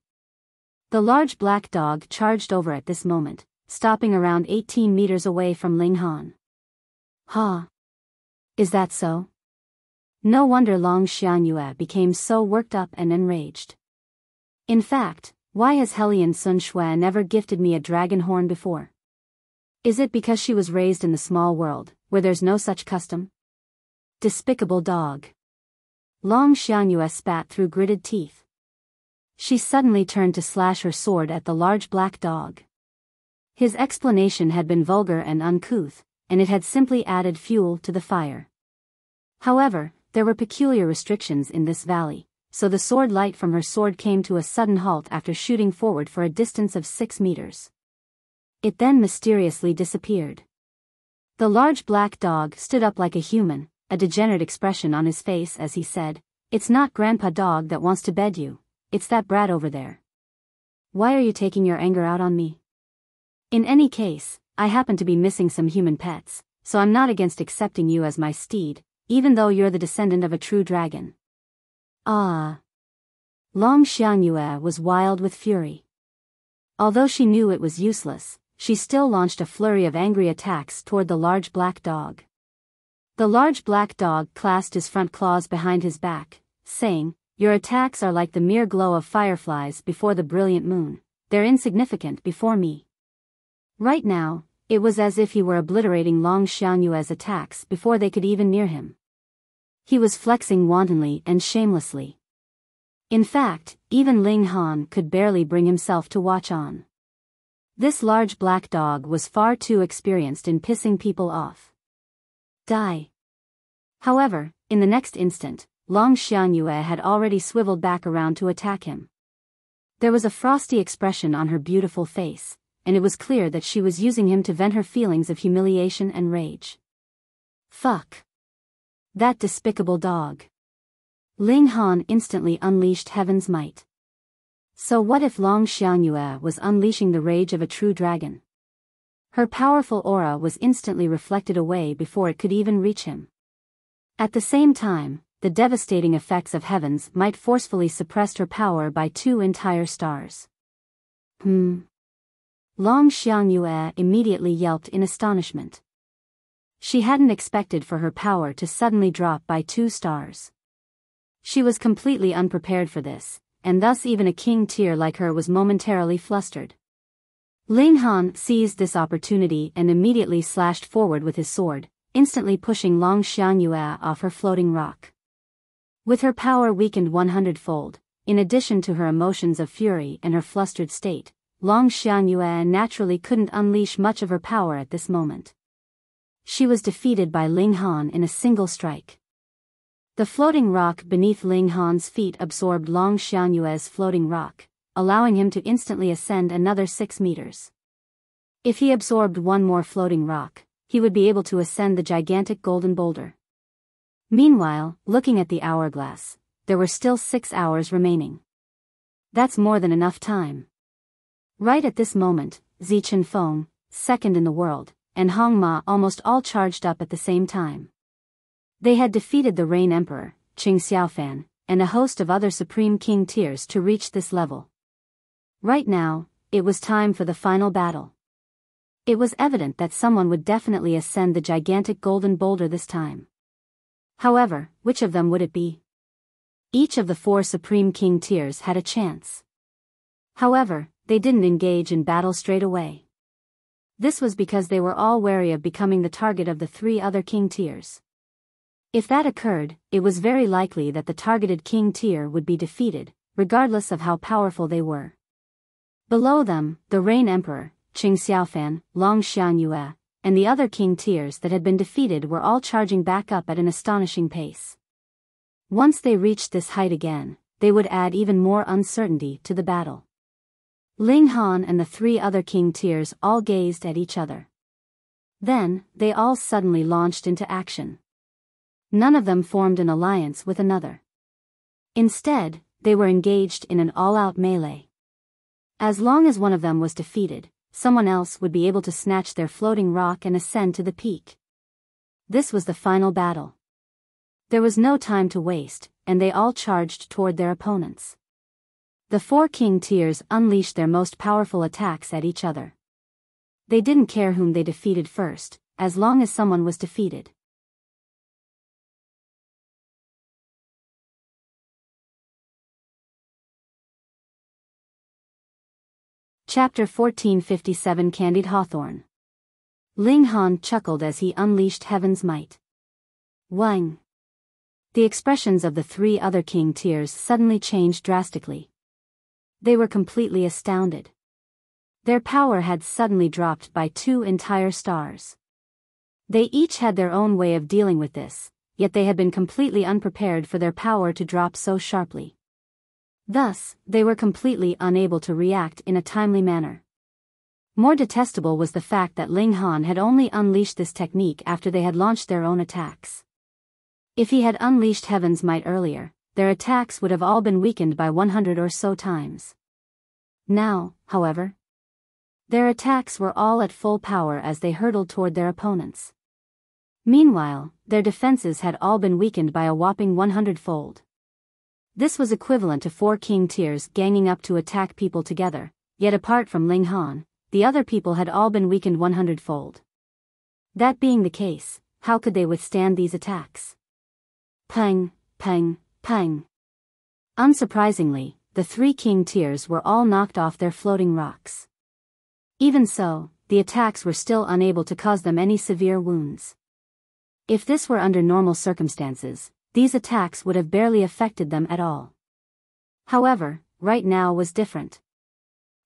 The large black dog charged over at this moment, stopping around 18 meters away from Ling Han. "Ha! Is that so?" No wonder Long Xianyue became so worked up and enraged. "In fact, why has Hellion Sun Shui never gifted me a dragon horn before? Is it because she was raised in the small world, where there's no such custom?" Despicable dog. Long Xianyue spat through gritted teeth. She suddenly turned to slash her sword at the large black dog. His explanation had been vulgar and uncouth, and it had simply added fuel to the fire. However, there were peculiar restrictions in this valley, so the sword light from her sword came to a sudden halt after shooting forward for a distance of 6 meters. It then mysteriously disappeared. The large black dog stood up like a human, a degenerate expression on his face as he said, "It's not Grandpa Dog that wants to bed you, it's that brat over there. Why are you taking your anger out on me? In any case, I happen to be missing some human pets, so I'm not against accepting you as my steed, even though you're the descendant of a true dragon." Ah! Long Xianyue was wild with fury. Although she knew it was useless, she still launched a flurry of angry attacks toward the large black dog. The large black dog clasped his front claws behind his back, saying, "Your attacks are like the mere glow of fireflies before the brilliant moon, they're insignificant before me." Right now, it was as if he were obliterating Long Xianyue's attacks before they could even near him. He was flexing wantonly and shamelessly. In fact, even Ling Han could barely bring himself to watch on. This large black dog was far too experienced in pissing people off. Die. However, in the next instant, Long Xianyue had already swiveled back around to attack him. There was a frosty expression on her beautiful face, and it was clear that she was using him to vent her feelings of humiliation and rage. Fuck. That despicable dog. Ling Han instantly unleashed heaven's might. So what if Long Xianyue was unleashing the rage of a true dragon? Her powerful aura was instantly reflected away before it could even reach him. At the same time, the devastating effects of heavens might forcefully suppress her power by 2 entire stars. Long Xiangyue immediately yelped in astonishment. She hadn't expected for her power to suddenly drop by 2 stars. She was completely unprepared for this, and thus even a king tier like her was momentarily flustered. Ling Han seized this opportunity and immediately slashed forward with his sword, instantly pushing Long Xiangyue off her floating rock. With her power weakened 100-fold, in addition to her emotions of fury and her flustered state, Long Xiangyue naturally couldn't unleash much of her power at this moment. She was defeated by Ling Han in a single strike. The floating rock beneath Ling Han's feet absorbed Long Xianyue's floating rock, allowing him to instantly ascend another 6 meters. If he absorbed one more floating rock, he would be able to ascend the gigantic golden boulder. Meanwhile, looking at the hourglass, there were still 6 hours remaining. That's more than enough time. Right at this moment, Zi Chenfeng, second in the world, and Hong Ma almost all charged up at the same time. They had defeated the Rain Emperor, Qing Xiaofan, and a host of other Supreme King tiers to reach this level. Right now, it was time for the final battle. It was evident that someone would definitely ascend the gigantic golden boulder this time. However, which of them would it be? Each of the 4 Supreme King tiers had a chance. However, they didn't engage in battle straight away. This was because they were all wary of becoming the target of the 3 other king tiers. If that occurred, it was very likely that the targeted king tier would be defeated, regardless of how powerful they were. Below them, the Rain Emperor, Qing Xiaofan, Long Xianyue, and the other king tiers that had been defeated were all charging back up at an astonishing pace. Once they reached this height again, they would add even more uncertainty to the battle. Ling Han and the 3 other king tiers all gazed at each other. Then, they all suddenly launched into action. None of them formed an alliance with another. Instead, they were engaged in an all-out melee. As long as one of them was defeated, someone else would be able to snatch their floating rock and ascend to the peak. This was the final battle. There was no time to waste, and they all charged toward their opponents. The 4 king tiers unleashed their most powerful attacks at each other. They didn't care whom they defeated first, as long as someone was defeated. Chapter 1457 Candied Hawthorn. Ling Han chuckled as he unleashed heaven's might. Wang. The expressions of the 3 other king tiers suddenly changed drastically. They were completely astounded. Their power had suddenly dropped by 2 entire stars. They each had their own way of dealing with this, yet they had been completely unprepared for their power to drop so sharply. Thus, they were completely unable to react in a timely manner. More detestable was the fact that Ling Han had only unleashed this technique after they had launched their own attacks. If he had unleashed Heaven's Might earlier, their attacks would have all been weakened by 100 or so times. Now, however, their attacks were all at full power as they hurtled toward their opponents. Meanwhile, their defenses had all been weakened by a whopping 100-fold. This was equivalent to 4 king tiers ganging up to attack people together, yet apart from Ling Han, the other people had all been weakened 100-fold. That being the case, how could they withstand these attacks? Pang, pang, pang. Unsurprisingly, the 3 king tiers were all knocked off their floating rocks. Even so, the attacks were still unable to cause them any severe wounds. If this were under normal circumstances, these attacks would have barely affected them at all. However, right now was different.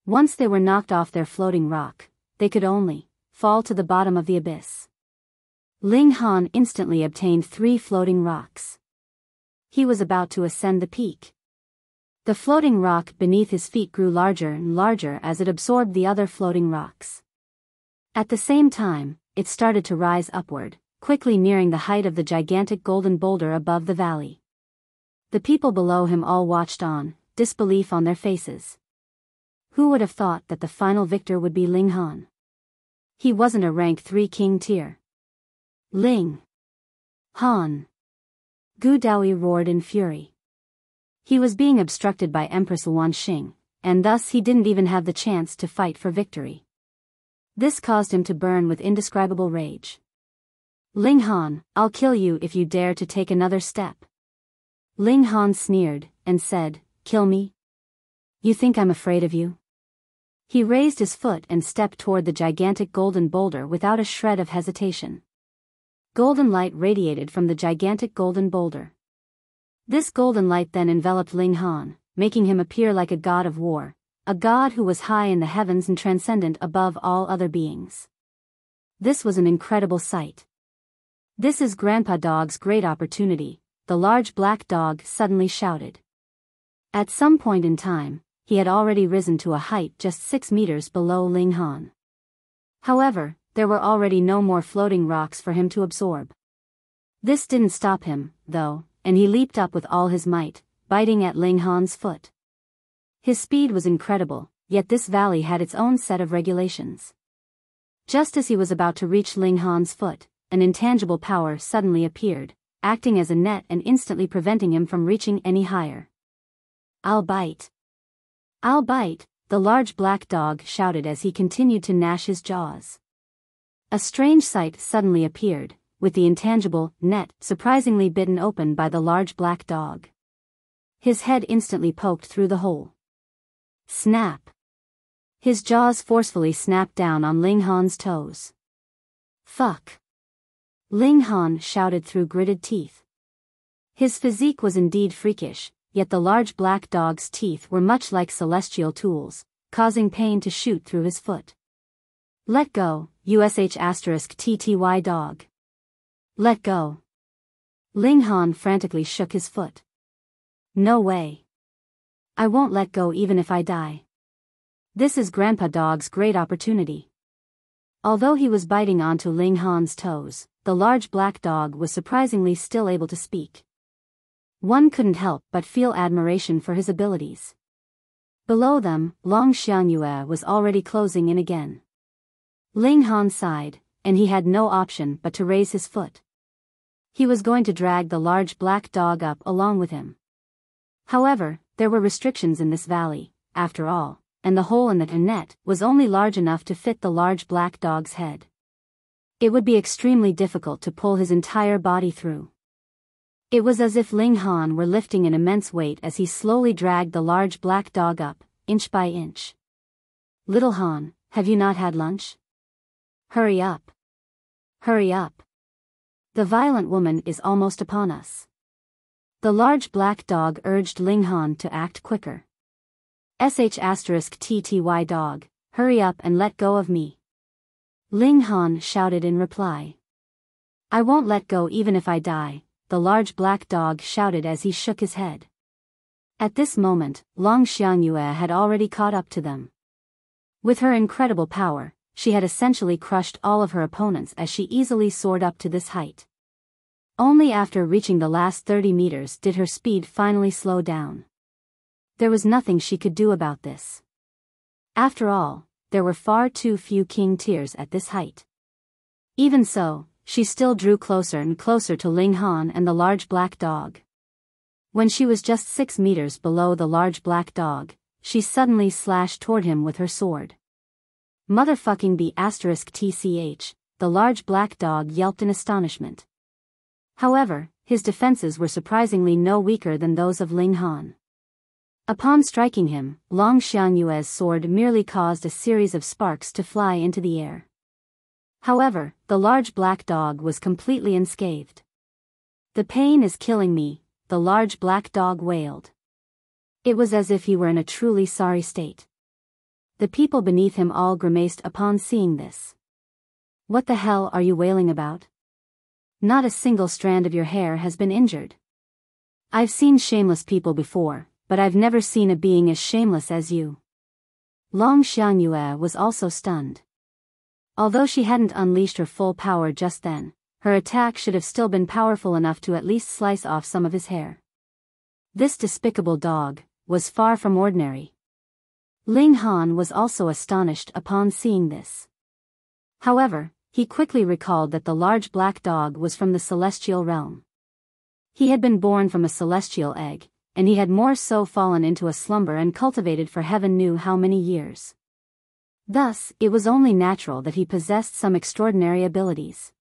Once they were knocked off their floating rock, they could only fall to the bottom of the abyss. Ling Han instantly obtained 3 floating rocks. He was about to ascend the peak. The floating rock beneath his feet grew larger and larger as it absorbed the other floating rocks. At the same time, it started to rise upward, quickly nearing the height of the gigantic golden boulder above the valley. The people below him all watched on, disbelief on their faces. Who would have thought that the final victor would be Ling Han? He wasn't a rank 3 king tier. Ling Han. Gu Daoyi roared in fury. He was being obstructed by Empress Luanxing, and thus he didn't even have the chance to fight for victory. This caused him to burn with indescribable rage. Ling Han, I'll kill you if you dare to take another step. Ling Han sneered, and said, kill me? You think I'm afraid of you? He raised his foot and stepped toward the gigantic golden boulder without a shred of hesitation. Golden light radiated from the gigantic golden boulder. This golden light then enveloped Ling Han, making him appear like a god of war, a god who was high in the heavens and transcendent above all other beings. This was an incredible sight. This is Grandpa Dog's great opportunity, the large black dog suddenly shouted. At some point in time, he had already risen to a height just 6 meters below Ling Han. However, there were already no more floating rocks for him to absorb. This didn't stop him, though, and he leaped up with all his might, biting at Ling Han's foot. His speed was incredible, yet this valley had its own set of regulations. Just as he was about to reach Ling Han's foot, an intangible power suddenly appeared, acting as a net and instantly preventing him from reaching any higher. I'll bite. I'll bite, the large black dog shouted as he continued to gnash his jaws. A strange sight suddenly appeared, with the intangible net surprisingly bitten open by the large black dog. His head instantly poked through the hole. Snap! His jaws forcefully snapped down on Ling Han's toes. Fuck! Ling Han shouted through gritted teeth. His physique was indeed freakish, yet the large black dog's teeth were much like celestial tools, causing pain to shoot through his foot. Let go, *TTY dog. Let go. Ling Han frantically shook his foot. No way. I won't let go even if I die. This is Grandpa Dog's great opportunity. Although he was biting onto Ling Han's toes, the large black dog was surprisingly still able to speak. One couldn't help but feel admiration for his abilities. Below them, Long Xiangyue was already closing in again. Ling Han sighed, and he had no option but to raise his foot. He was going to drag the large black dog up along with him. However, there were restrictions in this valley, after all, and the hole in the net was only large enough to fit the large black dog's head. It would be extremely difficult to pull his entire body through. It was as if Ling Han were lifting an immense weight as he slowly dragged the large black dog up, inch by inch. Little Han, have you not had lunch? Hurry up. Hurry up. The violent woman is almost upon us. The large black dog urged Ling Han to act quicker. *TTY dog, hurry up and let go of me. Ling Han shouted in reply. I won't let go even if I die, the large black dog shouted as he shook his head. At this moment, Long Xiangyue had already caught up to them. With her incredible power, she had essentially crushed all of her opponents as she easily soared up to this height. Only after reaching the last 30 meters did her speed finally slow down. There was nothing she could do about this. After all, there were far too few king tiers at this height. Even so, she still drew closer and closer to Ling Han and the large black dog. When she was just 6 meters below the large black dog, she suddenly slashed toward him with her sword. Motherfucking *TCH, the large black dog yelped in astonishment. However, his defenses were surprisingly no weaker than those of Ling Han. Upon striking him, Long Xianyue's sword merely caused a series of sparks to fly into the air. However, the large black dog was completely unscathed. The pain is killing me, the large black dog wailed. It was as if he were in a truly sorry state. The people beneath him all grimaced upon seeing this. What the hell are you wailing about? Not a single strand of your hair has been injured. I've seen shameless people before, but I've never seen a being as shameless as you. Long Xianyue was also stunned. Although she hadn't unleashed her full power just then, her attack should have still been powerful enough to at least slice off some of his hair. This despicable dog was far from ordinary. Ling Han was also astonished upon seeing this. However, he quickly recalled that the large black dog was from the celestial realm. He had been born from a celestial egg, and he had more so fallen into a slumber and cultivated for heaven knew how many years. Thus, it was only natural that he possessed some extraordinary abilities.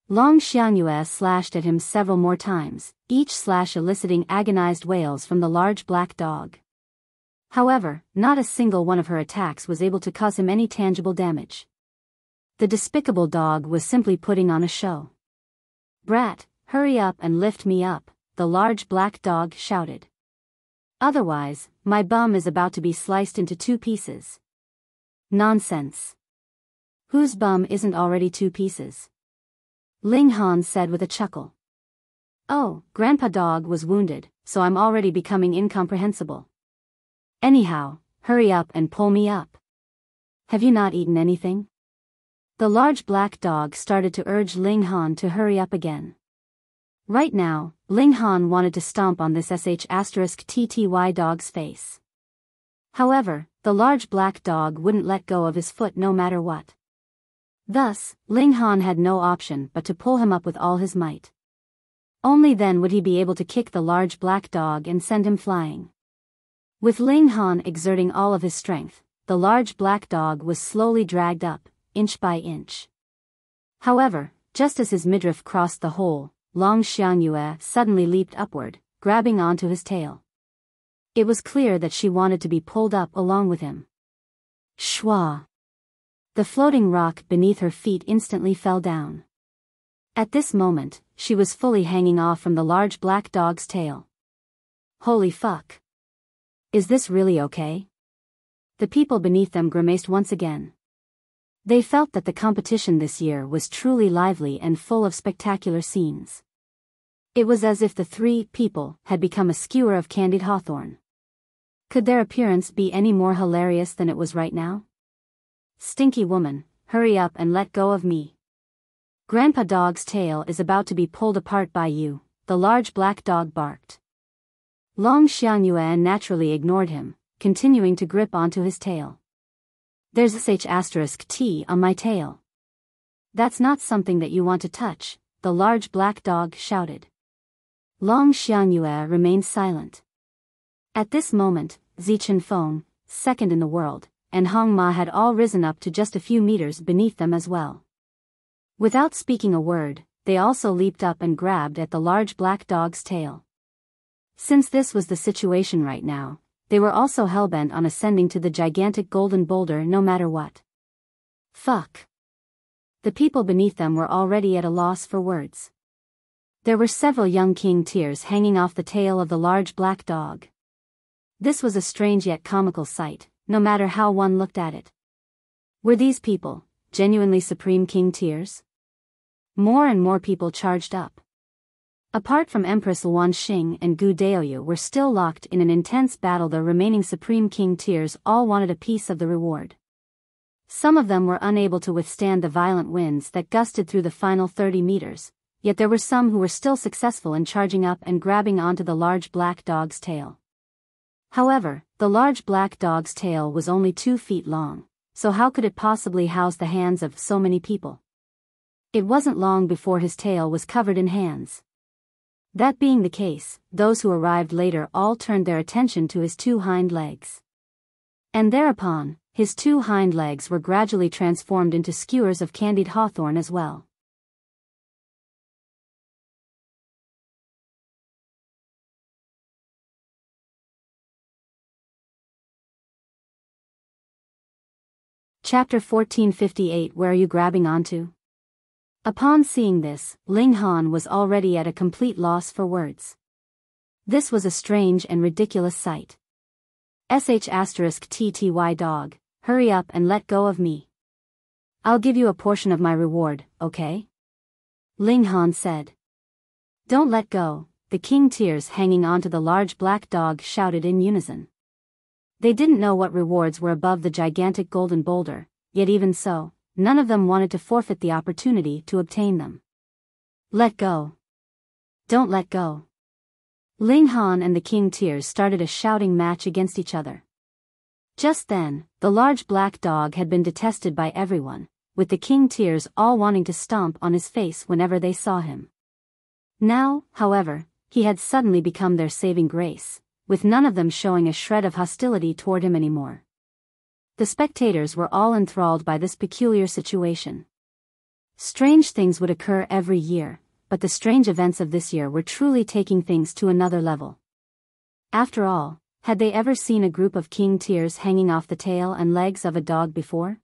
Long Xiangyue slashed at him several more times, each slash eliciting agonized wails from the large black dog. However, not a single one of her attacks was able to cause him any tangible damage. The despicable dog was simply putting on a show. "Brat, hurry up and lift me up," the large black dog shouted. "Otherwise, my bum is about to be sliced into 2 pieces." "Nonsense. Whose bum isn't already 2 pieces?" Ling Han said with a chuckle. "Oh, Grandpa Dog was wounded, so I'm already becoming incomprehensible. Anyhow, hurry up and pull me up. Have you not eaten anything?" The large black dog started to urge Ling Han to hurry up again. Right now, Ling Han wanted to stomp on this *TTY dog's face. However, the large black dog wouldn't let go of his foot no matter what. Thus, Ling Han had no option but to pull him up with all his might. Only then would he be able to kick the large black dog and send him flying. With Ling Han exerting all of his strength, the large black dog was slowly dragged up, inch by inch. However, just as his midriff crossed the hole, Long Xiangyue suddenly leaped upward, grabbing onto his tail. It was clear that she wanted to be pulled up along with him. Shwa! The floating rock beneath her feet instantly fell down. At this moment, she was fully hanging off from the large black dog's tail. Holy fuck! Is this really okay? The people beneath them grimaced once again. They felt that the competition this year was truly lively and full of spectacular scenes. It was as if the 3 people had become a skewer of candied hawthorn. Could their appearance be any more hilarious than it was right now? "Stinky woman, hurry up and let go of me. Grandpa Dog's tail is about to be pulled apart by you," the large black dog barked. Long Xiangyue naturally ignored him, continuing to grip onto his tail. "There's a *T on my tail. That's not something that you want to touch," the large black dog shouted. Long Xiangyue remained silent. At this moment, Zichen Feng, second in the world, and Hong Ma had all risen up to just a few meters beneath them as well. Without speaking a word, they also leaped up and grabbed at the large black dog's tail. Since this was the situation right now, they were also hellbent on ascending to the gigantic golden boulder no matter what. Fuck. The people beneath them were already at a loss for words. There were several young king tears hanging off the tail of the large black dog. This was a strange yet comical sight, no matter how one looked at it. Were these people genuinely supreme king tears? More and more people charged up. Apart from Empress Luanxing and Gu Daoyi were still locked in an intense battle. The remaining supreme king tears all wanted a piece of the reward. Some of them were unable to withstand the violent winds that gusted through the final 30 meters, yet there were some who were still successful in charging up and grabbing onto the large black dog's tail. However, the large black dog's tail was only 2 feet long, so how could it possibly house the hands of so many people? It wasn't long before his tail was covered in hands. That being the case, those who arrived later all turned their attention to his 2 hind legs. And thereupon, his 2 hind legs were gradually transformed into skewers of candied hawthorn as well. Chapter 1458. Where are you grabbing onto? Upon seeing this, Ling Han was already at a complete loss for words. This was a strange and ridiculous sight. *TTY dog, hurry up and let go of me. I'll give you a portion of my reward, okay? Ling Han said. Don't let go, the king tears hanging onto the large black dog shouted in unison. They didn't know what rewards were above the gigantic golden boulder, yet even so, none of them wanted to forfeit the opportunity to obtain them. Let go. Don't let go. Ling Han and the king tears started a shouting match against each other. Just then, the large black dog had been detested by everyone, with the king tears all wanting to stomp on his face whenever they saw him. Now, however, he had suddenly become their saving grace, with none of them showing a shred of hostility toward him anymore. The spectators were all enthralled by this peculiar situation. Strange things would occur every year, but the strange events of this year were truly taking things to another level. After all, had they ever seen a group of king tears hanging off the tail and legs of a dog before?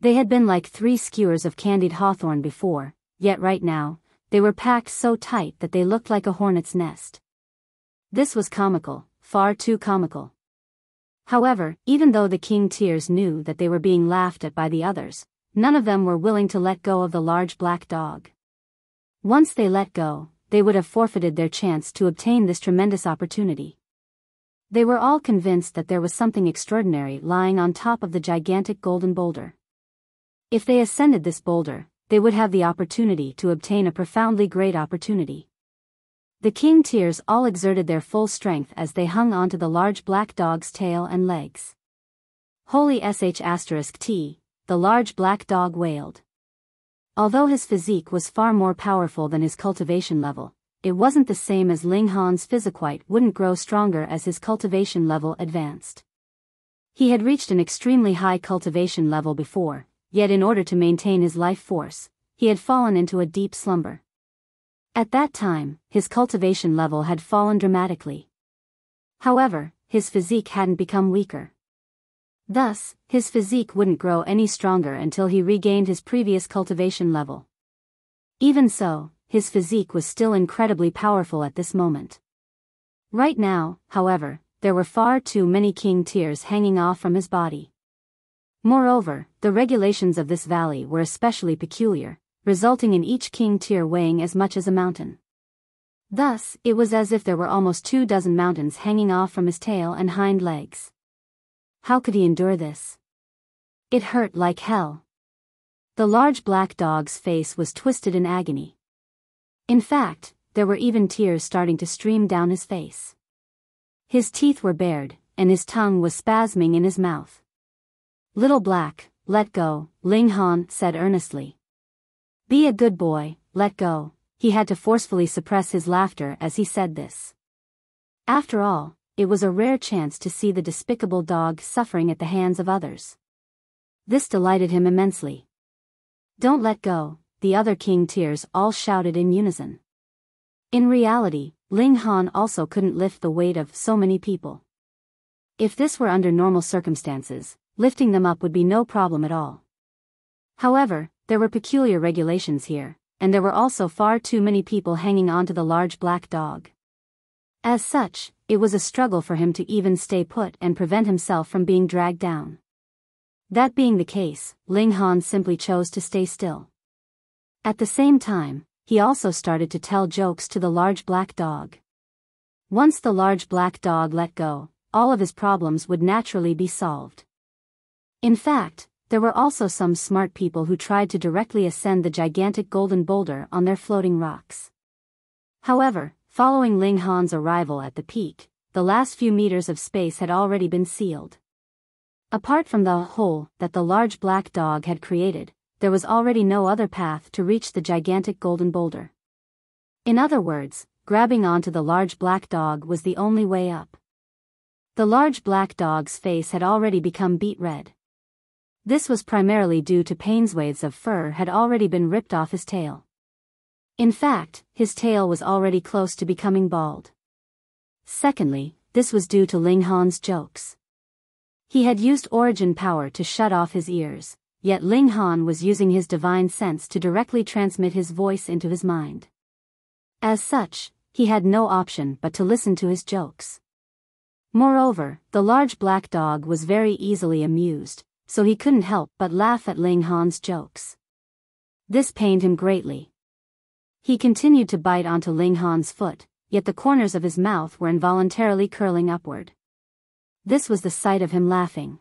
They had been like 3 skewers of candied hawthorn before, yet right now, they were packed so tight that they looked like a hornet's nest. This was comical, far too comical. However, even though the king tears knew that they were being laughed at by the others, none of them were willing to let go of the large black dog. Once they let go, they would have forfeited their chance to obtain this tremendous opportunity. They were all convinced that there was something extraordinary lying on top of the gigantic golden boulder. If they ascended this boulder, they would have the opportunity to obtain a profoundly great opportunity. The king tears all exerted their full strength as they hung onto the large black dog's tail and legs. Holy sh*t, the large black dog wailed. Although his physique was far more powerful than his cultivation level, it wasn't the same as Ling Han's physiquite wouldn't grow stronger as his cultivation level advanced. He had reached an extremely high cultivation level before, yet in order to maintain his life force, he had fallen into a deep slumber. At that time, his cultivation level had fallen dramatically. However, his physique hadn't become weaker. Thus, his physique wouldn't grow any stronger until he regained his previous cultivation level. Even so, his physique was still incredibly powerful at this moment. Right now, however, there were far too many king tears hanging off from his body. Moreover, the regulations of this valley were especially peculiar, resulting in each king tear weighing as much as a mountain. Thus, it was as if there were almost 24 mountains hanging off from his tail and hind legs. How could he endure this? It hurt like hell. The large black dog's face was twisted in agony. In fact, there were even tears starting to stream down his face. His teeth were bared, and his tongue was spasming in his mouth. "Little Black, let go," Ling Han said earnestly. "Be a good boy, let go." He had to forcefully suppress his laughter as he said this. After all, it was a rare chance to see the despicable dog suffering at the hands of others. This delighted him immensely. "Don't let go," the other king tears all shouted in unison. In reality, Ling Han also couldn't lift the weight of so many people. If this were under normal circumstances, lifting them up would be no problem at all. However, there were peculiar regulations here, and there were also far too many people hanging onto the large black dog. As such, it was a struggle for him to even stay put and prevent himself from being dragged down. That being the case, Ling Han simply chose to stay still. At the same time, he also started to tell jokes to the large black dog. Once the large black dog let go, all of his problems would naturally be solved. In fact, there were also some smart people who tried to directly ascend the gigantic golden boulder on their floating rocks. However, following Ling Han's arrival at the peak, the last few meters of space had already been sealed. Apart from the hole that the large black dog had created, there was already no other path to reach the gigantic golden boulder. In other words, grabbing onto the large black dog was the only way up. The large black dog's face had already become beet red. This was primarily due to waves of fur had already been ripped off his tail. In fact, his tail was already close to becoming bald. Secondly, this was due to Ling Han's jokes. He had used origin power to shut off his ears, yet Ling Han was using his divine sense to directly transmit his voice into his mind. As such, he had no option but to listen to his jokes. Moreover, the large black dog was very easily amused, so he couldn't help but laugh at Ling Han's jokes. This pained him greatly. He continued to bite onto Ling Han's foot, yet the corners of his mouth were involuntarily curling upward. This was the sight of him laughing.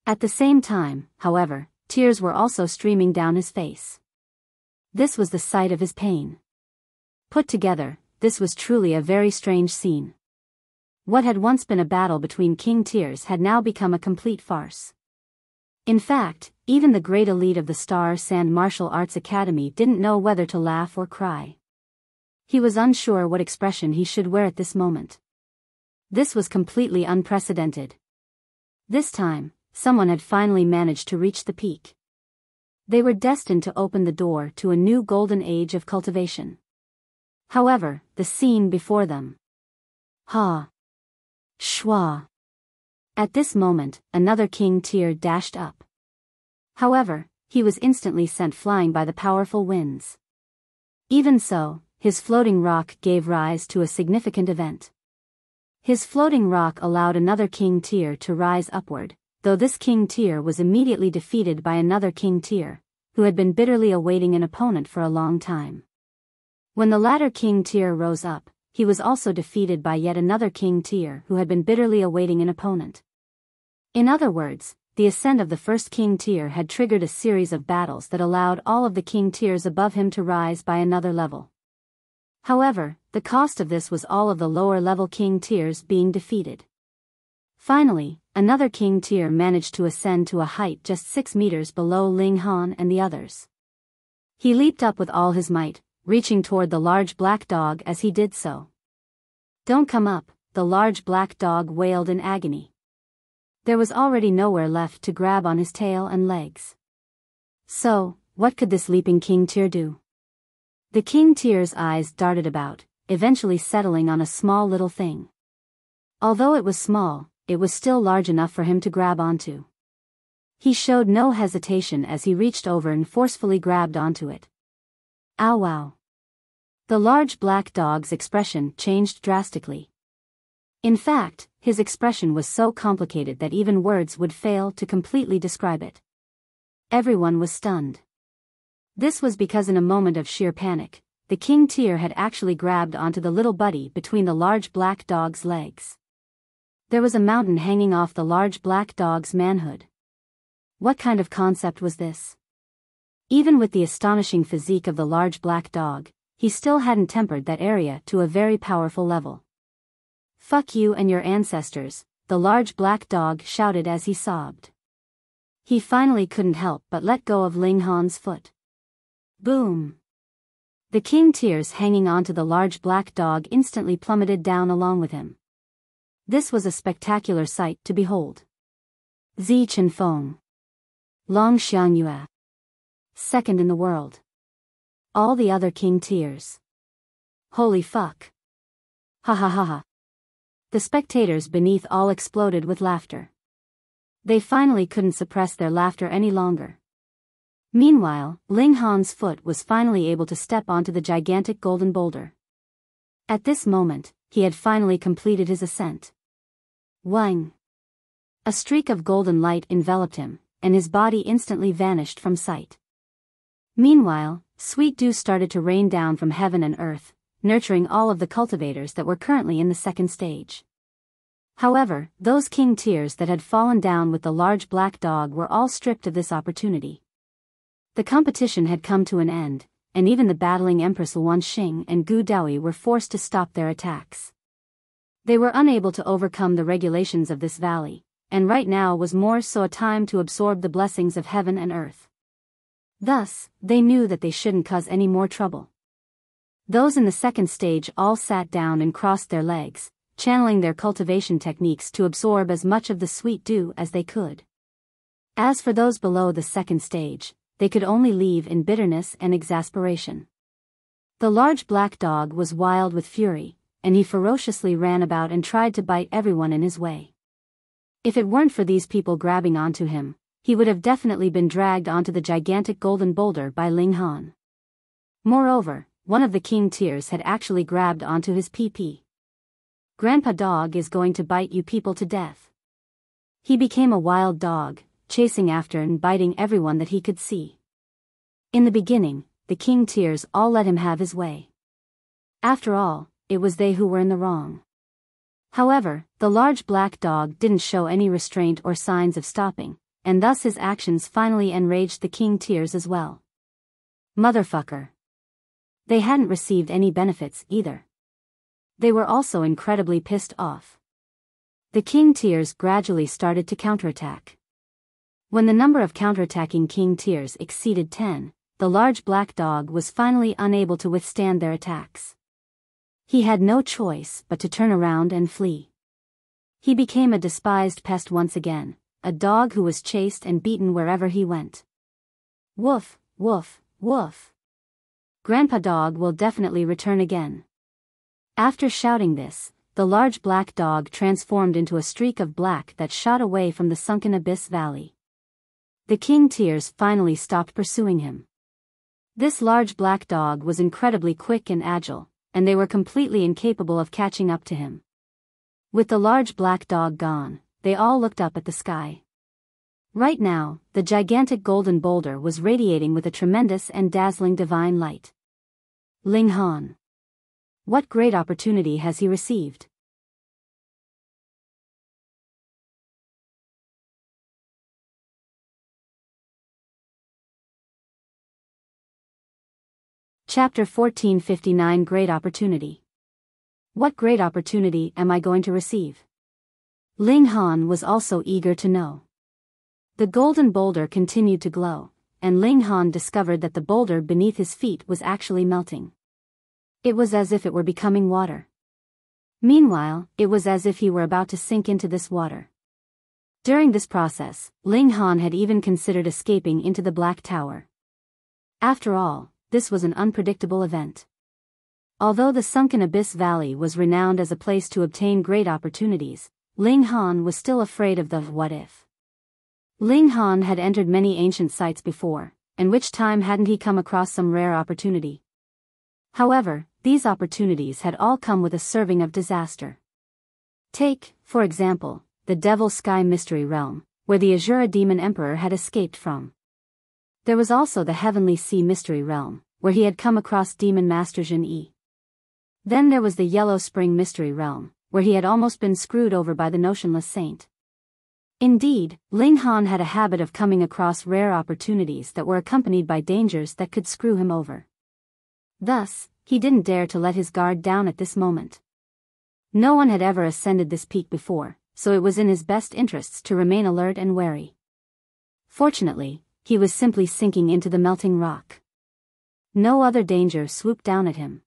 At the same time, however, tears were also streaming down his face. This was the sight of his pain. Put together, this was truly a very strange scene. What had once been a battle between king tears had now become a complete farce. In fact, even the great elite of the Star Sand Martial Arts Academy didn't know whether to laugh or cry. He was unsure what expression he should wear at this moment. This was completely unprecedented. This time, someone had finally managed to reach the peak. They were destined to open the door to a new golden age of cultivation. However, the scene before them. Ha! Shwa! At this moment, another king tier dashed up. However, he was instantly sent flying by the powerful winds. Even so, his floating rock gave rise to a significant event. His floating rock allowed another king tier to rise upward, though this king tier was immediately defeated by another king tier, who had been bitterly awaiting an opponent for a long time. When the latter king tier rose up, he was also defeated by yet another king tier who had been bitterly awaiting an opponent. In other words, the ascent of the first king tier had triggered a series of battles that allowed all of the king tiers above him to rise by another level. However, the cost of this was all of the lower level king tiers being defeated. Finally, another king tier managed to ascend to a height just 6 meters below Ling Han and the others. He leaped up with all his might, reaching toward the large black dog as he did so. "Don't come up," the large black dog wailed in agony. There was already nowhere left to grab on his tail and legs. So, what could this leaping king tier do? The king tier's eyes darted about, eventually settling on a small little thing. Although it was small, it was still large enough for him to grab onto. He showed no hesitation as he reached over and forcefully grabbed onto it. Ow wow. The large black dog's expression changed drastically. In fact, his expression was so complicated that even words would fail to completely describe it. Everyone was stunned. This was because in a moment of sheer panic, the king tier had actually grabbed onto the little buddy between the large black dog's legs. There was a mountain hanging off the large black dog's manhood. What kind of concept was this? Even with the astonishing physique of the large black dog, he still hadn't tempered that area to a very powerful level. "Fuck you and your ancestors," the large black dog shouted as he sobbed. He finally couldn't help but let go of Ling Han's foot. Boom! The king tiers hanging onto the large black dog instantly plummeted down along with him. This was a spectacular sight to behold. Zi Chenfeng. Long Xiangyue. Second in the world. All the other king tiers. Holy fuck. Ha ha ha ha. The spectators beneath all exploded with laughter. They finally couldn't suppress their laughter any longer. Meanwhile, Ling Han's foot was finally able to step onto the gigantic golden boulder. At this moment, he had finally completed his ascent. Wang! A streak of golden light enveloped him, and his body instantly vanished from sight. Meanwhile, sweet dew started to rain down from heaven and earth, nurturing all of the cultivators that were currently in the second stage. However, those king tiers that had fallen down with the large black dog were all stripped of this opportunity. The competition had come to an end, and even the battling Empress Wuxia and Gu Daoyi were forced to stop their attacks. They were unable to overcome the regulations of this valley, and right now was more so a time to absorb the blessings of heaven and earth. Thus, they knew that they shouldn't cause any more trouble. Those in the second stage all sat down and crossed their legs, channeling their cultivation techniques to absorb as much of the sweet dew as they could. As for those below the second stage, they could only leave in bitterness and exasperation. The large black dog was wild with fury, and he ferociously ran about and tried to bite everyone in his way. If it weren't for these people grabbing onto him, he would have definitely been dragged onto the gigantic golden boulder by Ling Han. Moreover, one of the king tiers had actually grabbed onto his PP. "Grandpa Dog is going to bite you people to death." He became a wild dog, chasing after and biting everyone that he could see. In the beginning, the king tiers all let him have his way. After all, it was they who were in the wrong. However, the large black dog didn't show any restraint or signs of stopping, and thus his actions finally enraged the king tiers as well. Motherfucker. They hadn't received any benefits either. They were also incredibly pissed off. The king tiers gradually started to counterattack. When the number of counterattacking king tiers exceeded 10, the large black dog was finally unable to withstand their attacks. He had no choice but to turn around and flee. He became a despised pest once again, a dog who was chased and beaten wherever he went. Woof, woof, woof. Grandpa Dog will definitely return again. After shouting this, the large black dog transformed into a streak of black that shot away from the sunken abyss valley. The king tears finally stopped pursuing him. This large black dog was incredibly quick and agile, and they were completely incapable of catching up to him. With the large black dog gone, they all looked up at the sky. Right now, the gigantic golden boulder was radiating with a tremendous and dazzling divine light. Ling Han. What great opportunity has he received? Chapter 1459 Great Opportunity. What great opportunity am I going to receive? Ling Han was also eager to know. The golden boulder continued to glow, and Ling Han discovered that the boulder beneath his feet was actually melting. It was as if it were becoming water. Meanwhile, it was as if he were about to sink into this water. During this process, Ling Han had even considered escaping into the Black Tower. After all, this was an unpredictable event. Although the sunken Abyss Valley was renowned as a place to obtain great opportunities, Ling Han was still afraid of the what if. Ling Han had entered many ancient sites before, and which time hadn't he come across some rare opportunity? However, these opportunities had all come with a serving of disaster. Take, for example, the Devil Sky Mystery Realm, where the Azura Demon Emperor had escaped from. There was also the Heavenly Sea Mystery Realm, where he had come across Demon Master Jin Yi. Then there was the Yellow Spring Mystery Realm, where he had almost been screwed over by the Notionless Saint. Indeed, Ling Han had a habit of coming across rare opportunities that were accompanied by dangers that could screw him over. Thus, he didn't dare to let his guard down at this moment. No one had ever ascended this peak before, so it was in his best interests to remain alert and wary. Fortunately, he was simply sinking into the melting rock. No other danger swooped down at him.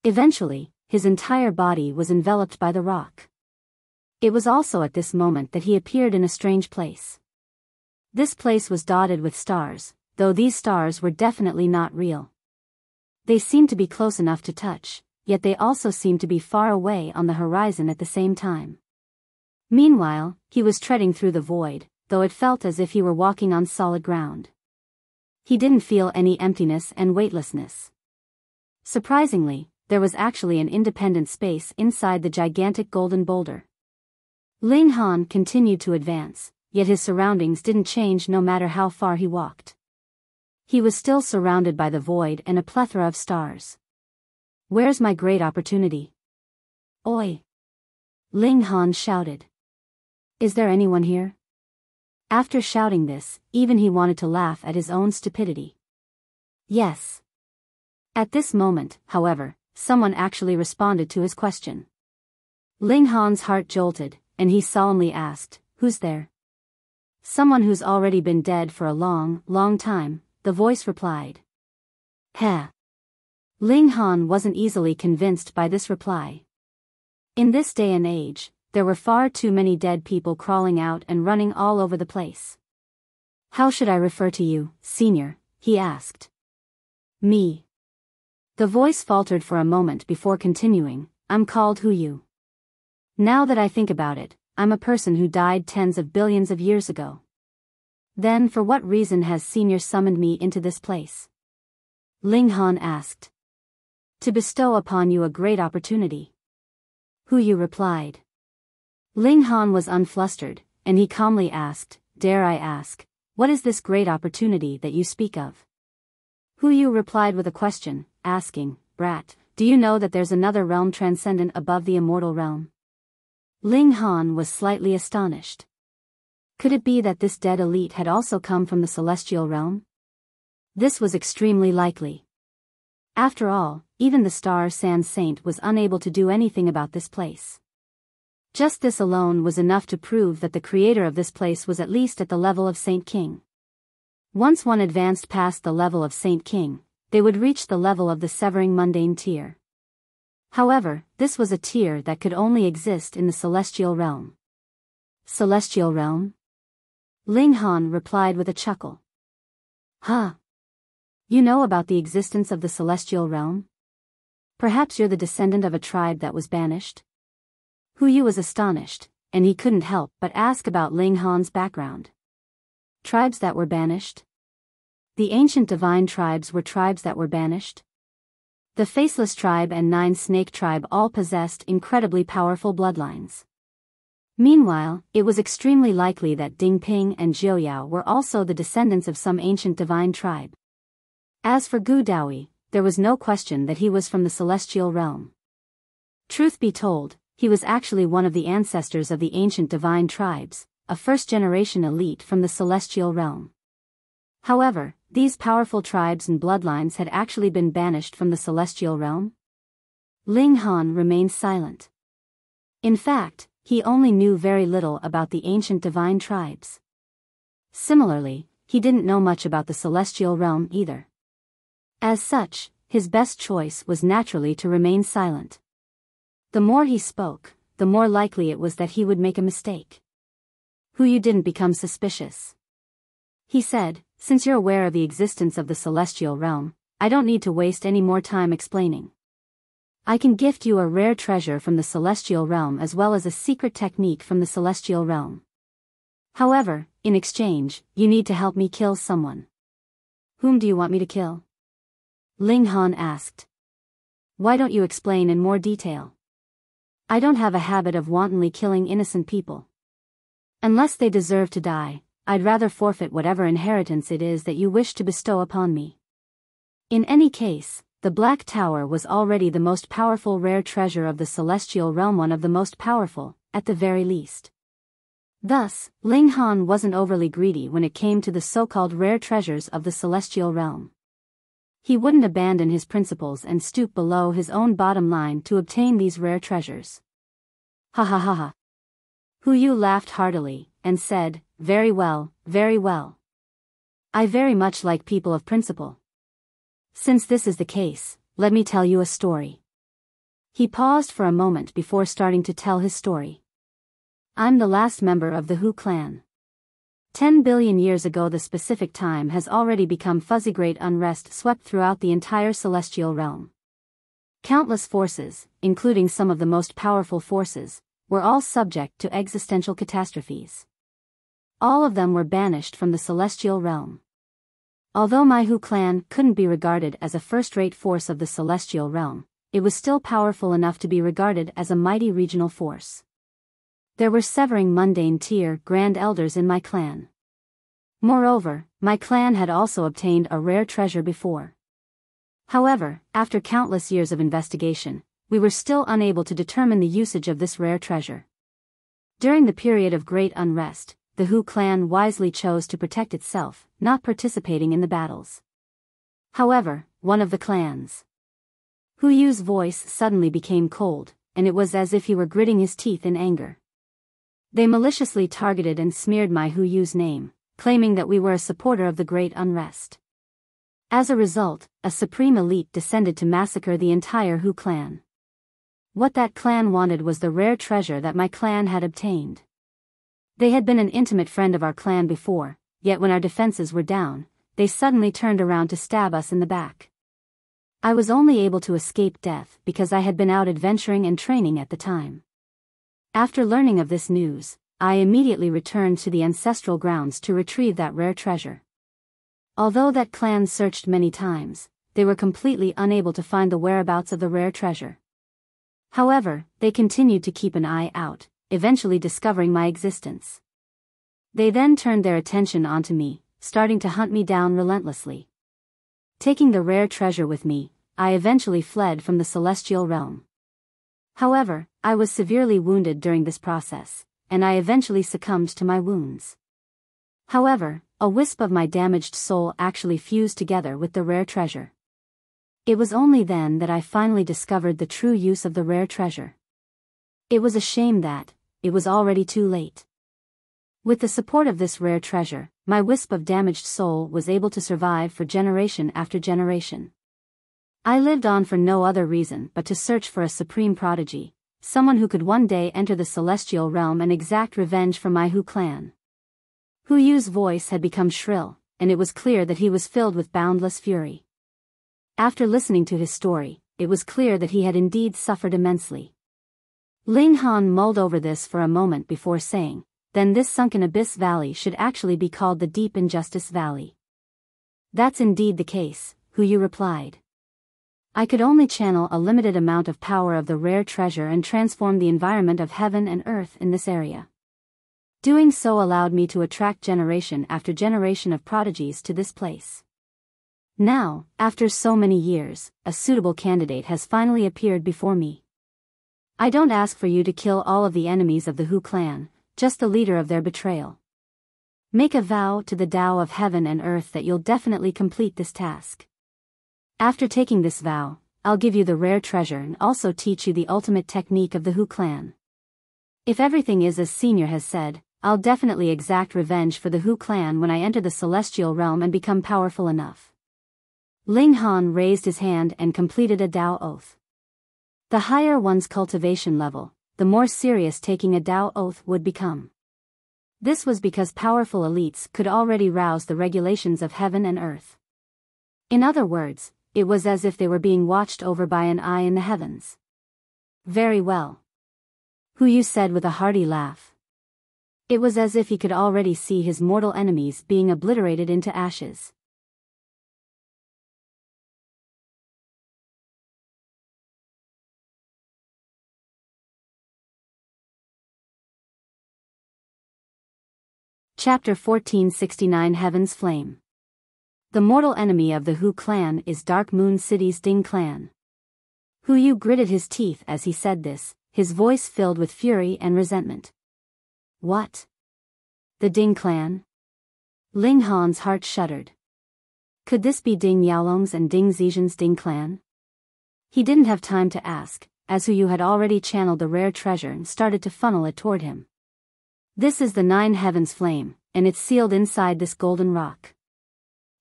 Eventually, his entire body was enveloped by the rock. It was also at this moment that he appeared in a strange place. This place was dotted with stars, though these stars were definitely not real. They seemed to be close enough to touch, yet they also seemed to be far away on the horizon at the same time. Meanwhile, he was treading through the void, though it felt as if he were walking on solid ground. He didn't feel any emptiness and weightlessness. Surprisingly, there was actually an independent space inside the gigantic golden boulder. Ling Han continued to advance, yet his surroundings didn't change no matter how far he walked. He was still surrounded by the void and a plethora of stars. Where's my great opportunity? Oi! Ling Han shouted. Is there anyone here? After shouting this, even he wanted to laugh at his own stupidity. Yes. At this moment, however, someone actually responded to his question. Ling Han's heart jolted, and he solemnly asked, "Who's there?" "Someone who's already been dead for a long, long time," the voice replied. Heh. Ling Han wasn't easily convinced by this reply. In this day and age, there were far too many dead people crawling out and running all over the place. "How should I refer to you, Senior?" he asked. "Me." The voice faltered for a moment before continuing, "I'm called Hu Yu. Now that I think about it, I'm a person who died tens of billions of years ago. Then for what reason has Senior summoned me into this place?" Ling Han asked. "To bestow upon you a great opportunity." Hu Yu replied. Ling Han was unflustered, and he calmly asked, "Dare I ask, what is this great opportunity that you speak of?" Hu Yu replied with a question, asking, "Brat, do you know that there's another realm transcendent above the immortal realm?" Ling Han was slightly astonished. Could it be that this dead elite had also come from the celestial realm? This was extremely likely. After all, even the Star-Sand Saint was unable to do anything about this place. Just this alone was enough to prove that the creator of this place was at least at the level of Saint King. Once one advanced past the level of Saint King, they would reach the level of the Severing Mundane tier. However, this was a tier that could only exist in the celestial realm. Celestial realm? Ling Han replied with a chuckle. Huh. You know about the existence of the celestial realm? Perhaps you're the descendant of a tribe that was banished? Hu Yu was astonished, and he couldn't help but ask about Ling Han's background. Tribes that were banished? The ancient divine tribes were tribes that were banished? The Faceless tribe and Nine Snake tribe all possessed incredibly powerful bloodlines. Meanwhile, it was extremely likely that Ding Ping and Jiuyao were also the descendants of some ancient divine tribe. As for Gu Daoyi, there was no question that he was from the celestial realm. Truth be told, he was actually one of the ancestors of the ancient divine tribes, a first-generation elite from the celestial realm. However, these powerful tribes and bloodlines had actually been banished from the celestial realm? Ling Han remained silent. In fact, he only knew very little about the ancient divine tribes. Similarly, he didn't know much about the celestial realm either. As such, his best choice was naturally to remain silent. The more he spoke, the more likely it was that he would make a mistake. Hu Yu didn't become suspicious. He said, "Since you're aware of the existence of the celestial realm, I don't need to waste any more time explaining. I can gift you a rare treasure from the celestial realm as well as a secret technique from the celestial realm. However, in exchange, you need to help me kill someone." "Whom do you want me to kill?" Ling Han asked. "Why don't you explain in more detail? I don't have a habit of wantonly killing innocent people. Unless they deserve to die, I'd rather forfeit whatever inheritance it is that you wish to bestow upon me." In any case, the Black Tower was already the most powerful rare treasure of the celestial realm, one of the most powerful, at the very least. Thus, Ling Han wasn't overly greedy when it came to the so-called rare treasures of the celestial realm. He wouldn't abandon his principles and stoop below his own bottom line to obtain these rare treasures. Ha ha ha ha. Hu Yu laughed heartily, and said, very well, very well. I very much like people of principle. Since this is the case, let me tell you a story. He paused for a moment before starting to tell his story. I'm the last member of the Hu clan. 10 billion years ago, the specific time has already become fuzzy. Great unrest swept throughout the entire celestial realm. Countless forces, including some of the most powerful forces, were all subject to existential catastrophes. All of them were banished from the celestial realm. Although my Hu clan couldn't be regarded as a first-rate force of the celestial realm, it was still powerful enough to be regarded as a mighty regional force. There were severing mundane tier grand elders in my clan. Moreover, my clan had also obtained a rare treasure before. However, after countless years of investigation, we were still unable to determine the usage of this rare treasure. During the period of great unrest, the Hu clan wisely chose to protect itself, not participating in the battles. However, one of the clans. Hu Yu's voice suddenly became cold, and it was as if he were gritting his teeth in anger. They maliciously targeted and smeared my Hu Yu's name, claiming that we were a supporter of the great unrest. As a result, a supreme elite descended to massacre the entire Hu clan. What that clan wanted was the rare treasure that my clan had obtained. They had been an intimate friend of our clan before, yet when our defenses were down, they suddenly turned around to stab us in the back. I was only able to escape death because I had been out adventuring and training at the time. After learning of this news, I immediately returned to the ancestral grounds to retrieve that rare treasure. Although that clan searched many times, they were completely unable to find the whereabouts of the rare treasure. However, they continued to keep an eye out, eventually discovering my existence. They then turned their attention onto me, starting to hunt me down relentlessly. Taking the rare treasure with me, I eventually fled from the celestial realm. However, I was severely wounded during this process, and I eventually succumbed to my wounds. However, a wisp of my damaged soul actually fused together with the rare treasure. It was only then that I finally discovered the true use of the rare treasure. It was a shame that it was already too late. With the support of this rare treasure, my wisp of damaged soul was able to survive for generation after generation. I lived on for no other reason but to search for a supreme prodigy, someone who could one day enter the celestial realm and exact revenge for my Hu clan. Hu Yu's voice had become shrill, and it was clear that he was filled with boundless fury. After listening to his story, it was clear that he had indeed suffered immensely. Ling Han mulled over this for a moment before saying, "Then this sunken abyss valley should actually be called the Deep Injustice Valley." "That's indeed the case," Hu Yu replied. "I could only channel a limited amount of power of the rare treasure and transform the environment of heaven and earth in this area. Doing so allowed me to attract generation after generation of prodigies to this place. Now, after so many years, a suitable candidate has finally appeared before me. I don't ask for you to kill all of the enemies of the Hu clan, just the leader of their betrayal. Make a vow to the Tao of heaven and earth that you'll definitely complete this task. After taking this vow, I'll give you the rare treasure and also teach you the ultimate technique of the Hu clan. If everything is as Senior has said, I'll definitely exact revenge for the Hu clan when I enter the celestial realm and become powerful enough." Ling Han raised his hand and completed a Tao oath. The higher one's cultivation level, the more serious taking a Tao oath would become. This was because powerful elites could already rouse the regulations of heaven and earth. In other words, it was as if they were being watched over by an eye in the heavens. "Very well," Hu Yu said with a hearty laugh. It was as if he could already see his mortal enemies being obliterated into ashes. Chapter 1469 Heaven's Flame. The mortal enemy of the Hu clan is Dark Moon City's Ding clan. Hu Yu gritted his teeth as he said this, his voice filled with fury and resentment. What? The Ding clan? Ling Han's heart shuddered. Could this be Ding Yaolong's and Ding Zijian's Ding clan? He didn't have time to ask, as Hu Yu had already channeled the rare treasure and started to funnel it toward him. This is the Nine Heavens Flame, and it's sealed inside this golden rock.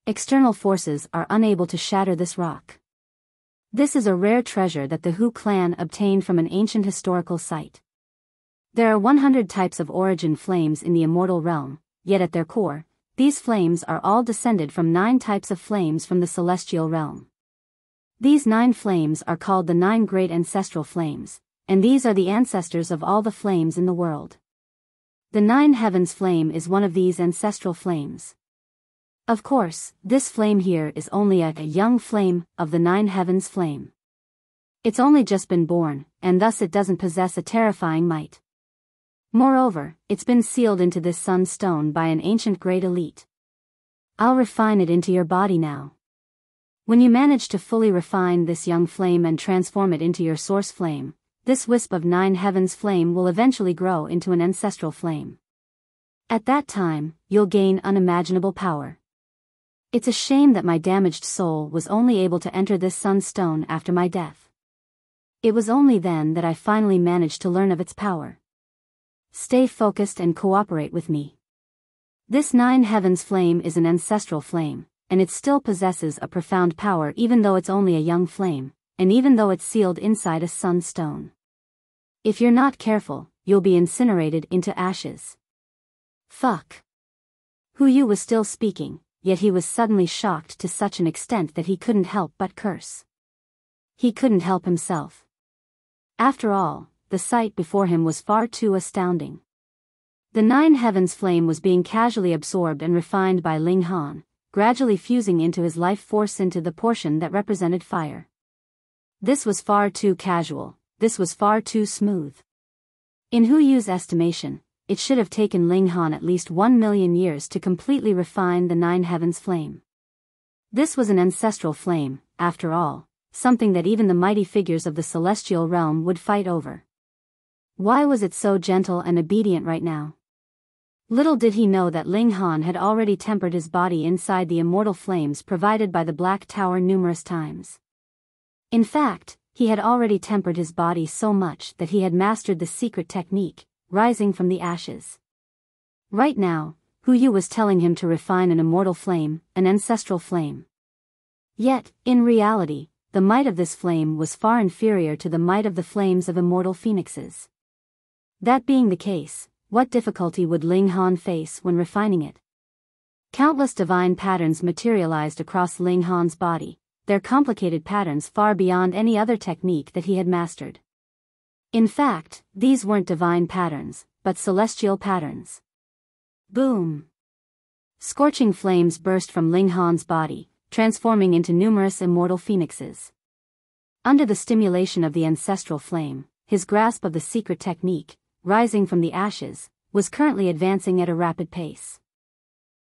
External forces are unable to shatter this rock. This is a rare treasure that the Hu clan obtained from an ancient historical site. There are 100 types of origin flames in the immortal realm, yet at their core, these flames are all descended from 9 types of flames from the celestial realm. These 9 flames are called the 9 great ancestral flames, and these are the ancestors of all the flames in the world. The 9 Heavens Flame is one of these ancestral flames. Of course, this flame here is only a young flame of the 9 Heavens Flame. It's only just been born, and thus it doesn't possess a terrifying might. Moreover, it's been sealed into this sun stone by an ancient great elite. I'll refine it into your body now. When you manage to fully refine this young flame and transform it into your source flame, this wisp of 9 Heavens Flame will eventually grow into an ancestral flame. At that time, you'll gain unimaginable power. It's a shame that my damaged soul was only able to enter this sunstone after my death. It was only then that I finally managed to learn of its power. Stay focused and cooperate with me. This 9 Heavens Flame is an ancestral flame, and it still possesses a profound power even though it's only a young flame, and even though it's sealed inside a sunstone. If you're not careful, you'll be incinerated into ashes. Fuck. Hu Yu was still speaking, yet he was suddenly shocked to such an extent that he couldn't help but curse. He couldn't help himself. After all, the sight before him was far too astounding. The 9 Heavens Flame was being casually absorbed and refined by Ling Han, gradually fusing into his life force into the portion that represented fire. This was far too casual, this was far too smooth. In Hu Yu's estimation, it should have taken Ling Han at least 1,000,000 years to completely refine the 9 Heavens Flame. This was an ancestral flame, after all, something that even the mighty figures of the celestial realm would fight over. Why was it so gentle and obedient right now? Little did he know that Ling Han had already tempered his body inside the immortal flames provided by the Black Tower numerous times. In fact, he had already tempered his body so much that he had mastered the secret technique, rising from the ashes. Right now, Hu Yu was telling him to refine an immortal flame, an ancestral flame. Yet, in reality, the might of this flame was far inferior to the might of the flames of immortal phoenixes. That being the case, what difficulty would Ling Han face when refining it? Countless divine patterns materialized across Ling Han's body, their complicated patterns far beyond any other technique that he had mastered. In fact, these weren't divine patterns, but celestial patterns. Boom! Scorching flames burst from Ling Han's body, transforming into numerous immortal phoenixes. Under the stimulation of the ancestral flame, his grasp of the secret technique, rising from the ashes, was currently advancing at a rapid pace.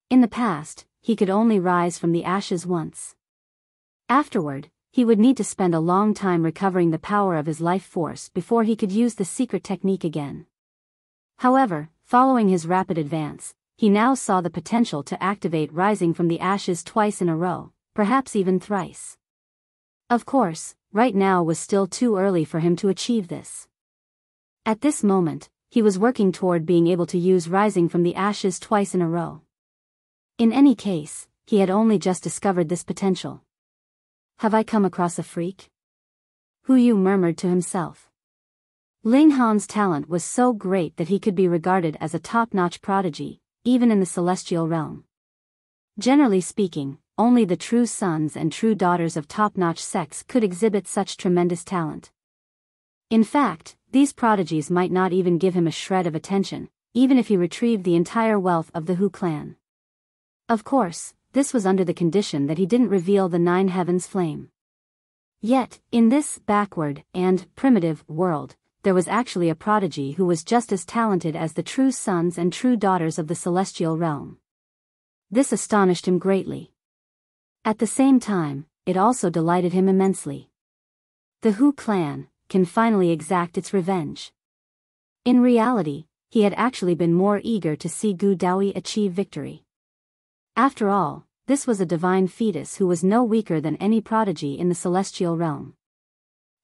In the past, he could only rise from the ashes once. Afterward, he would need to spend a long time recovering the power of his life force before he could use the secret technique again. However, following his rapid advance, he now saw the potential to activate rising from the ashes twice in a row, perhaps even thrice. Of course, right now was still too early for him to achieve this. At this moment, he was working toward being able to use rising from the ashes twice in a row. In any case, he had only just discovered this potential. Have I come across a freak? Hu Yu murmured to himself. Ling Han's talent was so great that he could be regarded as a top-notch prodigy, even in the celestial realm. Generally speaking, only the true sons and true daughters of top-notch sects could exhibit such tremendous talent. In fact, these prodigies might not even give him a shred of attention, even if he retrieved the entire wealth of the Hu clan. Of course, this was under the condition that he didn't reveal the Nine Heavens flame. Yet, in this backward and primitive world, there was actually a prodigy who was just as talented as the true sons and true daughters of the celestial realm. This astonished him greatly. At the same time, it also delighted him immensely. The Hu clan can finally exact its revenge. In reality, he had actually been more eager to see Gu Daoyi achieve victory. After all, this was a divine fetus who was no weaker than any prodigy in the celestial realm.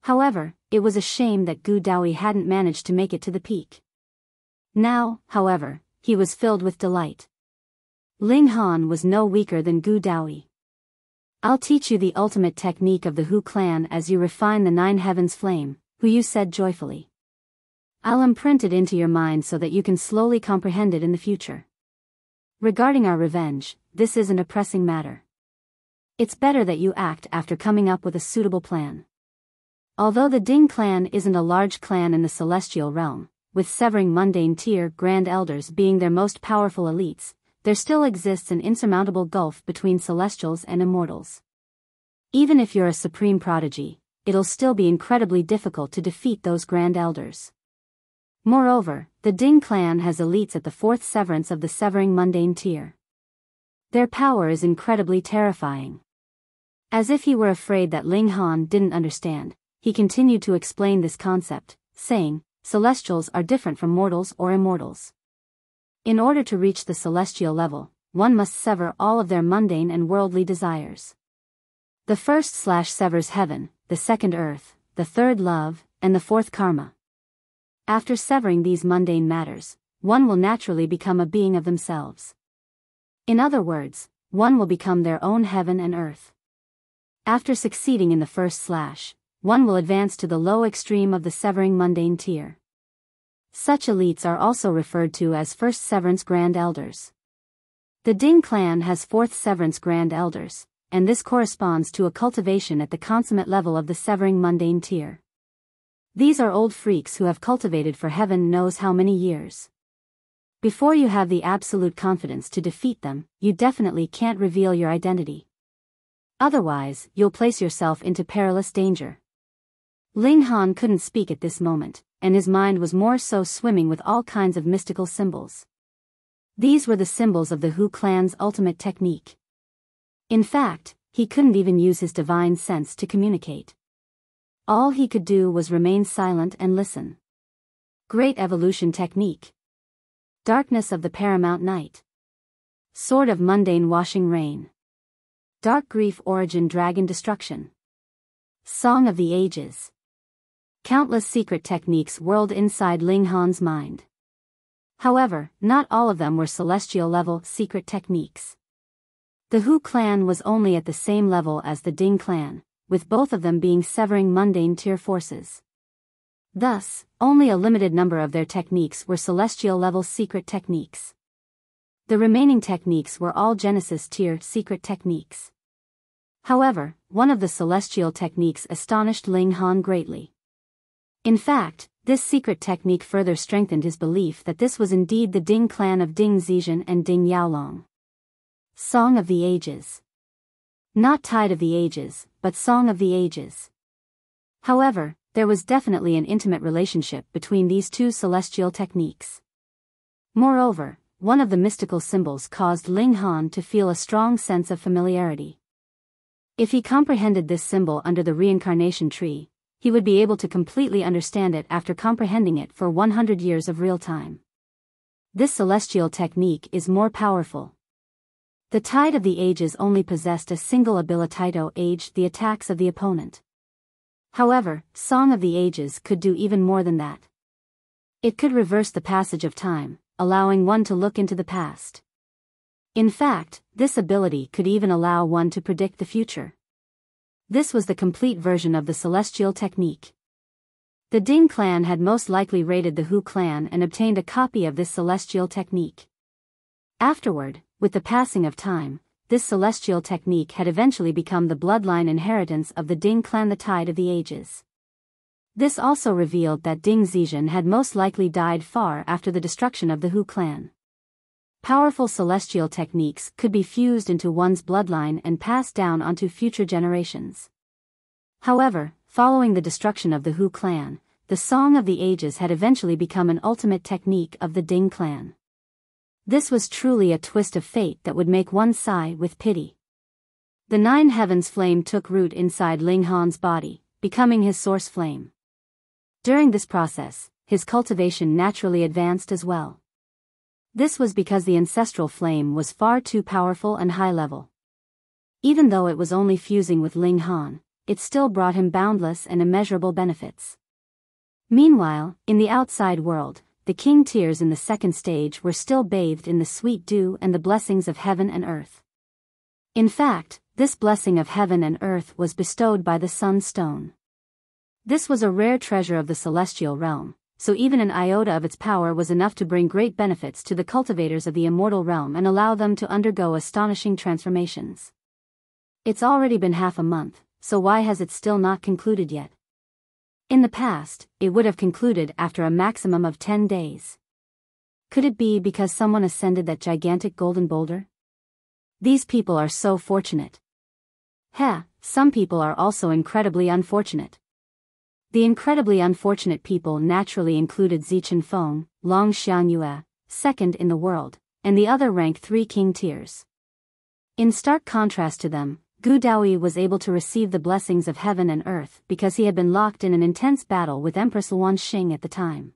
However, it was a shame that Gu Daoyi hadn't managed to make it to the peak. Now, however, he was filled with delight. Ling Han was no weaker than Gu Daoyi. I'll teach you the ultimate technique of the Hu clan as you refine the Nine Heavens flame, Hu Yu said joyfully. I'll imprint it into your mind so that you can slowly comprehend it in the future. Regarding our revenge, this isn't a pressing matter. It's better that you act after coming up with a suitable plan. Although the Ding clan isn't a large clan in the celestial realm, with severing mundane tier grand elders being their most powerful elites, there still exists an insurmountable gulf between celestials and immortals. Even if you're a supreme prodigy, it'll still be incredibly difficult to defeat those grand elders. Moreover, the Ding clan has elites at the fourth severance of the severing mundane tier. Their power is incredibly terrifying. As if he were afraid that Ling Han didn't understand, he continued to explain this concept, saying, celestials are different from mortals or immortals. In order to reach the celestial level, one must sever all of their mundane and worldly desires. The first severs heaven, the second earth, the third love, and the fourth karma. After severing these mundane matters, one will naturally become a being of themselves. In other words, one will become their own heaven and earth. After succeeding in the first one will advance to the low extreme of the severing mundane tier. Such elites are also referred to as first severance grand elders. The Ding clan has fourth severance grand elders, and this corresponds to a cultivation at the consummate level of the severing mundane tier. These are old freaks who have cultivated for heaven knows how many years. Before you have the absolute confidence to defeat them, you definitely can't reveal your identity. Otherwise, you'll place yourself into perilous danger. Ling Han couldn't speak at this moment, and his mind was more so swimming with all kinds of mystical symbols. These were the symbols of the Hu clan's ultimate technique. In fact, he couldn't even use his divine sense to communicate. All he could do was remain silent and listen. Great evolution technique. Darkness of the paramount night. Sword of mundane washing rain. Dark grief origin dragon destruction. Song of the ages. Countless secret techniques whirled inside Ling Han's mind. However, not all of them were celestial-level secret techniques. The Hu clan was only at the same level as the Ding clan, with both of them being severing mundane tier forces. Thus, only a limited number of their techniques were celestial-level secret techniques. The remaining techniques were all Genesis tier secret techniques. However, one of the celestial techniques astonished Ling Han greatly. In fact, this secret technique further strengthened his belief that this was indeed the Ding clan of Ding Zizhen and Ding Yaolong. Song of the Ages. Not Tide of the Ages, but Song of the Ages. However, there was definitely an intimate relationship between these two celestial techniques. Moreover, one of the mystical symbols caused Ling Han to feel a strong sense of familiarity. If he comprehended this symbol under the reincarnation tree, he would be able to completely understand it after comprehending it for 100 years of real time. This celestial technique is more powerful. The Tide of the Ages only possessed a single ability to age the attacks of the opponent. However, Song of the Ages could do even more than that. It could reverse the passage of time, allowing one to look into the past. In fact, this ability could even allow one to predict the future. This was the complete version of the celestial technique. The Ding clan had most likely raided the Hu clan and obtained a copy of this celestial technique. Afterward, with the passing of time, this celestial technique had eventually become the bloodline inheritance of the Ding clan, the Tide of the Ages. This also revealed that Ding Zizhen had most likely died far after the destruction of the Hu clan. Powerful celestial techniques could be fused into one's bloodline and passed down onto future generations. However, following the destruction of the Hu clan, the Song of the Ages had eventually become an ultimate technique of the Ding clan. This was truly a twist of fate that would make one sigh with pity. The Nine Heavens flame took root inside Ling Han's body, becoming his source flame. During this process, his cultivation naturally advanced as well. This was because the ancestral flame was far too powerful and high level. Even though it was only fusing with Ling Han, it still brought him boundless and immeasurable benefits. Meanwhile, in the outside world, the king tiers in the second stage were still bathed in the sweet dew and the blessings of heaven and earth. In fact, this blessing of heaven and earth was bestowed by the Sun Stone. This was a rare treasure of the celestial realm, so even an iota of its power was enough to bring great benefits to the cultivators of the immortal realm and allow them to undergo astonishing transformations. It's already been half a month, so why has it still not concluded yet? In the past, it would have concluded after a maximum of 10 days. Could it be because someone ascended that gigantic golden boulder? These people are so fortunate. Some people are also incredibly unfortunate. The incredibly unfortunate people naturally included Zichen Feng, Long Xiangyue, second in the world, and the other rank 3 king tiers. In stark contrast to them, Gu Daoyi was able to receive the blessings of heaven and earth because he had been locked in an intense battle with Empress Luan Xing at the time.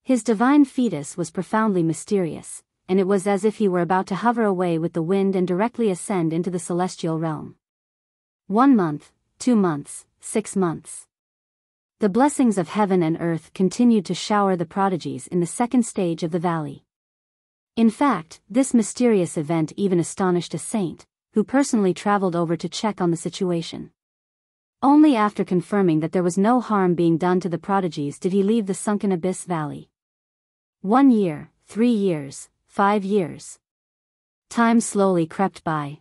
His divine fetus was profoundly mysterious, and it was as if he were about to hover away with the wind and directly ascend into the celestial realm. 1 month, 2 months, 6 months. The blessings of heaven and earth continued to shower the prodigies in the second stage of the valley. In fact, this mysterious event even astonished a saint, who personally traveled over to check on the situation. Only after confirming that there was no harm being done to the prodigies did he leave the sunken abyss valley. 1 year, 3 years, 5 years. Time slowly crept by.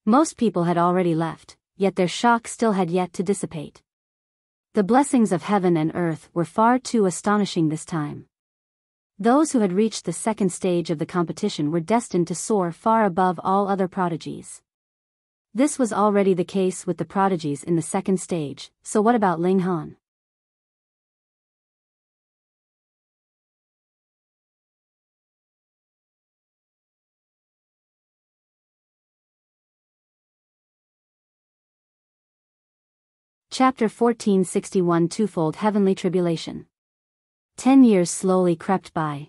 Most people had already left, yet their shock still had yet to dissipate. The blessings of heaven and earth were far too astonishing this time. Those who had reached the second stage of the competition were destined to soar far above all other prodigies. This was already the case with the prodigies in the second stage, so what about Ling Han? Chapter 1461 Twofold Heavenly Tribulation. 10 years slowly crept by.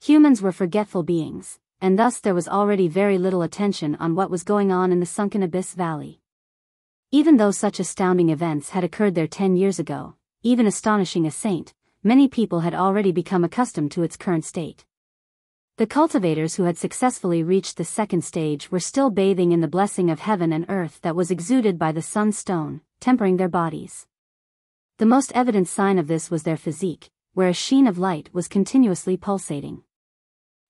Humans were forgetful beings, and thus there was already very little attention on what was going on in the sunken abyss valley. Even though such astounding events had occurred there 10 years ago, even astonishing a saint, many people had already become accustomed to its current state. The cultivators who had successfully reached the second stage were still bathing in the blessing of heaven and earth that was exuded by the sun's stone, tempering their bodies. The most evident sign of this was their physique, where a sheen of light was continuously pulsating.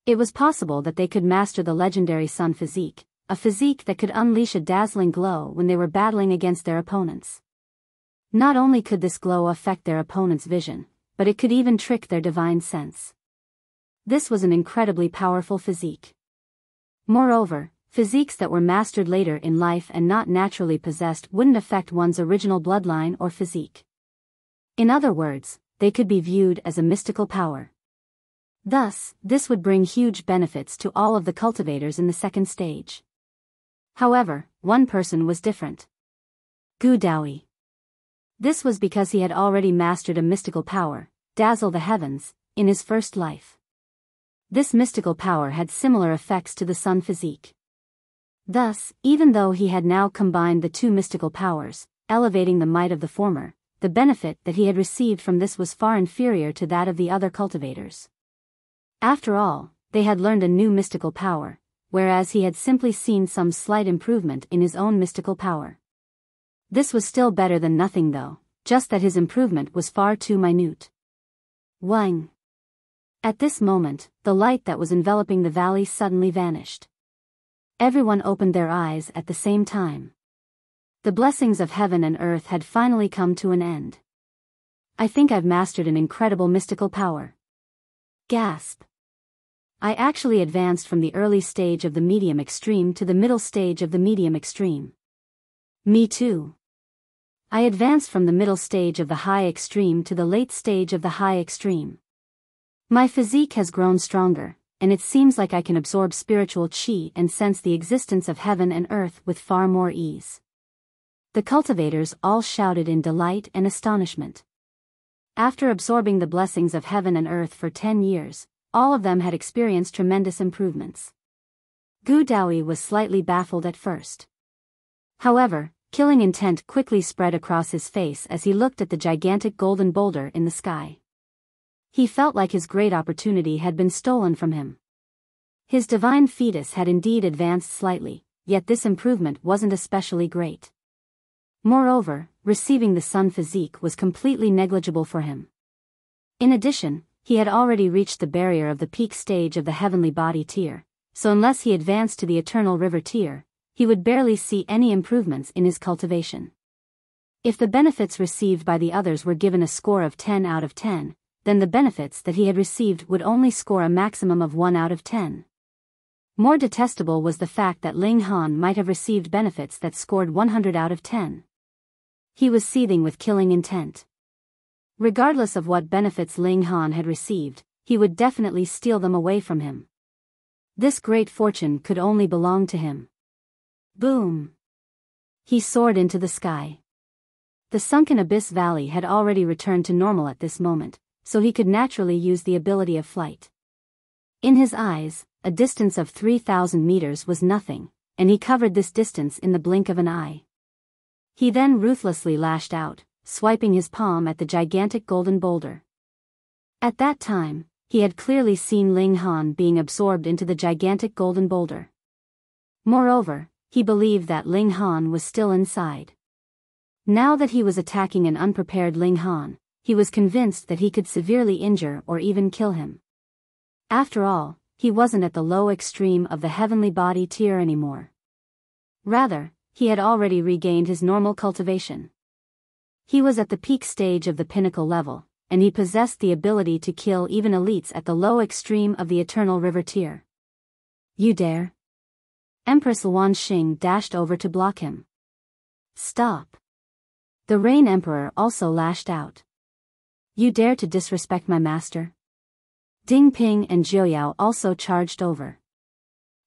It was possible that they could master the legendary sun physique, a physique that could unleash a dazzling glow when they were battling against their opponents. Not only could this glow affect their opponent's vision, but it could even trick their divine sense. This was an incredibly powerful physique. Moreover, physiques that were mastered later in life and not naturally possessed wouldn't affect one's original bloodline or physique. In other words, they could be viewed as a mystical power. Thus, this would bring huge benefits to all of the cultivators in the second stage. However, one person was different. Daoyi. This was because he had already mastered a mystical power, dazzle the heavens, in his first life. This mystical power had similar effects to the sun physique. Thus, even though he had now combined the two mystical powers, elevating the might of the former, the benefit that he had received from this was far inferior to that of the other cultivators. After all, they had learned a new mystical power, whereas he had simply seen some slight improvement in his own mystical power. This was still better than nothing though, just that his improvement was far too minute. Wang. At this moment, the light that was enveloping the valley suddenly vanished. Everyone opened their eyes at the same time. The blessings of heaven and earth had finally come to an end. I think I've mastered an incredible mystical power. Gasp. I actually advanced from the early stage of the medium extreme to the middle stage of the medium extreme. Me too. I advanced from the middle stage of the high extreme to the late stage of the high extreme. My physique has grown stronger, and it seems like I can absorb spiritual chi and sense the existence of heaven and earth with far more ease. The cultivators all shouted in delight and astonishment. After absorbing the blessings of heaven and earth for 10 years, all of them had experienced tremendous improvements. Daoyi was slightly baffled at first. However, killing intent quickly spread across his face as he looked at the gigantic golden boulder in the sky. He felt like his great opportunity had been stolen from him. His divine fetus had indeed advanced slightly, yet this improvement wasn't especially great. Moreover, receiving the sun physique was completely negligible for him. In addition, he had already reached the barrier of the peak stage of the heavenly body tier, so unless he advanced to the eternal river tier, he would barely see any improvements in his cultivation. If the benefits received by the others were given a score of 10 out of 10, then the benefits that he had received would only score a maximum of 1 out of 10. More detestable was the fact that Ling Han might have received benefits that scored 100 out of 10. He was seething with killing intent. Regardless of what benefits Ling Han had received, he would definitely steal them away from him. This great fortune could only belong to him. Boom! He soared into the sky. The sunken abyss valley had already returned to normal at this moment, so he could naturally use the ability of flight. In his eyes, a distance of 3,000 meters was nothing, and he covered this distance in the blink of an eye. He then ruthlessly lashed out, swiping his palm at the gigantic golden boulder. At that time, he had clearly seen Ling Han being absorbed into the gigantic golden boulder. Moreover, he believed that Ling Han was still inside. Now that he was attacking an unprepared Ling Han, he was convinced that he could severely injure or even kill him. After all, he wasn't at the low extreme of the heavenly body tier anymore. Rather, he had already regained his normal cultivation. He was at the peak stage of the pinnacle level, and he possessed the ability to kill even elites at the low extreme of the eternal river tier. You dare? Empress Luan Xing dashed over to block him. Stop. The Rain Emperor also lashed out. You dare to disrespect my master? Ding Ping and Jiuyao also charged over.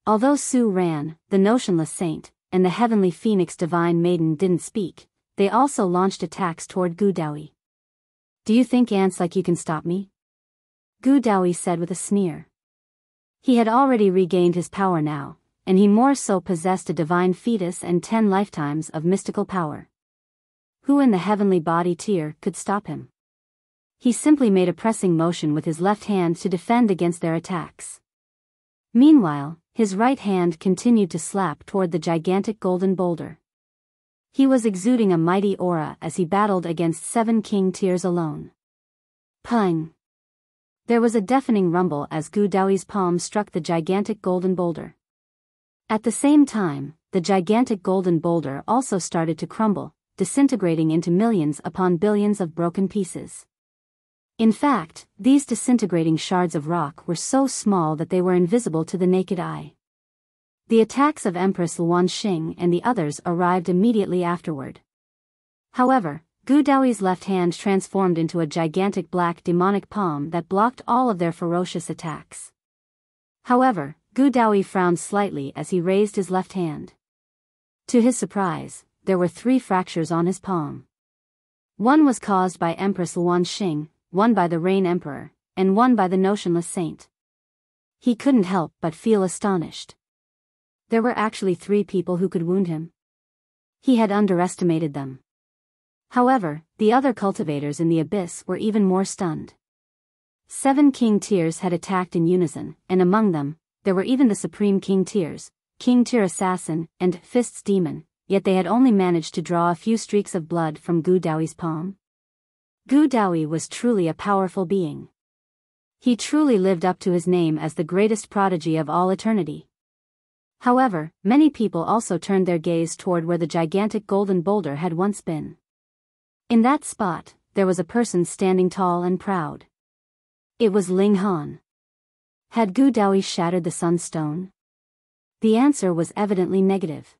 Although Su Ran, the notionless saint, and the heavenly phoenix divine maiden didn't speak, they also launched attacks toward Daoyi. Do you think ants like you can stop me? Daoyi said with a sneer. He had already regained his power now, and he more so possessed a divine fetus and 10 lifetimes of mystical power. Who in the heavenly body tier could stop him? He simply made a pressing motion with his left hand to defend against their attacks. Meanwhile, his right hand continued to slap toward the gigantic golden boulder. He was exuding a mighty aura as he battled against 7 king tiers alone. Pung! There was a deafening rumble as Gu Daoyi's palm struck the gigantic golden boulder. At the same time, the gigantic golden boulder also started to crumble, disintegrating into millions upon billions of broken pieces. In fact, these disintegrating shards of rock were so small that they were invisible to the naked eye. The attacks of Empress Luanxing and the others arrived immediately afterward. However, Gu Daoyi's left hand transformed into a gigantic black demonic palm that blocked all of their ferocious attacks. However, Gu Daoyi frowned slightly as he raised his left hand. To his surprise, there were 3 fractures on his palm. One was caused by Empress Luanxing, one by the Rain Emperor, and one by the Notionless Saint. He couldn't help but feel astonished. There were actually 3 people who could wound him. He had underestimated them. However, the other cultivators in the abyss were even more stunned. 7 king tiers had attacked in unison, and among them, there were even the supreme king tiers, King Tier Assassin, and Fists Demon, yet they had only managed to draw a few streaks of blood from Gu Daoyi's palm. Gu Daoyi was truly a powerful being. He truly lived up to his name as the greatest prodigy of all eternity. However, many people also turned their gaze toward where the gigantic golden boulder had once been. In that spot, there was a person standing tall and proud. It was Ling Han. Had Gu Daoyi shattered the sunstone? The answer was evidently negative.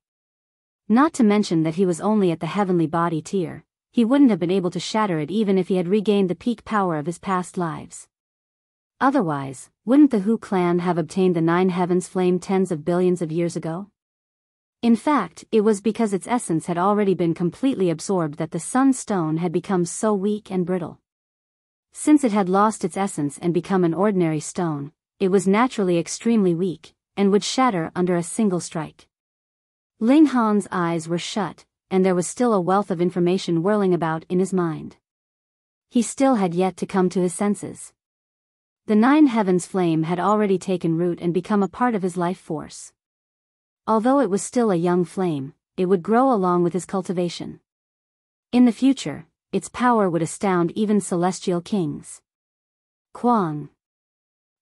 Not to mention that he was only at the heavenly body tier, he wouldn't have been able to shatter it even if he had regained the peak power of his past lives. Otherwise, wouldn't the Hu clan have obtained the 9 heavens flame tens of billions of years ago? In fact, it was because its essence had already been completely absorbed that the sunstone had become so weak and brittle. Since it had lost its essence and become an ordinary stone, it was naturally extremely weak, and would shatter under a single strike. Ling Han's eyes were shut, and there was still a wealth of information whirling about in his mind. He still had yet to come to his senses. The 9 heavens flame had already taken root and become a part of his life force. Although it was still a young flame, it would grow along with his cultivation. In the future, its power would astound even celestial kings. Quang.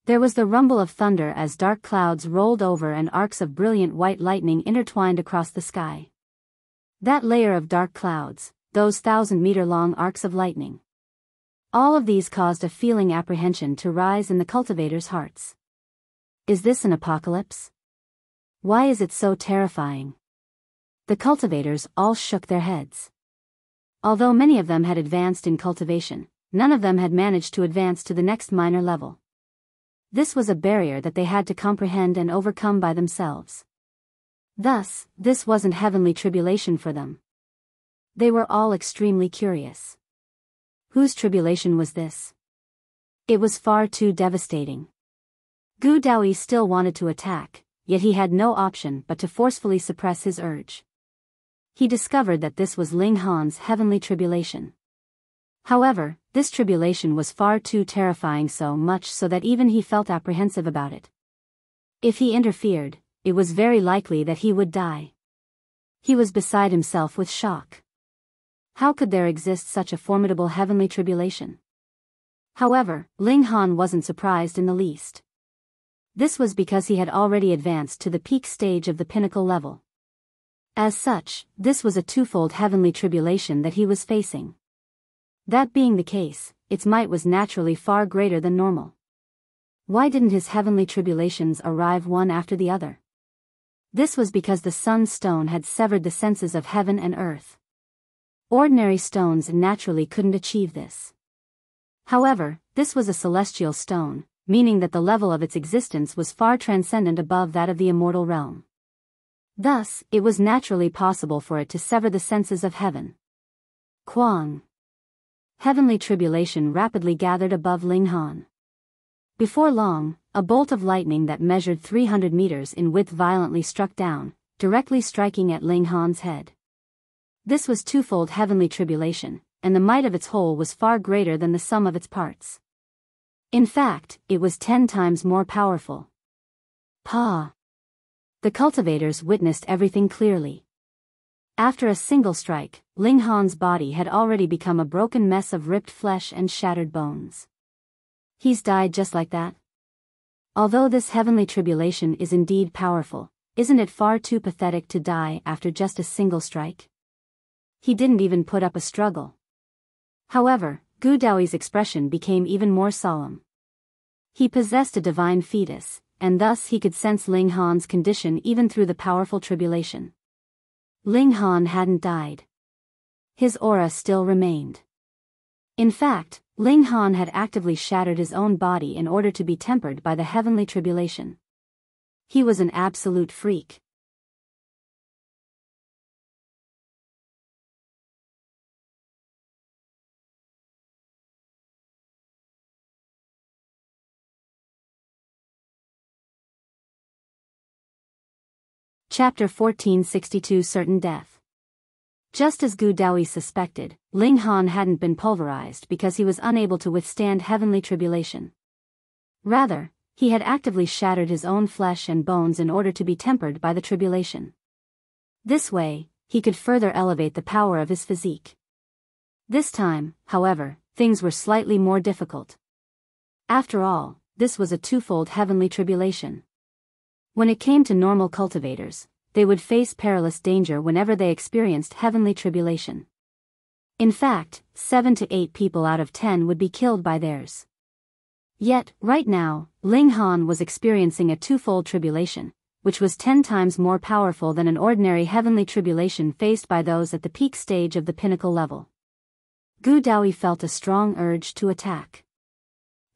There was the rumble of thunder as dark clouds rolled over and arcs of brilliant white lightning intertwined across the sky. That layer of dark clouds, those 1,000-meter-long arcs of lightning. All of these caused a feeling apprehension to rise in the cultivators' hearts. Is this an apocalypse? Why is it so terrifying? The cultivators all shook their heads. Although many of them had advanced in cultivation, none of them had managed to advance to the next minor level. This was a barrier that they had to comprehend and overcome by themselves. Thus, this wasn't heavenly tribulation for them. They were all extremely curious. Whose tribulation was this? It was far too devastating. Gu Daoyi still wanted to attack, yet he had no option but to forcefully suppress his urge. He discovered that this was Ling Han's heavenly tribulation. However, this tribulation was far too terrifying, so much so that even he felt apprehensive about it. If he interfered, it was very likely that he would die. He was beside himself with shock. How could there exist such a formidable heavenly tribulation? However, Ling Han wasn't surprised in the least. This was because he had already advanced to the peak stage of the pinnacle level. As such, this was a twofold heavenly tribulation that he was facing. That being the case, its might was naturally far greater than normal. Why didn't his heavenly tribulations arrive one after the other? This was because the sun stone had severed the senses of heaven and earth. Ordinary stones naturally couldn't achieve this. However, this was a celestial stone, meaning that the level of its existence was far transcendent above that of the immortal realm. Thus, it was naturally possible for it to sever the senses of heaven. Quang. Heavenly tribulation rapidly gathered above Ling Han. Before long, a bolt of lightning that measured 300 meters in width violently struck down, directly striking at Ling Han's head. This was twofold heavenly tribulation, and the might of its whole was far greater than the sum of its parts. In fact, it was 10 times more powerful. Pa! The cultivators witnessed everything clearly. After a single strike, Ling Han's body had already become a broken mess of ripped flesh and shattered bones. He's died just like that? Although this heavenly tribulation is indeed powerful, isn't it far too pathetic to die after just a single strike? He didn't even put up a struggle. However, Gu Daoyi's expression became even more solemn. He possessed a divine fetus, and thus he could sense Ling Han's condition even through the powerful tribulation. Ling Han hadn't died. His aura still remained. In fact, Ling Han had actively shattered his own body in order to be tempered by the heavenly tribulation. He was an absolute freak. Chapter 1462 Certain Death. Just as Gu Daoyi suspected, Ling Han hadn't been pulverized because he was unable to withstand heavenly tribulation. Rather, he had actively shattered his own flesh and bones in order to be tempered by the tribulation. This way, he could further elevate the power of his physique. This time, however, things were slightly more difficult. After all, this was a twofold heavenly tribulation. When it came to normal cultivators, they would face perilous danger whenever they experienced heavenly tribulation. In fact, 7 to 8 people out of 10 would be killed by theirs. Yet, right now, Ling Han was experiencing a twofold tribulation, which was 10 times more powerful than an ordinary heavenly tribulation faced by those at the peak stage of the pinnacle level. Gu Daoyi felt a strong urge to attack.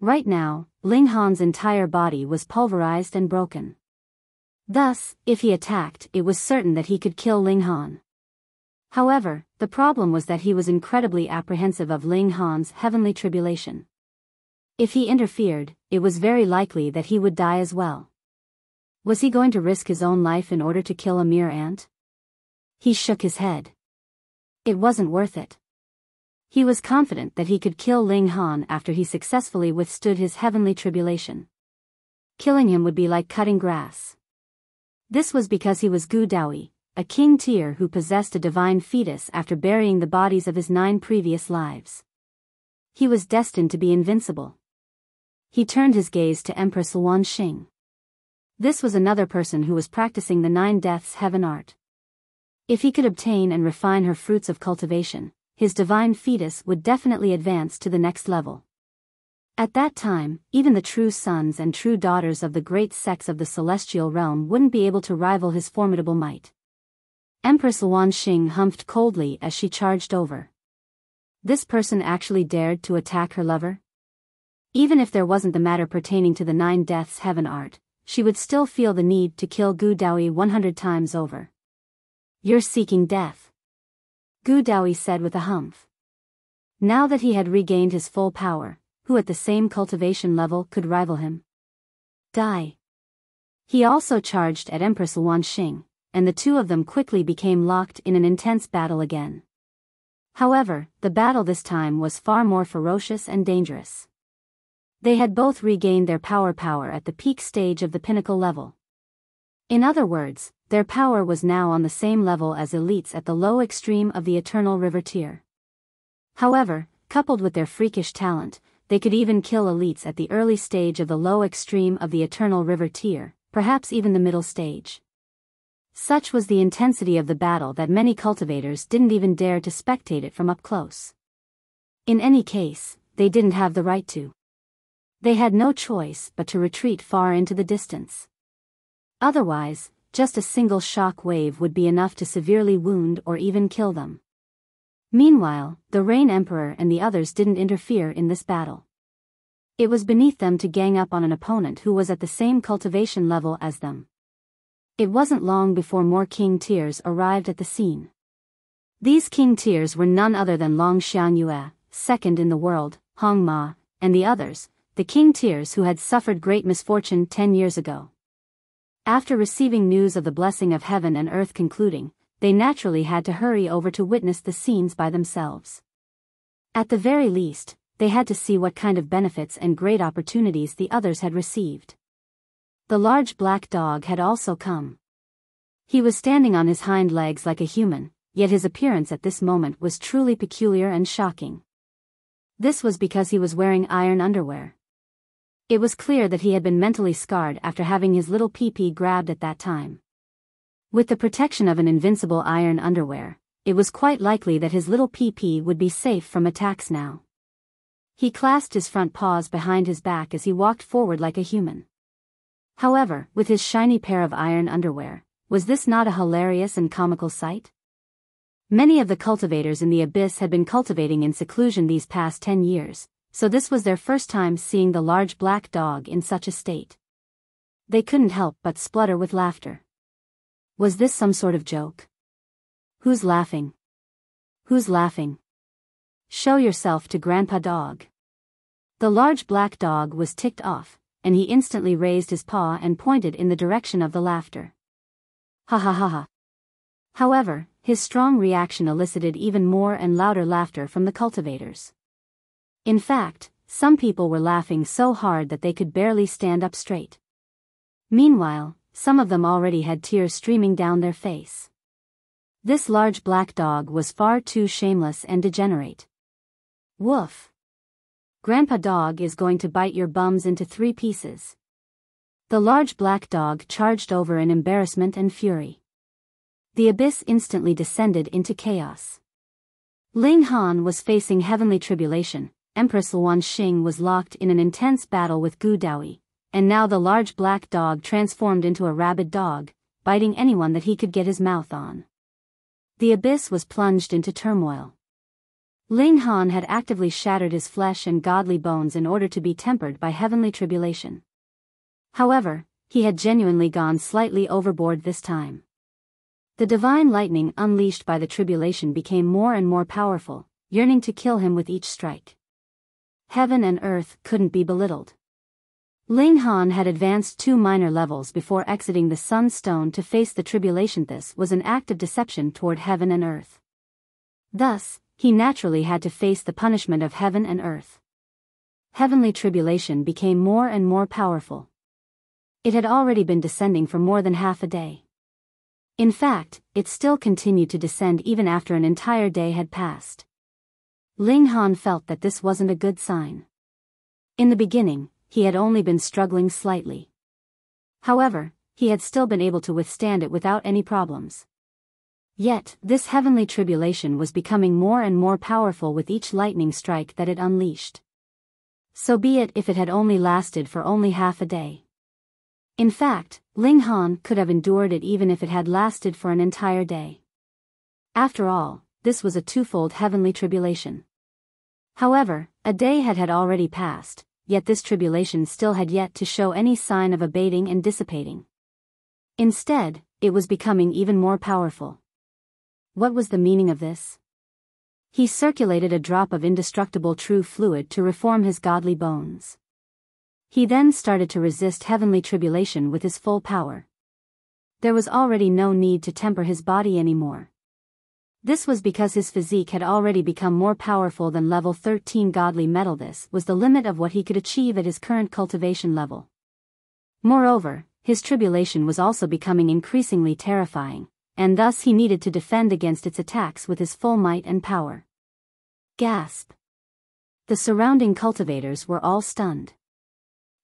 Right now, Ling Han's entire body was pulverized and broken. Thus, if he attacked, it was certain that he could kill Ling Han. However, the problem was that he was incredibly apprehensive of Ling Han's heavenly tribulation. If he interfered, it was very likely that he would die as well. Was he going to risk his own life in order to kill a mere ant? He shook his head. It wasn't worth it. He was confident that he could kill Ling Han after he successfully withstood his heavenly tribulation. Killing him would be like cutting grass. This was because he was Gu Daoyi, a king tier who possessed a divine fetus after burying the bodies of his 9 previous lives. He was destined to be invincible. He turned his gaze to Empress Luan Xing. This was another person who was practicing the 9 deaths heaven art. If he could obtain and refine her fruits of cultivation, his divine fetus would definitely advance to the next level. At that time, even the true sons and true daughters of the great sects of the celestial realm wouldn't be able to rival his formidable might. Empress Luan Xing humphed coldly as she charged over. This person actually dared to attack her lover? Even if there wasn't the matter pertaining to the 9 deaths heaven art, she would still feel the need to kill Gu Daoyi 100 times over. You're seeking death, Gu Daoyi said with a humph. Now that he had regained his full power, who at the same cultivation level could rival him? Die. He also charged at Empress Luan Xing, and the two of them quickly became locked in an intense battle again. However, the battle this time was far more ferocious and dangerous. They had both regained their power at the peak stage of the pinnacle level. In other words, their power was now on the same level as elites at the low extreme of the Eternal River tier. However, coupled with their freakish talent, they could even kill elites at the early stage of the low extreme of the Eternal River tier, perhaps even the middle stage. Such was the intensity of the battle that many cultivators didn't even dare to spectate it from up close. In any case, they didn't have the right to. They had no choice but to retreat far into the distance. Otherwise, just a single shock wave would be enough to severely wound or even kill them. Meanwhile, the Rain Emperor and the others didn't interfere in this battle. It was beneath them to gang up on an opponent who was at the same cultivation level as them. It wasn't long before more king tiers arrived at the scene. These king tiers were none other than Long Xianyue, second in the world, Hong Ma, and the others, the king tiers who had suffered great misfortune 10 years ago. After receiving news of the blessing of heaven and earth concluding, they naturally had to hurry over to witness the scenes by themselves. At the very least, they had to see what kind of benefits and great opportunities the others had received. The large black dog had also come. He was standing on his hind legs like a human, yet his appearance at this moment was truly peculiar and shocking. This was because he was wearing iron underwear. It was clear that he had been mentally scarred after having his little pee-pee grabbed at that time. With the protection of an invincible iron underwear, it was quite likely that his little pee-pee would be safe from attacks now. He clasped his front paws behind his back as he walked forward like a human. However, with his shiny pair of iron underwear, was this not a hilarious and comical sight? Many of the cultivators in the abyss had been cultivating in seclusion these past 10 years, so this was their first time seeing the large black dog in such a state. They couldn't help but splutter with laughter. Was this some sort of joke? Who's laughing? Who's laughing? Show yourself to Grandpa Dog. The large black dog was ticked off, and he instantly raised his paw and pointed in the direction of the laughter. Ha ha ha ha. However, his strong reaction elicited even more and louder laughter from the cultivators. In fact, some people were laughing so hard that they could barely stand up straight. Meanwhile, some of them already had tears streaming down their face. This large black dog was far too shameless and degenerate. Woof. Grandpa Dog is going to bite your bums into 3 pieces. The large black dog charged over in embarrassment and fury. The abyss instantly descended into chaos. Ling Han was facing heavenly tribulation, Empress Luan Xing was locked in an intense battle with Gu Daoyi, and now the large black dog transformed into a rabid dog, biting anyone that he could get his mouth on. The abyss was plunged into turmoil. Ling Han had actively shattered his flesh and godly bones in order to be tempered by heavenly tribulation. However, he had genuinely gone slightly overboard this time. The divine lightning unleashed by the tribulation became more and more powerful, yearning to kill him with each strike. Heaven and earth couldn't be belittled. Ling Han had advanced 2 minor levels before exiting the Sun Stone to face the tribulation. This was an act of deception toward heaven and earth. Thus, he naturally had to face the punishment of heaven and earth. Heavenly tribulation became more and more powerful. It had already been descending for more than half a day. In fact, it still continued to descend even after an entire day had passed. Ling Han felt that this wasn't a good sign. In the beginning, he had only been struggling slightly. However, he had still been able to withstand it without any problems. Yet, this heavenly tribulation was becoming more and more powerful with each lightning strike that it unleashed. So be it if it had only lasted for only half a day. In fact, Ling Han could have endured it even if it had lasted for an entire day. After all, this was a twofold heavenly tribulation. However, a day had already passed, yet this tribulation still had yet to show any sign of abating and dissipating. Instead, it was becoming even more powerful. What was the meaning of this? He circulated a drop of indestructible true fluid to reform his godly bones. He then started to resist heavenly tribulation with his full power. There was already no need to temper his body anymore. This was because his physique had already become more powerful than level 13 godly metal. This was the limit of what he could achieve at his current cultivation level. Moreover, his tribulation was also becoming increasingly terrifying, and thus he needed to defend against its attacks with his full might and power. Gasp! The surrounding cultivators were all stunned.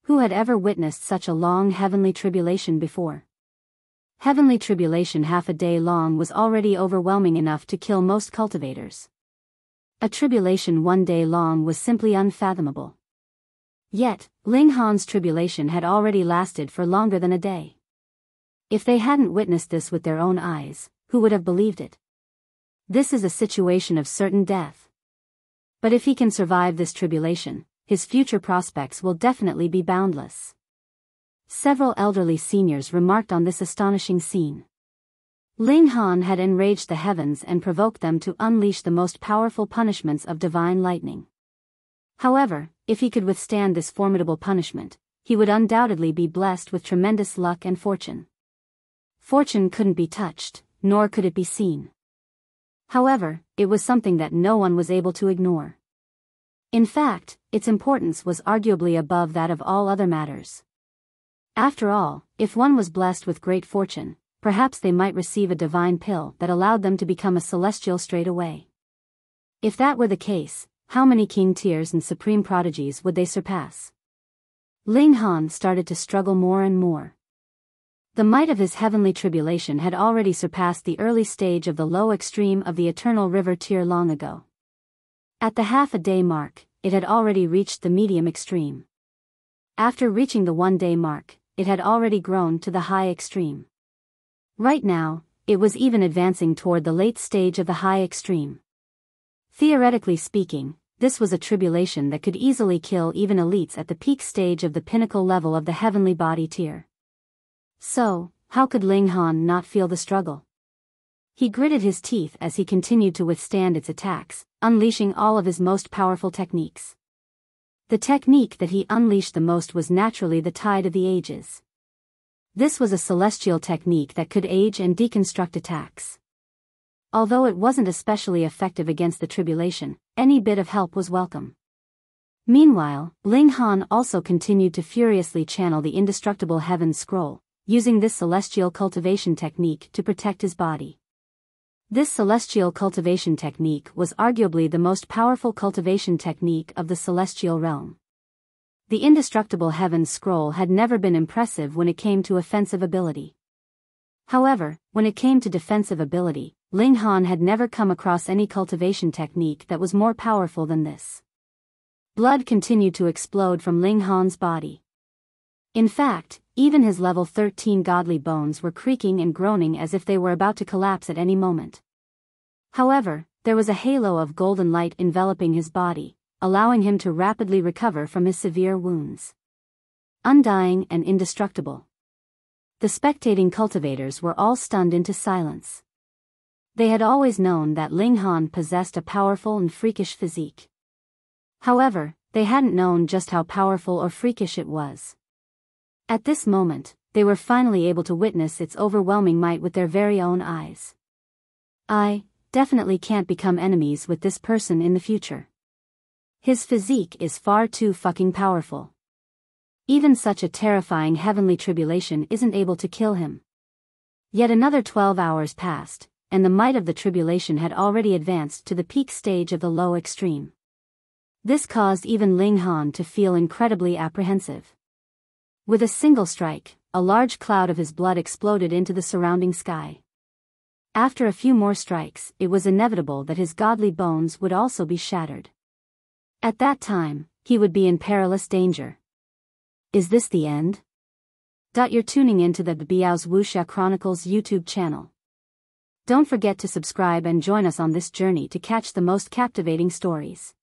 Who had ever witnessed such a long heavenly tribulation before? Heavenly tribulation half a day long was already overwhelming enough to kill most cultivators. A tribulation 1 day long was simply unfathomable. Yet, Ling Han's tribulation had already lasted for longer than a day. If they hadn't witnessed this with their own eyes, who would have believed it? This is a situation of certain death. But if he can survive this tribulation, his future prospects will definitely be boundless. Several elderly seniors remarked on this astonishing scene. Ling Han had enraged the heavens and provoked them to unleash the most powerful punishments of divine lightning. However, if he could withstand this formidable punishment, he would undoubtedly be blessed with tremendous luck and fortune. Fortune couldn't be touched, nor could it be seen. However, it was something that no one was able to ignore. In fact, its importance was arguably above that of all other matters. After all, if one was blessed with great fortune, perhaps they might receive a divine pill that allowed them to become a celestial straight away. If that were the case, how many king tiers and supreme prodigies would they surpass? Ling Han started to struggle more and more. The might of his heavenly tribulation had already surpassed the early stage of the low extreme of the eternal river tier long ago. At the half-a-day mark, it had already reached the medium extreme. After reaching the one-day mark, it had already grown to the high extreme. Right now, it was even advancing toward the late stage of the high extreme. Theoretically speaking, this was a tribulation that could easily kill even elites at the peak stage of the pinnacle level of the heavenly body tier. So, how could Ling Han not feel the struggle? He gritted his teeth as he continued to withstand its attacks, unleashing all of his most powerful techniques. The technique that he unleashed the most was naturally the Tide of the Ages. This was a celestial technique that could age and deconstruct attacks. Although it wasn't especially effective against the tribulation, any bit of help was welcome. Meanwhile, Ling Han also continued to furiously channel the indestructible Heaven's Scroll, using this celestial cultivation technique to protect his body. This celestial cultivation technique was arguably the most powerful cultivation technique of the celestial realm. The indestructible Heaven's Scroll had never been impressive when it came to offensive ability. However, when it came to defensive ability, Ling Han had never come across any cultivation technique that was more powerful than this. Blood continued to explode from Ling Han's body. In fact, even his level 13 godly bones were creaking and groaning as if they were about to collapse at any moment. However, there was a halo of golden light enveloping his body, allowing him to rapidly recover from his severe wounds. Undying and indestructible. The spectating cultivators were all stunned into silence. They had always known that Ling Han possessed a powerful and freakish physique. However, they hadn't known just how powerful or freakish it was. At this moment, they were finally able to witness its overwhelming might with their very own eyes. I definitely can't become enemies with this person in the future. His physique is far too fucking powerful. Even such a terrifying heavenly tribulation isn't able to kill him. Yet another 12 hours passed, and the might of the tribulation had already advanced to the peak stage of the low extreme. This caused even Ling Han to feel incredibly apprehensive. With a single strike, a large cloud of his blood exploded into the surrounding sky. After a few more strikes, it was inevitable that his godly bones would also be shattered. At that time, he would be in perilous danger. Is this the end? You're tuning into the Biyao's Wuxia Chronicles YouTube channel. Don't forget to subscribe and join us on this journey to catch the most captivating stories.